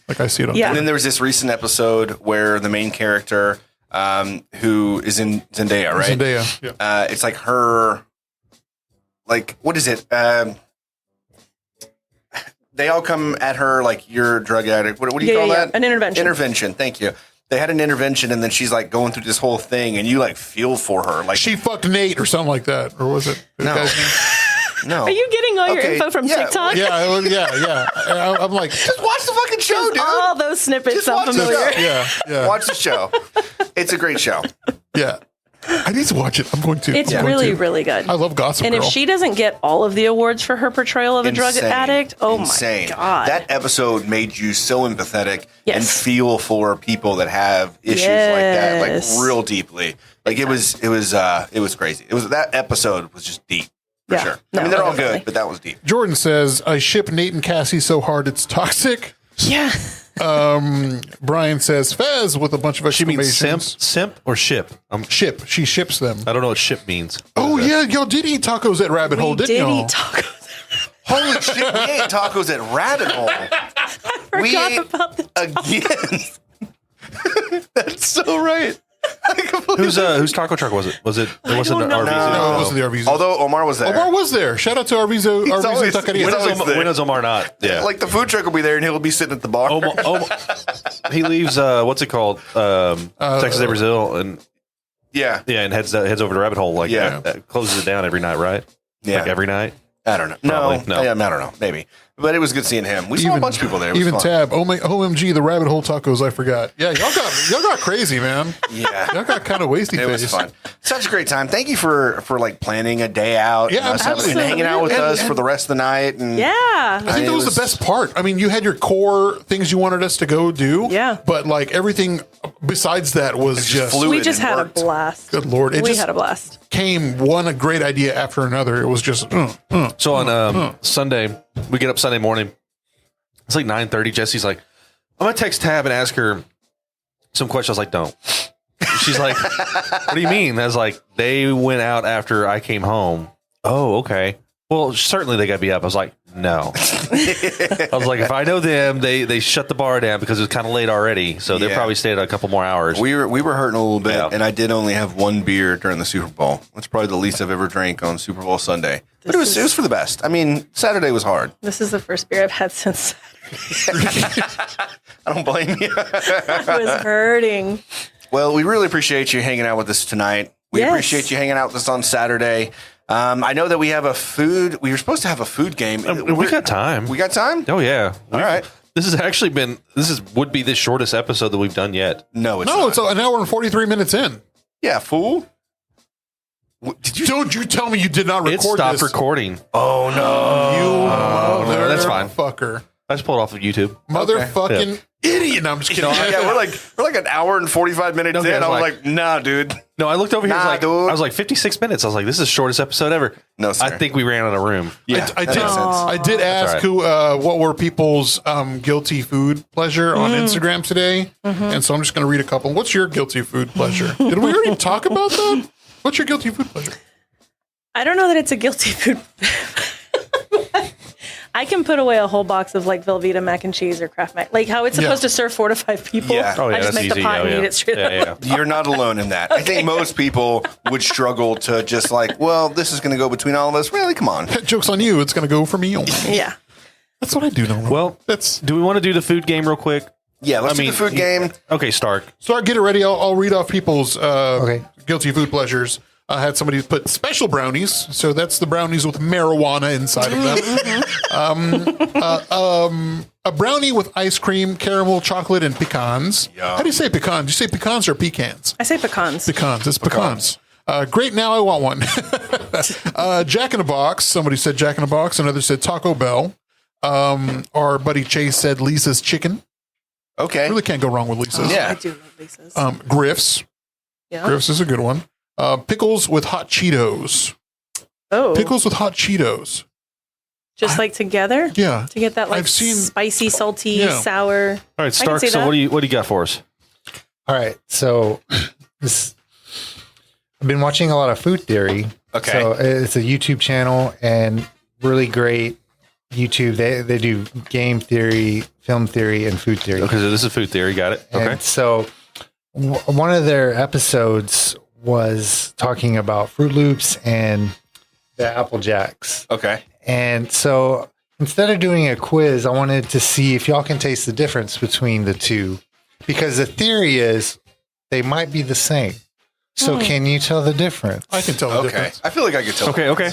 Like I see it on Yeah. And then there was this recent episode where the main character who is in Zendaya, right? Zendaya. Yeah. It's like her, like, what is it? They all come at her like, you're a drug addict. What do you call that? An intervention. Intervention. Thank you. They had an intervention, and then she's like going through this whole thing, and you like feel for her. Like, She fucked Nate or something like that. Or was it? the No. guy's name? no. Are you getting all your Okay, info from yeah, TikTok? Yeah. I'm like, Just watch the fucking show, dude. All those snippets Just sound watch the familiar. show. yeah. Watch the show. It's a great show. Yeah. I need to watch it. I'm going to. It's I'm going really, to. really good. I love Gossip And Girl. if she doesn't get all of the awards for her portrayal of a drug Insane. addict, oh Insane. my God. That episode made you so empathetic and Yes. feel for people that have issues like that, Yes. like real deeply. Like it was crazy. That episode was just deep for Yeah. sure. No, I mean, they're all definitely. good, but that was deep. Jordan says, I ship Nate and Cassie so hard it's toxic. Yeah. Brian says, Fez with a bunch of She means exclamations. simp or ship. Ship. She ships them. I don't know what ship means. Oh, yeah. Y'all did eat tacos at Rabbit Hole, We didn't did y'all? eat tacos. Holy shit, we ate tacos at Rabbit Hole. We Forgot ate about the again. That's so right. Whose taco truck was it? It wasn't an don't know. RVZ. No, it wasn't the RVZ. Although Omar was there. Omar was there. Shout out to RVZ always- Taqueria. When is When is Omar not? Yeah. Like the food truck will be there and he'll be sitting at the bar. He leaves. What's it called? Texas de Brazil, and Yeah. and heads over to Rabbit Hole. Like Yeah. closes it down every night, right? Yeah. Like every night. I don't know. Probably. No. I don't know. Maybe. But it was good seeing him. We saw a bunch of people there. It was Even fun. Tab. OMG, the Rabbit Hole tacos, I forgot. Yeah, y'all got crazy, man. Yeah. Y'all got kind of wasty It face. was fun. Such a great time. Thank you for like planning a day out. Yeah, and us having- and absolutely. hanging out with And- us for the rest of the night. And Yeah. I think that was the best part. I mean, you had your core things you wanted us to go do. Yeah. But like everything besides that was just just flew. We Fluid just and had worked. a blast. good Lord. It We just had a blast. came a great idea after another. It was just So on Sunday, we get up Sunday morning. It's like 9:30. Jesse's like, I'm gonna text Tab and ask her some questions. I was like, don't. She's like, what do you mean? I was like, they went out after I came home. Oh, okay. Well, certainly they got to be up. I was like, no. I was like, if I know them, they shut the bar down because it was kind of late already. So they'll Yeah. probably stay a couple more hours. we were hurting a little bit, Yeah. and I did only have one beer during the Super Bowl. That's probably the least I've ever drank on Super Bowl Sunday. But it was for the best. I mean, Saturday was hard. This is the first beer I've had since I don't blame you. I was hurting. Well, we really appreciate you hanging out with us tonight. We Yes. appreciate you hanging out with us on Saturday. I know that we have we were supposed to have a food game. we got time. We got time? Oh, yeah. All right. This has actually been, would be the shortest episode that we've done yet. No, it's no. not. It's an hour and 43 minutes in. Yeah, fool. Did you? Don't you tell me you did not It record stopped this? recording. Oh, no. You no, that's fine. Fucker. I just pulled it off of YouTube. Motherfucking idiot. No, I'm just kidding. Yeah, we're like an hour and 45 minutes Okay, in. I I was was like, nah, dude. No, I looked over here. Nah, I dude. was like 56 minutes. I was like, this is the shortest episode ever. No, sir. I think we ran out of room. Yeah, I that did. makes sense. I did ask right. who, what were people's guilty food pleasure on Instagram today, and so I'm just going to read a couple. What's your guilty food pleasure? Did we already talk about that? What's your guilty food pleasure? I don't know that it's a guilty food. I can put away a whole box of like Velveeta mac and cheese or Kraft mac, like how it's supposed to serve 4 to 5 people. Yeah. Oh, yeah, I just that's make the easy. pot Oh, and yeah. eat it straight up. Yeah. You're not alone in that. I think most people would struggle to just like, well, this is going to go between all of us. Really, come on. Joke's on you. It's going to go for me only. Yeah. That's what I do know. Well, that's do we want to do the food game real quick? Yeah, let's do the food game. Okay, Stark. so. Get it ready. I'll read off people's Okay. guilty food pleasures. I had somebody put special brownies, so that's the brownies with marijuana inside of them. A brownie with ice cream, caramel, chocolate, and pecans. Yeah. How do you say pecans? Do you say pecans or pecans? I say pecans. Pecans. It's pecans. Great. Now I want one. Jack in a Box. Somebody said Jack in a Box. Another said Taco Bell. Our buddy Chase said Lisa's Chicken. Okay. Really can't go wrong with Lisa's. Yeah. I do love Lisa's. Griff's. Yeah. Griff's is a good one. Pickles with hot Cheetos. Oh, Pickles with hot Cheetos. just like together Yeah. to get that like I've seen- spicy, salty, Yeah. sour. All right, Stark. see So that. what do you got for us? All right. So I've been watching a lot of Food Theory. Okay. So it's a YouTube channel and really great YouTube. They do game theory, film theory, and food theory. Okay, so this is food theory. Got it. Okay. And so one of their episodes was talking about Fruit Loops and the Apple Jacks. Okay. And so instead of doing a quiz, I wanted to see if y'all can taste the difference between the two, because the theory is they might be the same. So can you tell the difference? I can tell the Okay. difference. I feel like I could tell. Okay.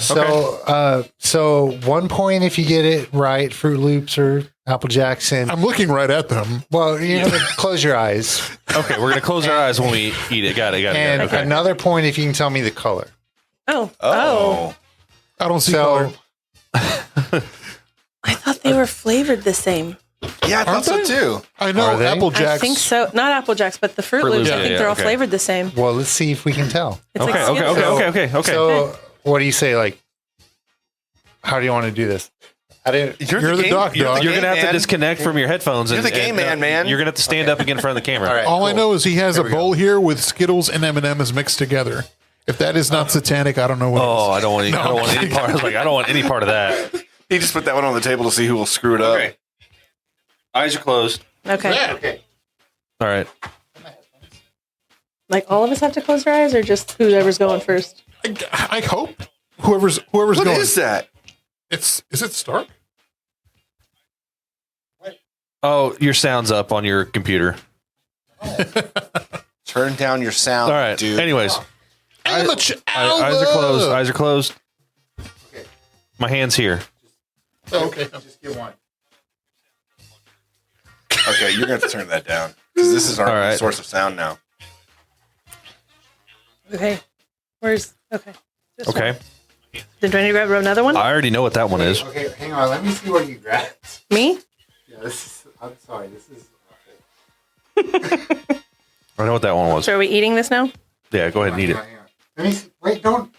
So 1 point if you get it right, Fruit Loops or Apple Jacks. And I'm looking right at them. well, you're going to close your eyes. Okay, we're gonna close our eyes when we eat it. Got it. And Okay. another point if you can tell me the color. Oh. I don't see So color. I thought they were flavored the same. Yeah, I thought so too. I know Are they? Apple Jacks. I think so. Not Apple Jacks, but the Fruit Fruit Loops. Loops, I think yeah, they're all okay. flavored the same. well, let's see if we can tell. It's like Okay. Skittles. Okay. So what do you say? Like, how do you want to do this? I didn't. You're the doc, dog. You're gonna have to man. disconnect from your headphones. You're and, the game man. You're gonna have to stand up again in front of the camera. All right. All I cool. know is he has a There we bowl here with Skittles and M&Ms mixed together. If that is not satanic, I don't know what Oh, is. I don't want. I don't want any part. I was like, I don't want any part of that. He just put that one on the table to see who will screw it up. Okay. Eyes are closed. Okay. Okay. All right. Like all of us have to close our eyes, or just whoever's going first? I hope whoever's What going. is that? Is it Stark? Oh, your sound's up on your computer. Turn down your sound, All right. dude. Anyways, Alva. eyes are closed. Eyes are closed. My hand's here. Okay. Just get one. Okay, you're going to have to turn that down because this is our All right. source of sound now. Okay. Where's okay? This one. Okay. Then do I need to grab another one? I already know what that one is. Okay, hang on. Let me see what you grabbed. Me? Yeah, this is. I'm sorry. This is. I know what that one was. So are we eating this now? Yeah, go ahead and eat it. Hang on. Let me see. Wait, don't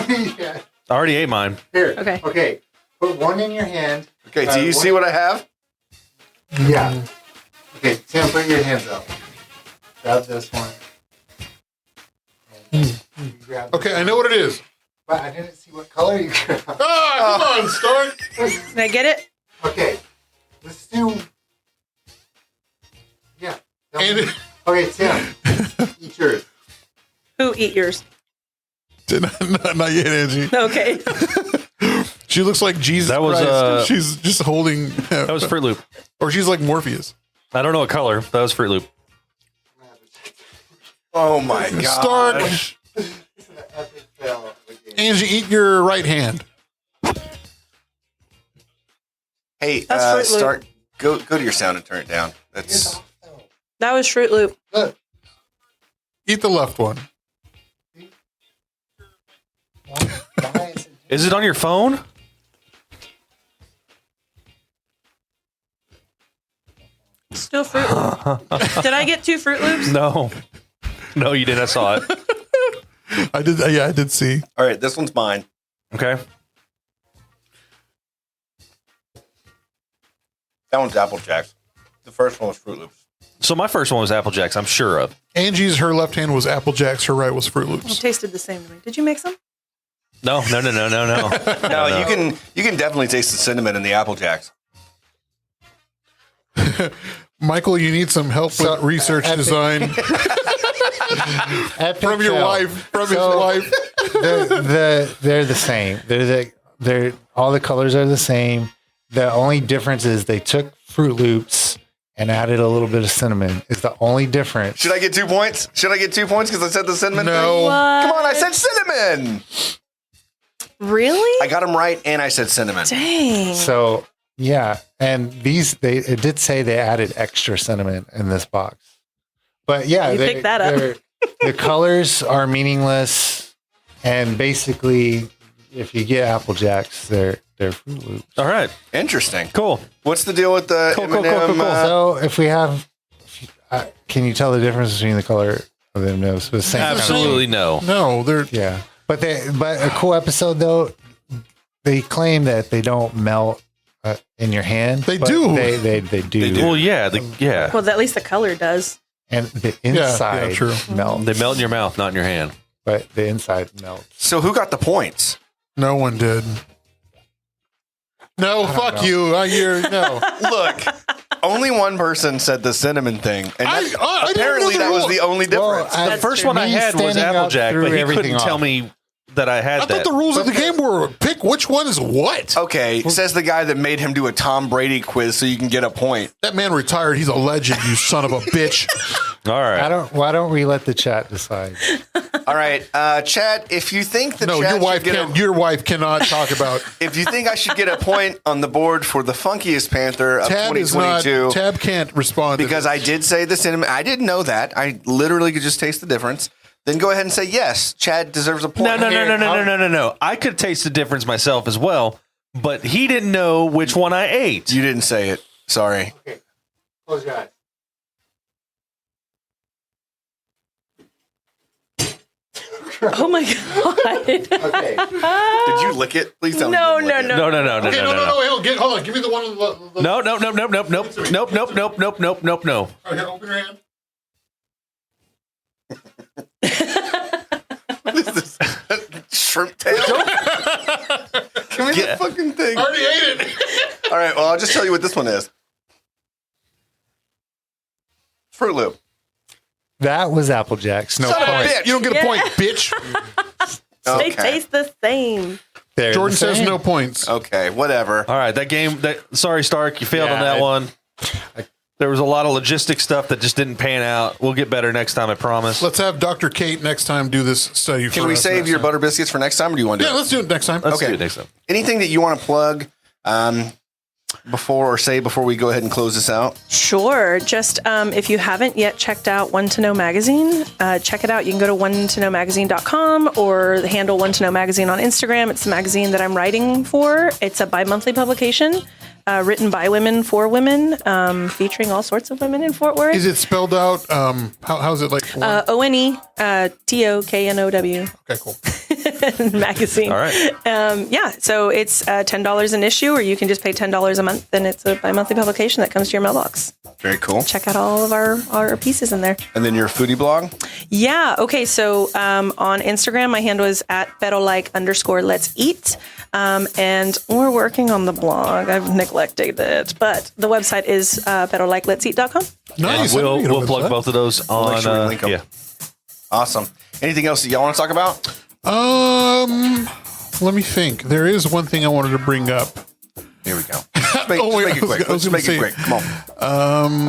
eat yet. I already ate mine. Here. Okay. Okay. Put one in your hand. Okay, do you see what I have? Yeah. Okay, Tim, put your hands up. Grab this one. And you grab Okay, I know what it is. But I didn't see what color you grabbed. Ah, come on, Stark. Did I get it? Okay. Let's do. Yeah. And Okay, Tim. Eat yours. Who eat yours? not yet, Angie. Okay. She looks like Jesus That was, Christ. She's just holding. That was Fruit Loop. Or she's like Morpheus. I don't know what color. That was Fruit Loop. Oh my god. Stark. This is an epic fail again. Angie, eat your right hand. Hey, That's Fruit Loop. Stark, go to your sound and turn it down. That's That was Fruit Loop. Look. Eat the left one. Why is it? Is it on your phone? Still Fruit Loop. Did I get 2 Fruit Loops? No. No, you didn't. I saw it. I did. Yeah, I did see. all right. This one's mine. Okay. That one's Apple Jacks. The first one was Fruit Loops. So my first one was Apple Jacks, I'm sure of. Angie's, her left hand was Apple Jacks. Her right was Fruit It Loops. tasted the same to me. Did you make some? No. No, you can definitely taste the cinnamon in the Apple Jacks. Michael, you need some help with research epic- design Epic from your fail. wife. From his So- wife. They're the same. They're all the colors are the same. The only difference is they took Fruit Loops and added a little bit of cinnamon. Is the only difference. Should I get 2 points? Should I get 2 points because I said the cinnamon? No. What? Come on, I said cinnamon. Really? I got them right, and I said cinnamon. Dang. So yeah, and it did say they added extra cinnamon in this box. But yeah, You picked that up. the colors are meaningless, and basically, if you get Apple Jacks, they're Fruit Loops. All right. Interesting. Cool. What's the deal with the Cool. M&M? So if we have, can you tell the difference between the color of them? No, so the same. Absolutely no. No, they're. Yeah, but a cool episode though. They claim that they don't melt in your hand. They but do. They do. Well, yeah. Yeah. Well, at least the color does. And the yeah, inside true. melts. They melt in your mouth, not in your hand. But the inside melts. So who got the points? No one did. No, fuck know. you. I hear no. Look, only one person said the cinnamon thing, and I didn't know apparently the that was rule. the only difference. Well, The first one I Me had was standing up Applejack, threw but he everything couldn't tell off. me that I had I that. thought the rules of the game were pick which one is what. Okay, says the guy that made him do a Tom Brady quiz so you can get a point. That man retired. He's a legend, you son of a bitch. All right. Why don't we let the chat decide? All right, chat. If you think the No, chat your wife should get can't. Your wife cannot talk about. if you think I should get a point on the board for the funkiest Panther of Tab is not. 2022, Tab can't respond because to I did say the cinnamon. I didn't know that. I literally could just taste the difference. Then go ahead and say yes. Chad deserves a point. No. I could taste the difference myself as well, but he didn't know which one I ate. You didn't say it. Sorry. Okay, close your eyes. Oh my god. Okay. Did you lick it? Please tell me. No, you didn't lick no, it. no. Okay, no. Hold on. Give me the one. No. All right, here, open your hand. What is this? Shrimp tail? Give me the fucking thing. I already ate it. All right, well, I'll just tell you what this one is. Fruit Loop. That was Applejack's. No Son of a point. bitch. You don't get a point, bitch. They Okay. taste the same. They're Jordan the says same. no points. Okay, whatever. All right, that game. Sorry, Stark, you failed on Yeah, that one. There was a lot of logistic stuff that just didn't pan out. We'll get better next time, I promise. Let's have Dr. Kate next time do this study. Can for we us save next your time. butter biscuits for next time, or do you want to do Yeah, let's do it next time. Let's okay. do it next time. anything that you want to plug before we go ahead and close this out? Sure. Just if you haven't yet checked out One to Know Magazine, check it out. You can go to onetoknowmagazine.com or the handle One to Know Magazine on Instagram. It's the magazine that I'm writing for. It's a bi-monthly publication written by women for women, featuring all sorts of women in Fort Worth. Is it spelled out? How's it like? ONE, TOKNOW Okay, cool. magazine. All right. Yeah, so it's $10 an issue, or you can just pay $10 a month, and it's a bi-monthly publication that comes to your mailbox. Very cool. Check out all of our pieces in there. And then your foodie blog? Yeah. Okay. So on Instagram, my handle is at @betolike_let's eat. And we're working on the blog. I've neglected it, but the website is betolikelet'seat.com. Nice. I didn't get We'll a plug website. both of those on. make sure we link 'em. Yeah. Awesome. Anything else that y'all want to talk about? Let me think. There is one thing I wanted to bring up. Here we go. Let's make, Oh, wait, let's make it quick. I was Let's gonna make say- it quick. Come on.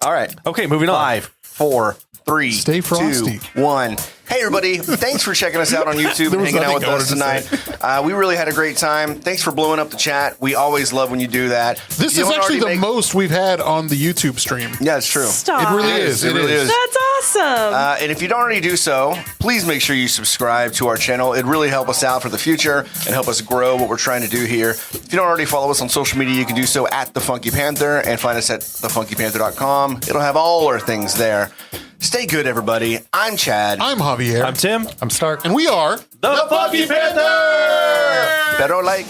All right. Okay, moving on. 5, 4, 3, Stay frosty. 2, 1. Hey, everybody. Thanks for checking us out on YouTube There and was hanging out nothing with I us wanted tonight. We really had a great time. Thanks for blowing up the chat. We always love when you do that. This You is don't actually the already make- most we've had on the YouTube stream. Yeah, it's true. Stop. It really is. It really is. That's awesome. And if you don't already do so, please make sure you subscribe to our channel. It really help us out for the future and help us grow what we're trying to do here. If you don't already follow us on social media, you can do so at The Funky Panther and find us at thefunkypanther.com. It'll have all our things there. Stay good, everybody. I'm Chad. I'm Javier. I'm Tim. I'm Stark. and we are The Funky Panther! Better like